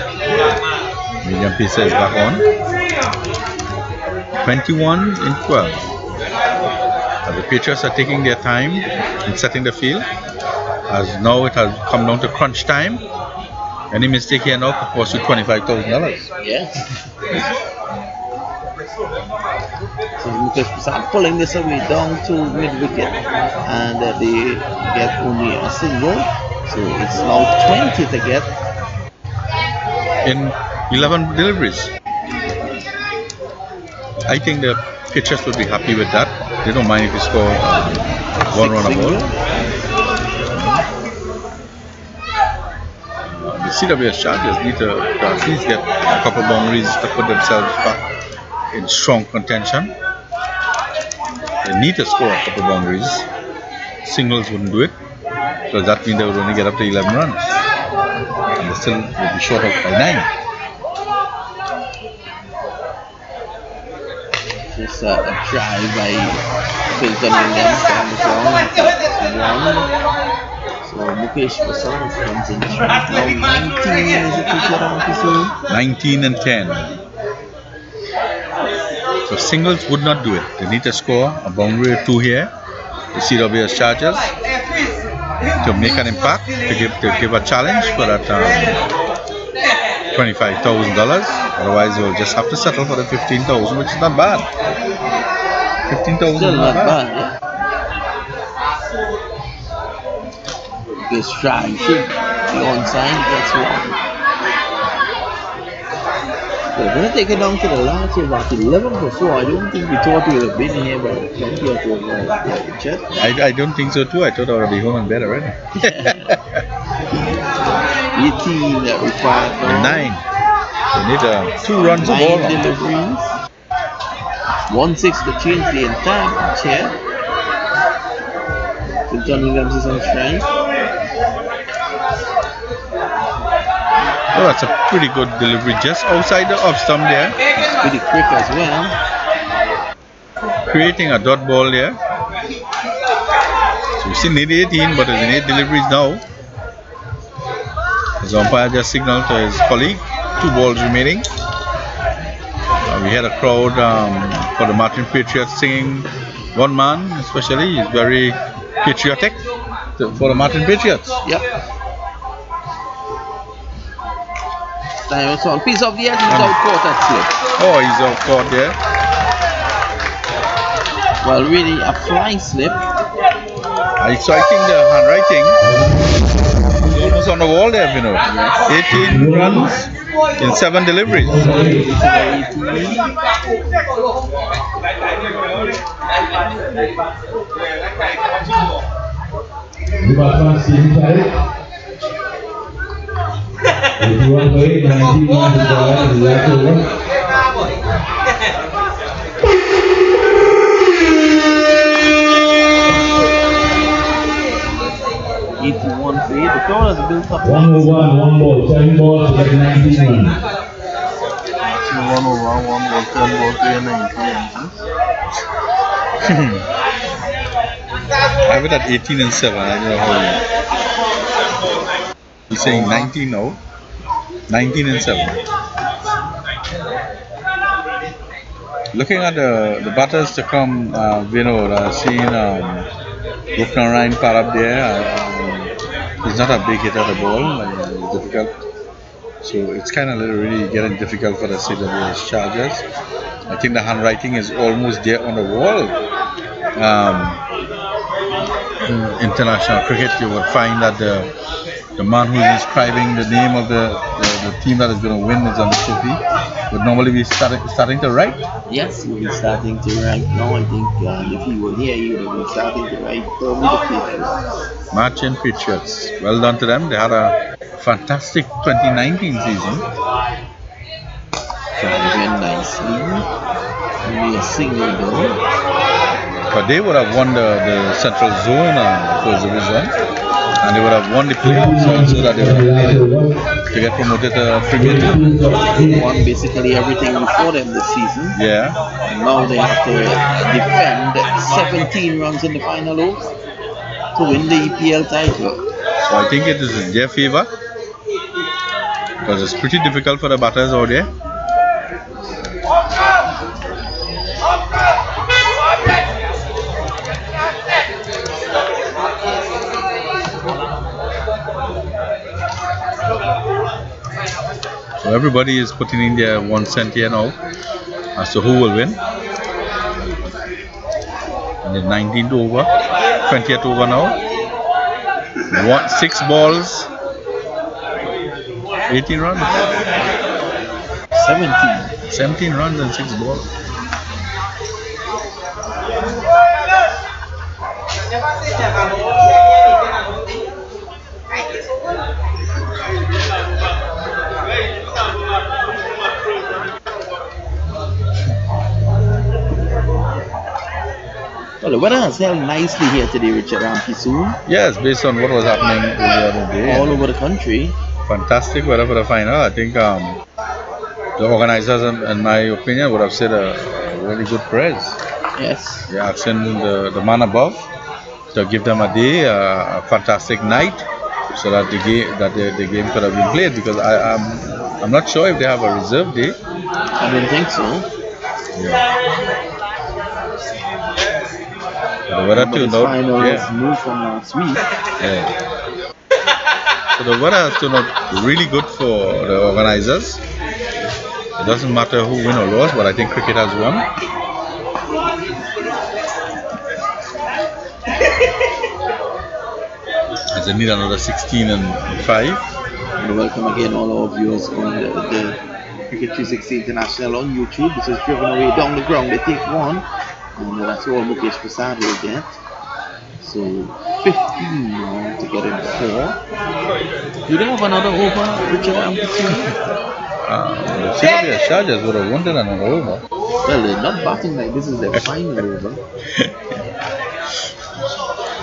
William Pisa is back on. 21 in 12. The pitchers are taking their time in setting the field, as now it has come down to crunch time. Any mistake here now could cost you $25,000. Yes. So Mukesh Prasad pulling this away down to mid wicket, and they get only a single. So it's now 20 to get in 11 deliveries. I think the pitchers will be happy with that. They don't mind if you score 1 run a ball. The CWS Chargers need to at least get a couple boundaries to put themselves back in strong contention. They need to score a couple boundaries. Singles wouldn't do it, because that means they would only get up to 11 runs. And they still would be short out by 9. Just a try by Fulton Williams down the ground. So Mukesh Prasad comes in straight now. 19 is the pitcher on his own. 19 and 10. So singles would not do it. They need to score a boundary or 2 here. The CWS Chargers to make an impact, to give a challenge for that $25,000. Otherwise, you'll just have to settle for the 15,000, which is not bad. 15,000 Still is not not bad. bad, yeah. This try should be onside, that's one. We're going to take it down to the last over at 11 for 4. I don't think we thought we would have been here by plenty of over. Chet. I don't think so too. I thought I would be home in bed already. 18 that required now. 9. We need 2 runs of 9 ball. deliveries. 1-6 the change the entire match here. St. Williams is on strength. Oh, that's a pretty good delivery just outside the off stump there. It's pretty quick as well. Creating a dot ball there. So we still need 18, but there's 8 deliveries now. The umpire just signaled to his colleague, 2 balls remaining. We had a crowd for the Martin Patriots singing. One man especially is very patriotic for the Martin Patriots. Yep. So piece of the edge, he's out caught at slip. Oh, he's out caught there. Well, really a fly slip. So I think the handwriting is almost on the wall there, you know. 18 runs in 7 deliveries. One for 8. The crowd has built up. 1 over, 1 ball, 10 balls to get 19 runs. 1 over, 1 ball, 10 balls to get 19. I have it at 18 and 7. I don't know how he's saying 19 now. 19 and 7. Looking at the batters to come, Vinod, I've seen Gupta Ryan par up there. He's not a big hitter at the ball. It's difficult. So it's kind of really getting difficult for the CWS Chargers. I think the handwriting is almost there on the wall. In international cricket, you would find that the man who is inscribing the name of the team that is going to win is on the trophy would normally be starting to write. Yes, he will be starting to write now. I think if he were here, he would have been starting to write for the Patriots. Martin Patriots. Well done to them. They had a fantastic 2019 season. Driving nicely. Only a single goal. But they would have won the Central Zone first division, and they would have won the playoffs also that they would have needed to get promoted to Premier League. Won basically everything before them this season. Yeah. And now they have to defend 17 runs in the final over to win the EPL title. So I think it is in their favor because it's pretty difficult for the batters out there. So everybody is putting in their 1 cent here now as to who will win. And the 19th over, 20th over now. 6 balls, 18 runs. 17 runs and 6 balls. Well, the weather has held nicely here today, Richard Kisoon. Yes, based on what was happening earlier in the day. All over the country. Fantastic weather for the final. I think the organizers, in my opinion, would have said a really good praise. Yes. They're asking the man above to give them a day, a fantastic night, so that the game could have been played. Because I'm not sure if they have a reserve day. I don't think so. Yeah. The weather turned out. Finals moved from last week. Yeah. So the weather has turned out really good for the organizers. It doesn't matter who win or lose, but I think cricket has won. As they need another 16 and 5. And welcome again all our viewers on the Cricket 360 International on YouTube. This is driven away down the ground. They take one, and that's all Mukesh Prasad will get. So 15 now to get in 4. You don't have another over, Richard? The Sylvia Chargers would have wanted another over. Well, they're not batting like this is their final over.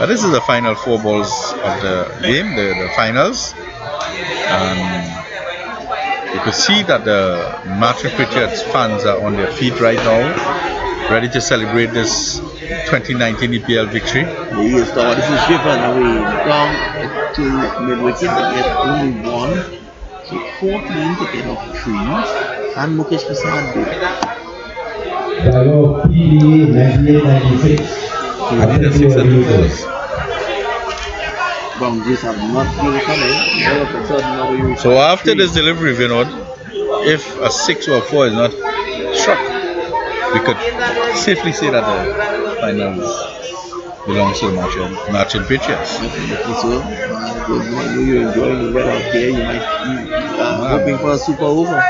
This is the final 4 balls of the game, the finals. You could see that the Martin Pritchard's fans are on their feet right now, ready to celebrate this 2019 EPL victory. Yes, so this is driven away down to mid-wicket to get only 1. So 14 to get off 3. And Mukesh Prasad did. Dialogue PD 9896. I think that's 6 and 2 balls. Boundaries have not really come in. All of a sudden now you So after this delivery, Vinod, if a 6 or 4 is not struck, we could safely say that the finals belongs to the Martin Pritchards. Definitely so. Because I know you're enjoying the weather out there. You might be hoping for a super over.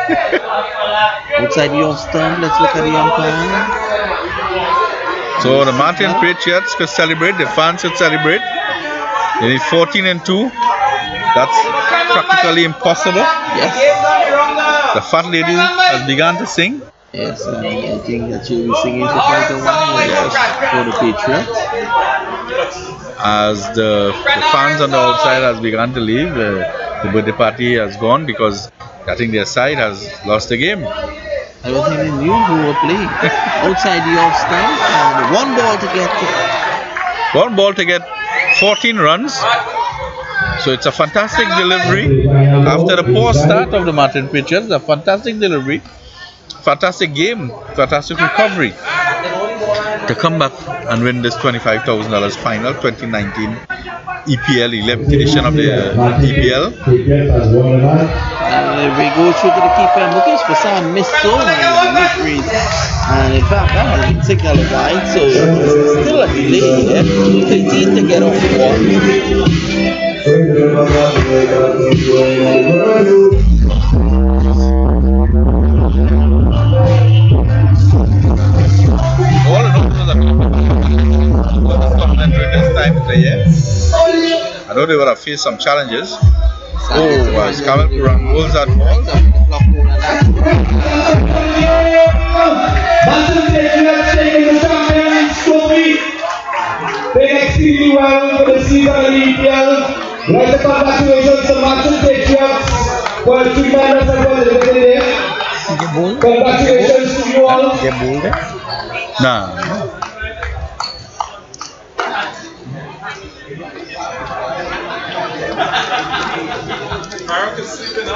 Outside the off stump, let's look at the umpire. So the Martin Pritchards could celebrate, the fans should celebrate. They need 14 and 2. That's practically impossible. Yes. The fat lady has begun to sing. Yes, I think that she'll be singing for quite a while for the Patriots. As the fans on the outside has begun to leave, the birthday party has gone because I think their side has lost the game. I don't think they knew who were playing. Outside the off stump, 1 ball to get 1 ball to get 14 runs. So it's a fantastic delivery after the poor start of the Martin Pritchards. A fantastic delivery, fantastic game, fantastic recovery to come back and win this $25,000 final 2019 EPL 11th edition of the EPL. We go through to the keeper. Mukesh Prasad missed so many deliveries, and in fact that has been signaled wide, so still a delay here. 15 to get off 1. All in all, it was a tournament during this time of the year. I know they would have faced some challenges. As Kamal Puran holds that ball. Playing extremely well for the season of the EPL. Right, congratulations to Martin Patriots for the tremendous effort they did there. Congratulations to you all. Nah.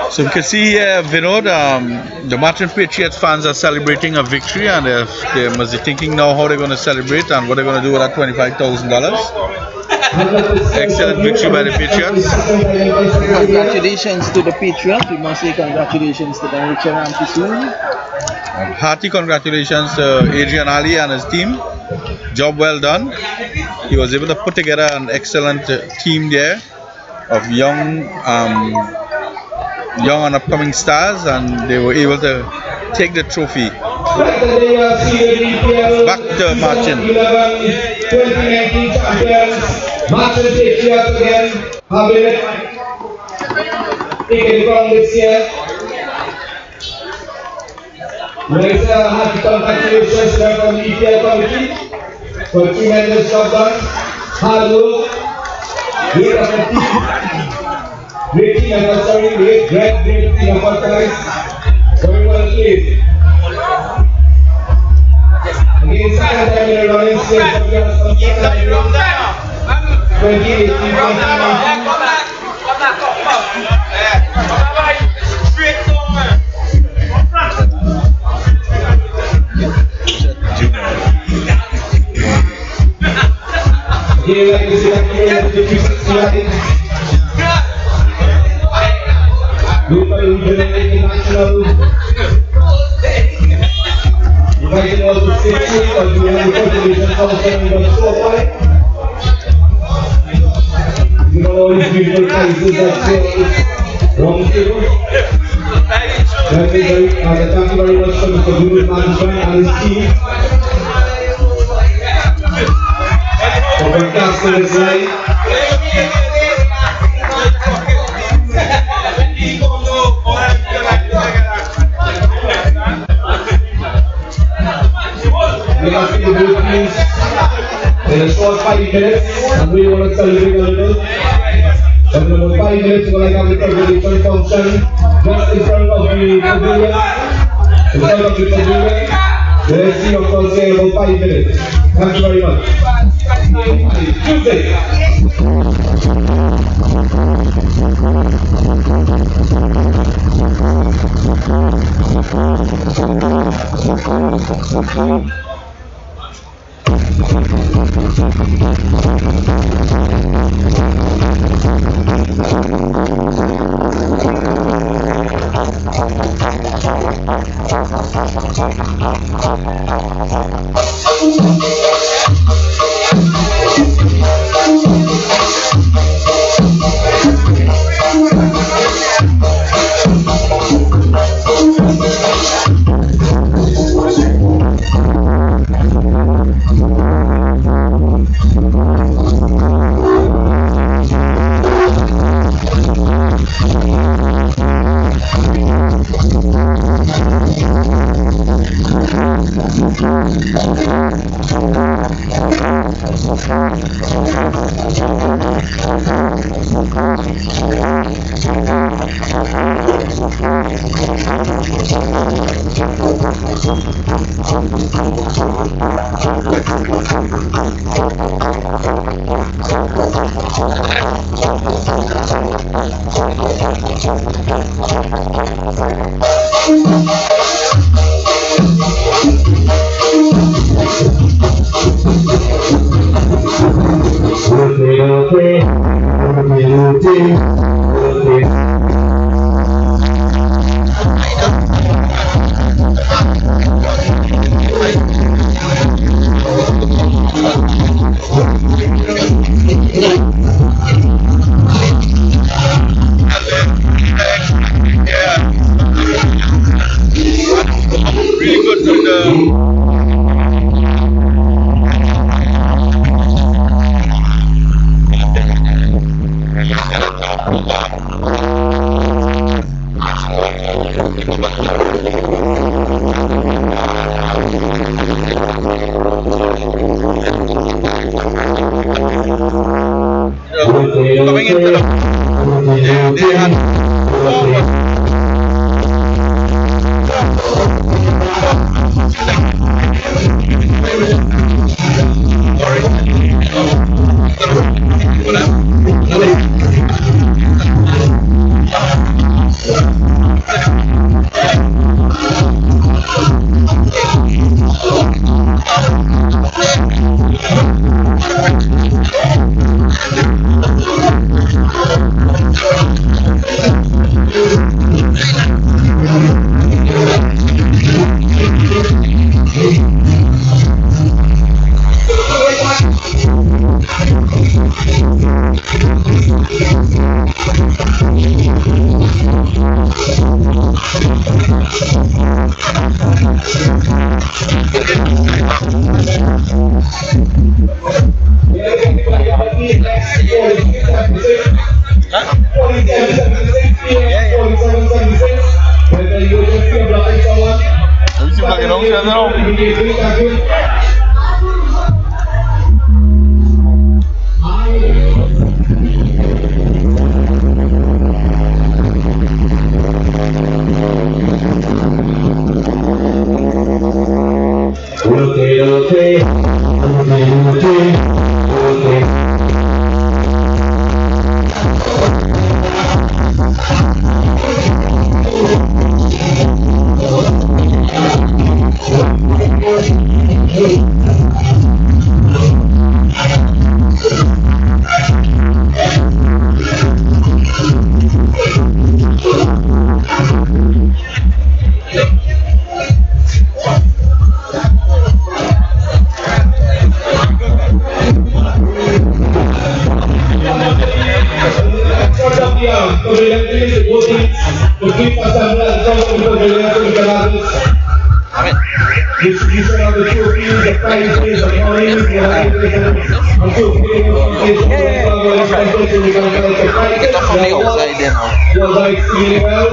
So you can see here, Vinod, the Martin Patriots fans are celebrating a victory, and they must be thinking now how they're going to celebrate and what they're going to do with that $25,000. Excellent victory by the Patriots. Congratulations to the Patriots. We must say congratulations to the Richard Ramsey. Hearty congratulations to Adrian Ali and his team. Job well done. He was able to put together an excellent team there of young and upcoming stars, and they were able to take the trophy back to Martin. 2019 champions, Martin Patriots again, have been taken the crown this year. Let's happy congratulations to them from the EPL committee for tremendous job done, hard work, great great team effort, great team effort guys. Very well played. Again, second time in a running straight from the 2018. 6-3, but we have the contribution from the score point. You know all these beautiful prices that score on the table. Thank you very much to Mr. Julius Management and his team for broadcasting this live. We are asking the group please in a short 5 minutes, and we want to celebrate a little. But in about 5 minutes, we're going to have the celebration function just in front of the pavilion. In front of the pavilion. Let's see your first in about 5 minutes. Thank you very much. Music. medals, distribution of the trophies, the prizes, the money, the was extremely well.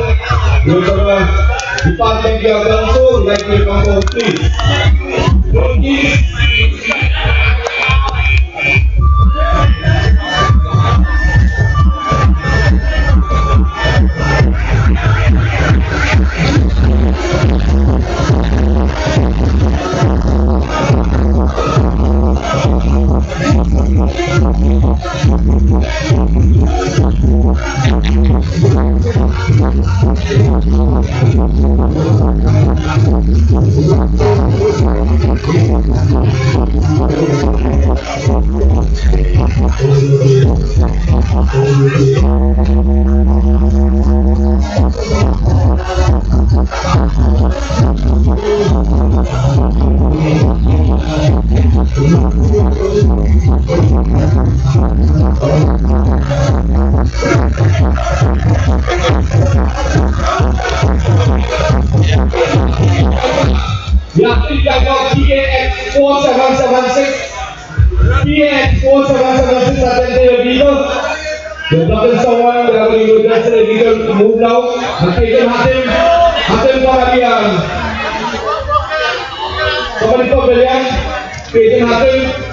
Department you have done so, like to come home, please. Yeah, please check out PAX 4776. PAX 4776 attend the leader. You're blocking someone, we are going to address the leader to move now. And take him, Hatim Parabian. Somebody come, William. Take him, Hatim.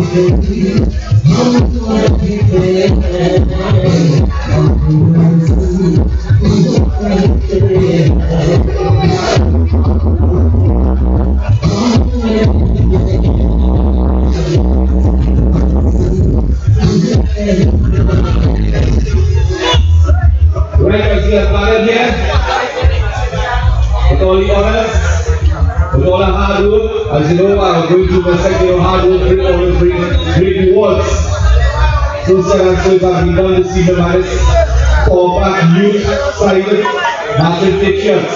Right, I see a planet here. With all the honors, with all the hard work, as you know, I'm going to the second of hard work, always bring great rewards. So seven souls have been done this season by this four-pack youth sided battle pictures.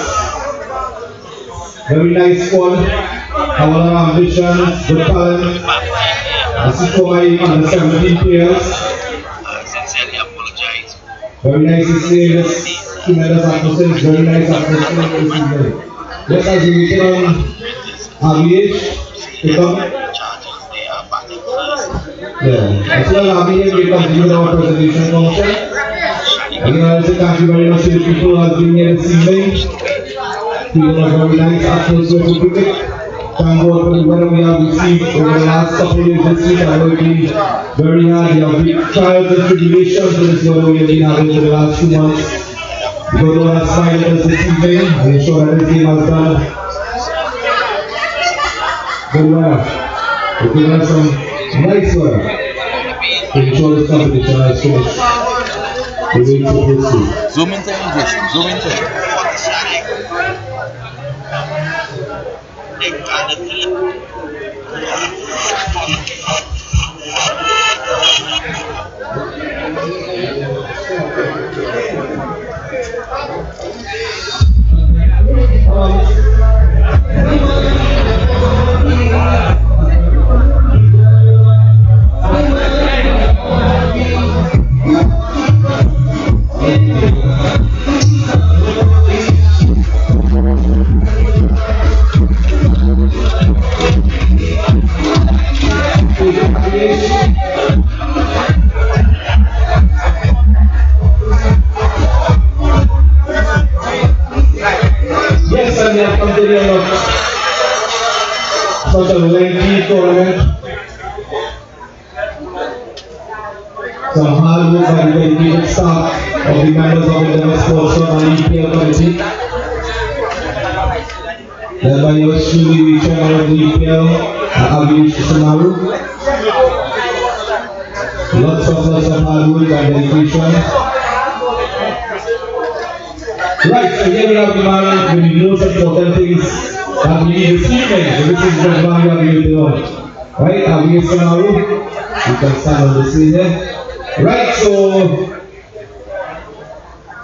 Very nice squad, have a lot of ambition, good talent. I see for my under 17 players. Very nice to see this tremendous atmosphere. It's very nice atmosphere this evening. Just as we waited on RVH to come. Yeah, as soon as RVH will continue with our presentation function. Again, I also thank you very much to the people who have been here this evening. People are very nice atmosphere for cricket. Thank God for the weather we have received over the last couple of years this week. I know it's been very hard. There have been trials and tribulations with this weather we have been having for the last 2 months. We don't want to smile at us this evening and ensure that this game has done good weather. We're giving us some nice weather to ensure this competition has finished the way it's supposed to. Zoom into him, Jason. Zoom into him. Yes, and we have come to the end of such a lengthy tournament. Some hard work by the dedicated staff of the members of the Denver Sports and EPL committee. Led by yours truly, the chairman of the EPL, Avish Samaru. Lots of hard work and dedication. Right, so here we have the man with the most important things that we need this evening. So this is the man we are going to do. Right, Avish Samaru. You can stand on the screen there. Right, so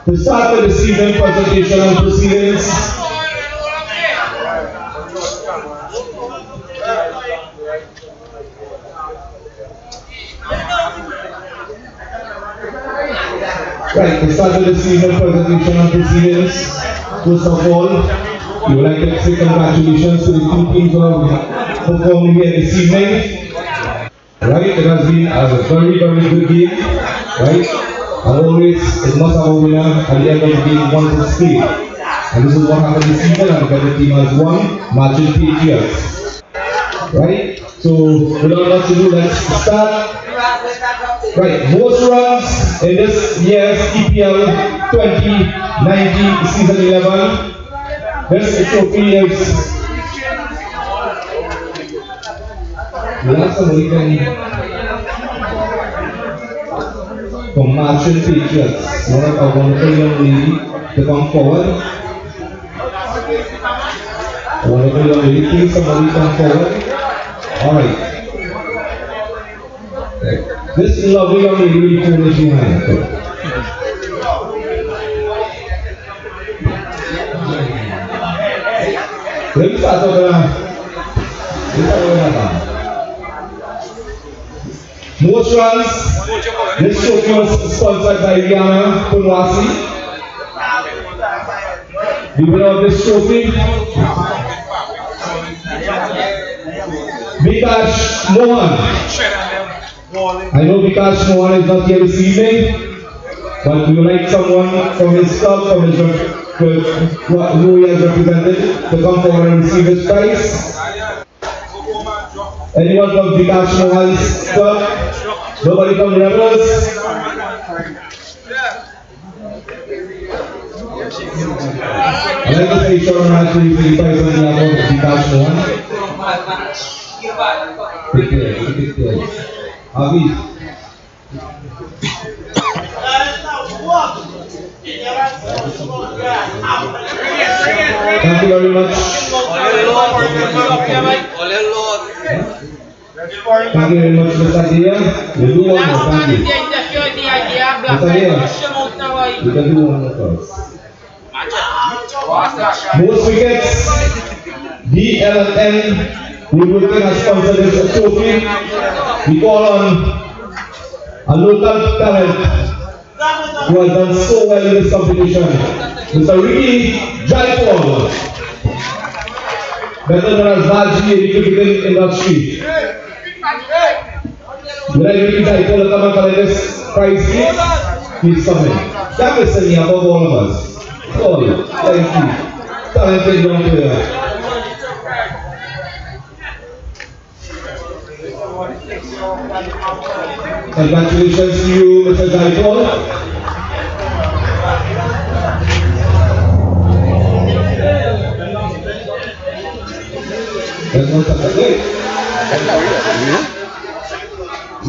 to start with the season presentation and proceedings. Right, to start with the season presentation and proceedings. First of all, we would like to say congratulations to the two teams who have performed here this evening. Right, it has been a very, very good game. Right, and always it must have a winner at the end of the game once it's played. And this is what happened this season, and the better team has won, matching Patriots. Right, so without much ado, let's start. Right, most runs in this year's EPL 2019 season 11. This trophy is. We have somebody from Martian Patriots, one of our wonderful young lady to come forward. A wonderful young lady, please somebody come forward. Alright. This lovely young lady will be foolish behind. Let me start over. Most runs. This trophy was sponsored by Rihanna Punwasi. The winner of this trophy, Vikash Mohan. I know Vikash Mohan is not here this evening, but we would like someone from his club, from his who he has represented, to come forward and receive his prize. Anyone from Vikash Mohan's club? Nobody from Rebels? I'd like to say short match to the prize on the account of Vikash Mohan. Big player. Avi. Thank you very much. Thank you very much, Mr. Dia. You do one more, thank you. Mr. Dia, you can do one more first. Most wickets, DLN, we will have sponsored this trophy. We call on a local talent who has done so well in this competition, Mr. Ricky Jaipal, better known as Raji in the cricket industry. Would I Ricky Jaipal to come and collect this prize, please? He's coming. That is sending above all of us. Oh, thank you. Talented young player. Congratulations to you, Mr. Jaipal.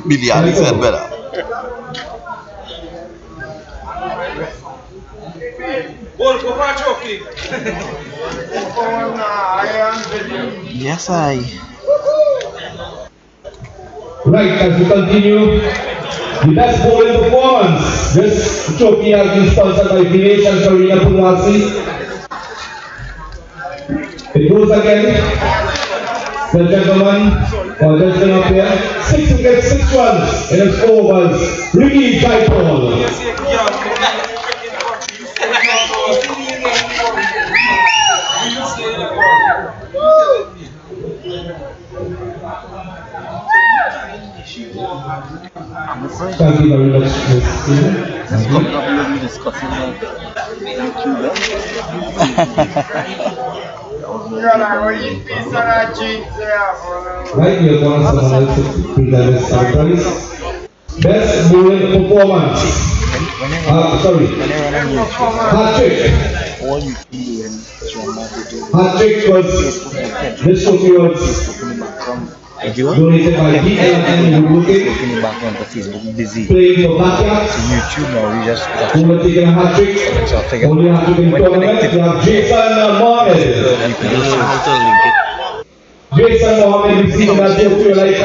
Billy Ali said better. Yes, I. Right, as we continue, the best bowling performance. This trophy has been sponsored by Dinesh and Karina Purwasi. It goes again. The gentleman, or gentleman up here, 6 wickets, 6 runs in his 4 overs. Ricky Jaipal. Thank you very much, Mr. Stephen. This coming up, we will be discussing Right, we are going to someone else to present this prize. Best bowling performance. Sorry. Hat-trick. Hat-trick was, this trophy was donated by DLN Looking back on the Facebook, busy. playing for Backyard. So YouTube now, we just Who were taking a hat-trick. so I figured Only hat-trick in tournament. We have Jason Mohammed. you could also how to link it. Jason Mohammed receiving that trophy like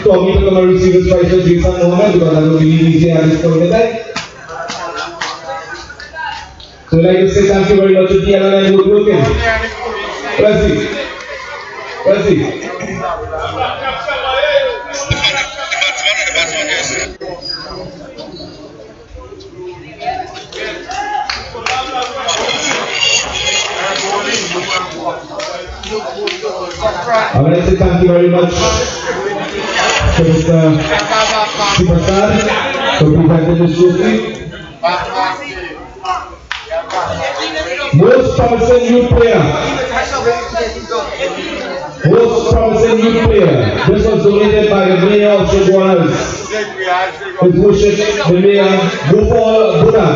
Tommy to come and receive his prize for Jason Mohammed because that would be easy at this point in time. So I'd like to say thank you very much to DLN and Woodworking. Percy. I would like to say thank you very much to Mr. Superstar for presenting this trophy. Most promising youth player. Most promising youth player. This was donated by the mayor of Shiguanas. His worship, the mayor, Gopal Bhutan.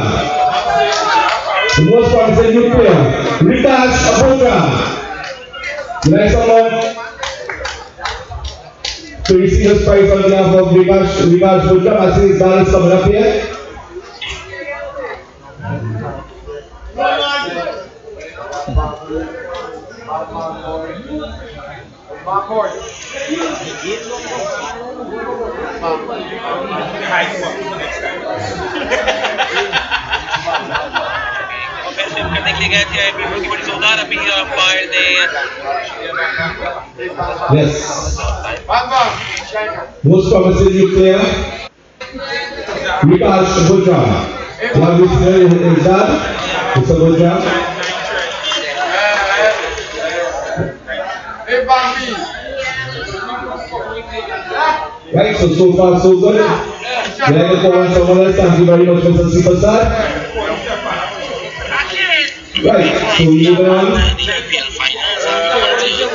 The most promising youth player, Ritash Abotra. Would I someone to receive this prize on behalf of Ritash Abotra? I see his dad is coming up here. Yes. Most promising youth player, Ritash Abotra. Now this is dad, Mr. Abotra. Right, so far so good. We'd like to call on someone else. Thank you very much, Mr. Superstar. Right, so moving on.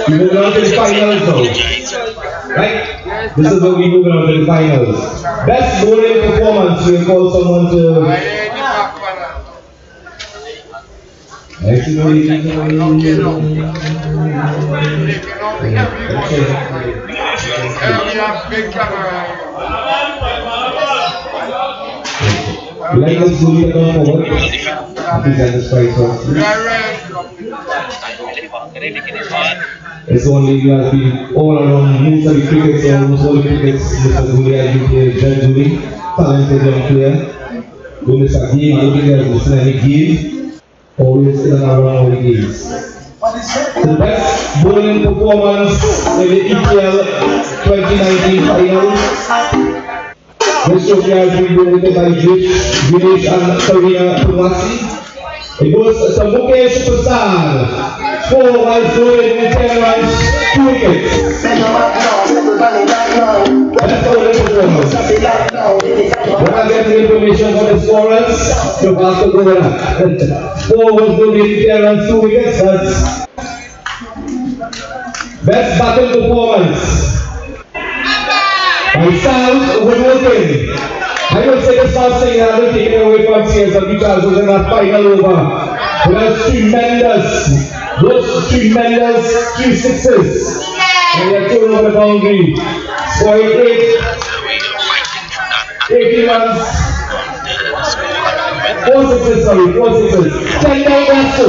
Moving on to the finals now. Right? This is what we move on to the finals. Best bowling performance, we call someone to. Like this movie come forward. Please satisfy it's only we have been all around most of the crickets, almost all the crickets. Mr. Zuli has been here, Judge Zuli, talented young player. When it's a game, I don't think there's missing any game. Always in and around all the games. The best bowling performance in the EPL 2019 finals. This trophy has been donated by Vinesh and Karina Kumasi. It goes to Mukesh Prasad. 4 while throwing in 10 runs, 2 wickets. That's all the performance. When I get the information from the scorers, you have to go around. 4 was donated, 10 runs, 2 wickets. That's best batting performance. Myself, Woodworking. I don't say this last thing, I don't take it away from Sears because was in that final over. But that's those tremendous 3 sixes. And they are thrown over the boundary. Scoring 80 runs. 4 sixes. 10 down Gasco.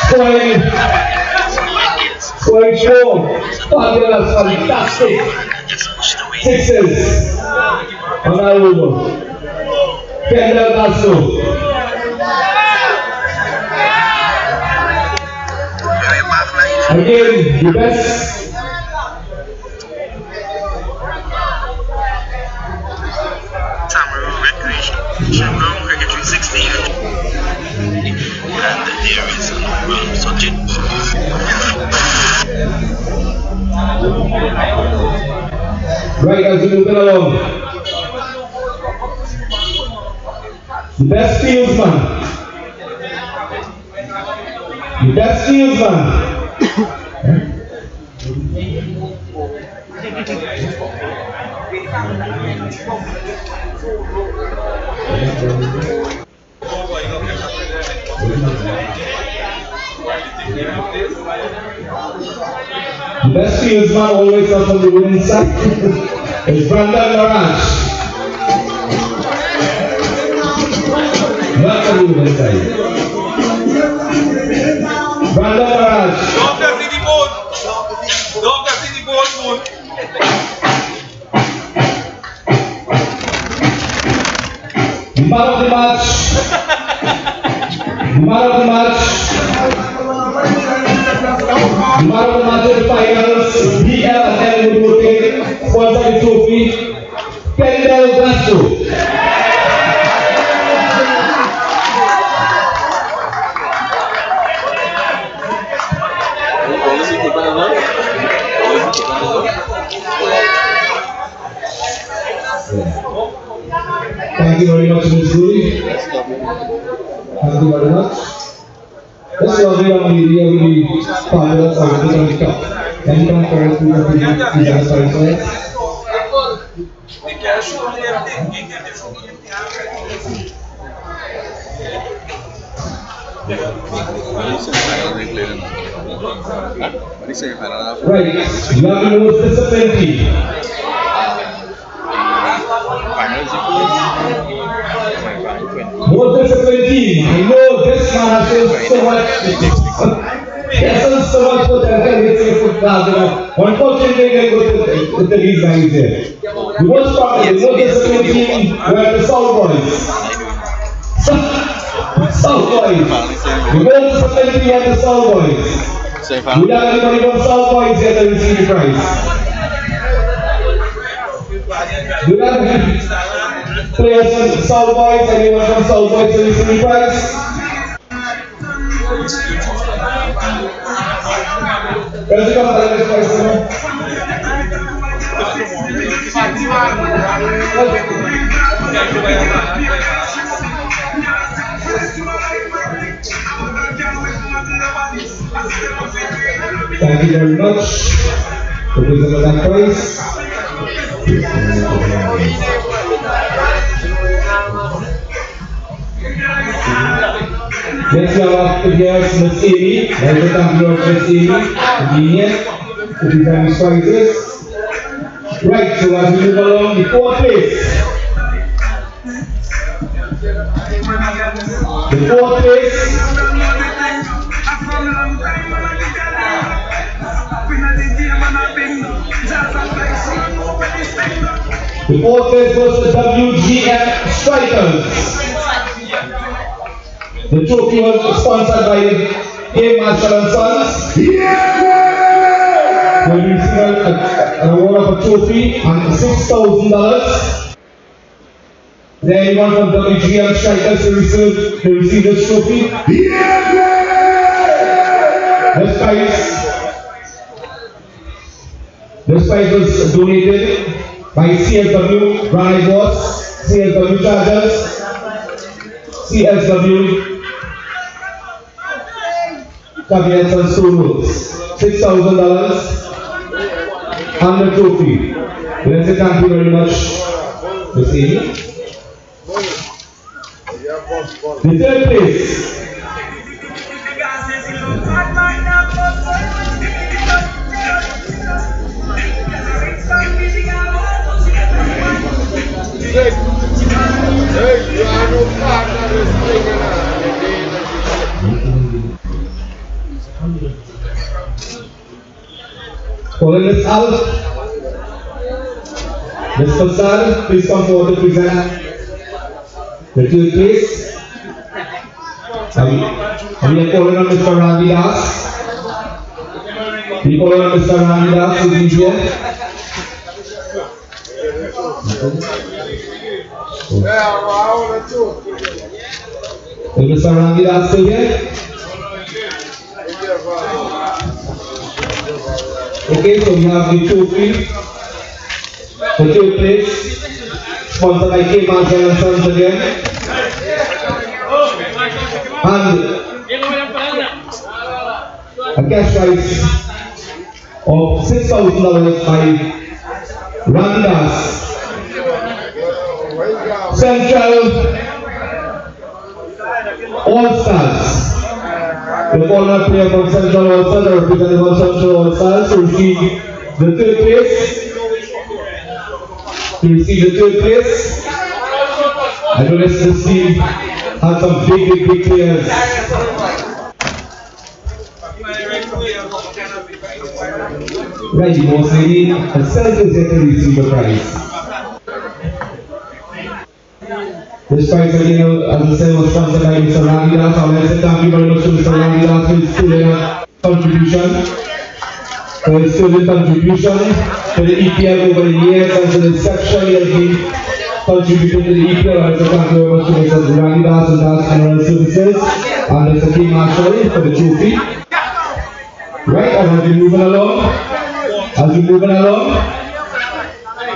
Scoring 4 fabulous, fantastic sixes on that over. Kendall Gasco. Again, the best. Tamarind Recreation, Showground Cricket 360, and there is another subject. Right, as we move along. The best fieldsman. The best fieldsman. The best fieldsman always comes from the winning side. It's Brandon Maraj. Not from the winning side. Brandon Maraj. Doctor City Bone. Doctor City Bone. The man of the match. The man of the match. The man of the match in the finals. EPL and Woodworking sponsor the trophy. Kendall Gasco. Thank you very much, Ms. Guri. Thank you very much. Let's go ahead and really fabulous output on the top. Any kind of parents who can be satisfied for it? Right, you have the most disciplined team. Most disciplined team. I know this man has so much. There's so much potential hitting football. Unfortunately, they go to these guys here. The most popular, the most disciplined team were the South Boys. South Boys. The most disciplined team were the South Boys. We don't have anybody from South Boys yet to receive the prize. Do you have any players from South Boys? Anyone from South Boys to receive the prize? Let's come to the next question. Thank you very much for presenting that prize. Next we have up here is Miss Amy. Like the champion of Miss Amy, convenient to present these prizes. Right, so as we move along, the fourth place. The fourth place. The fourth place was the WGF Strikers. The trophy was sponsored by Game Marshall and Sons. Yeah! They received an award of a trophy and $6,000. Then anyone from WGF Strikers to receive this trophy? Yeah! This prize was donated by CSW, Ryan Boss, CSW Chargers, CSW Cabinets and Stools, $6,000 and the trophy. Let's say thank you very much, Miss Amy. The third place. Calling this out. Ms. Fasad, please come forward to present the third place. We are calling on Mr. Randy Das. We call on Mr. Randy Das, who is here. Is Mr. Randy Das still here? Okay, so we have the trophy, the third place, sponsored by K. Marshall and Sons again. And a cash prize of $6,000 by Randy Das. Central All-Stars. The former player from Central All-Stars, the representative of Central All-Stars, to receive the third place. I know this team has some big players. Right, the boss lady herself is yet to receive the prize. This prize again, as I said, was sponsored by Mr. Randy Das. I want to say thank you very much to Mr. Randy Das for his student contribution. For his student contribution to the EPL over the years and to the section he has been contributing to the EPL. I want to thank you very much to Mr. Randy Das and Das General Services and Mr. King Marshall for the trophy. Right, as we're moving along,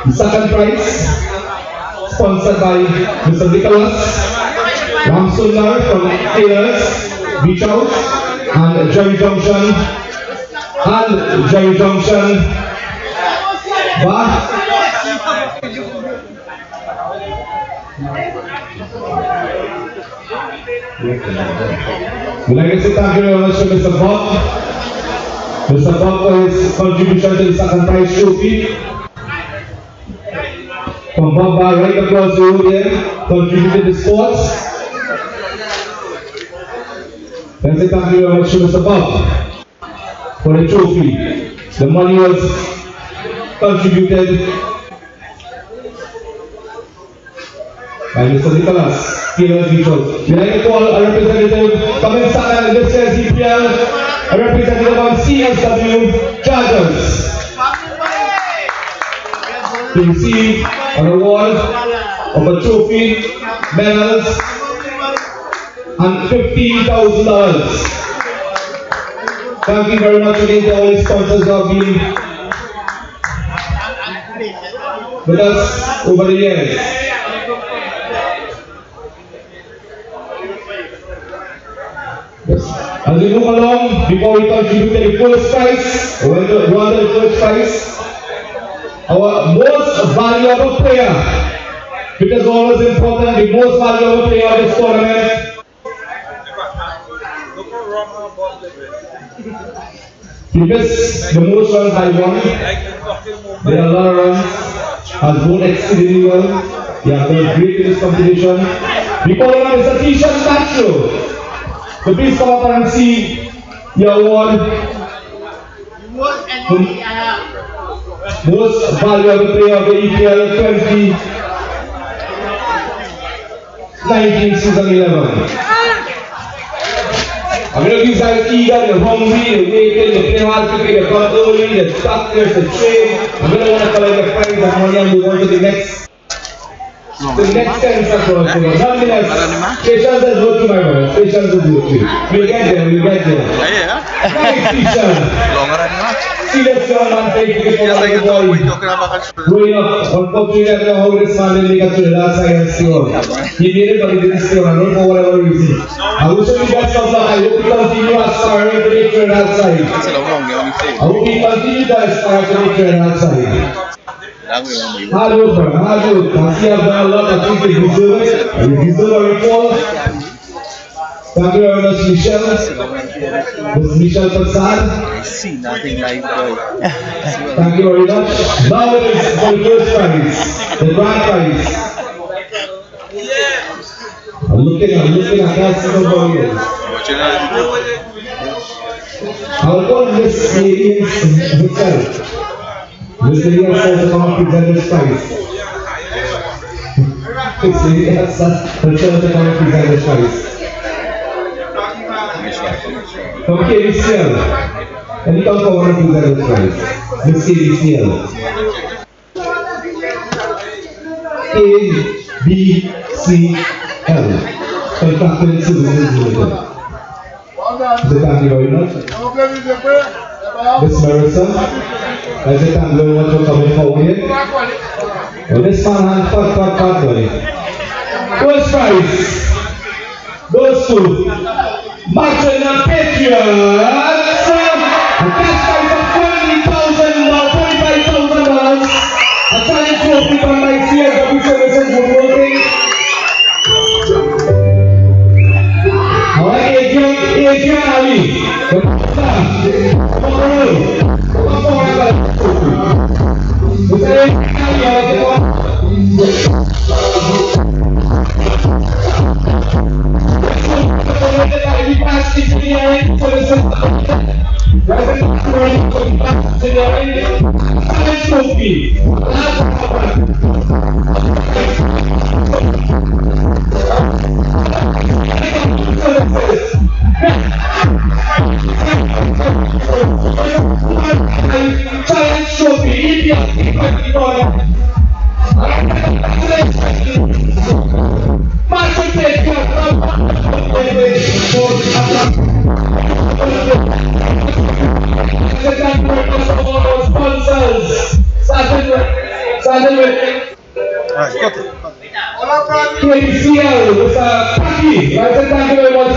the second prize, sponsored by Mr. Nicholas Ramsundar from Taylor's Beach House and Jerry Junction Bar. We'd like to say thank you very much to Mr. Bob. Mr. Bob for his contribution to the second prize trophy. From Bob Bar right across the road here, contributed to sports. Let's say thank you very much to Mr. Bob for the trophy. The money was contributed by Mr. Nicholas Taylor's Beach House. We'd like to call a representative from inside this year's EPL, a representative of CSW Chargers, to receive an award of a trophy, medals, and $15,000. Thank you very much again to all the sponsors who have been with us over the years. Yes. As we move along, before we contribute to the first prize, or when we go on to the first prize, our most valuable player, because always important, the most valuable player of this tournament. He missed the most runs by one. There are a lot of runs. Has won exceedingly well. He has done great in this competition. Before on is a t-shirt statue. So please come up and see the award. Most valuable player of the EPL 2019 season 11. I'm going to use that eager, they're hungry, they're waiting, they're playing hard cricket, they're come early, they're doctors, they're trained. I'm going to want to collect the prize and money and move on to the next 10 seconds. Nonetheless, patience is working, my brother. Patience is working. We'll get there, we'll get there. Nice, patience. Longer than that. See this young man take it for the boy. Growing up, unfortunately, I don't know how this man didn't make it to the last side and score. He made it, but he didn't score, I don't know for whatever reason. I wish him the best of luck. I hope he continue aspiring to make it to that side. I hope he continue to aspire to make it to that side. Hard work, man. Hard work. I see I've done a lot. I think you deserve it. You deserve a recall. Thank you very much, Michelle. Miss Michelle Prasad. I see nothing like that. Thank you very much. Now it is for the first prize, the grand prize. I'm looking, I can't see nobody else. I'll call Miss Lady herself. Miss Lady herself to come up and present this prize. Miss Lady herself to come and present this prize. From KBCL. Can you come forward and present this prize? Miss KBCL. KBCL. Contracted Services Limited. So thank you very much. Miss Marissa, I say thank you very much for coming forward here. Well, this man had fat boy. First prize goes to Martin and Patriots. A cash prize of $20,000, $25,000. A challenge trophy from my CSW Services Woodworking. Alright, Adrian Ali. Challenge trophy, sponsors, starting with KBCL, Mr. Paki. I said thank you very much.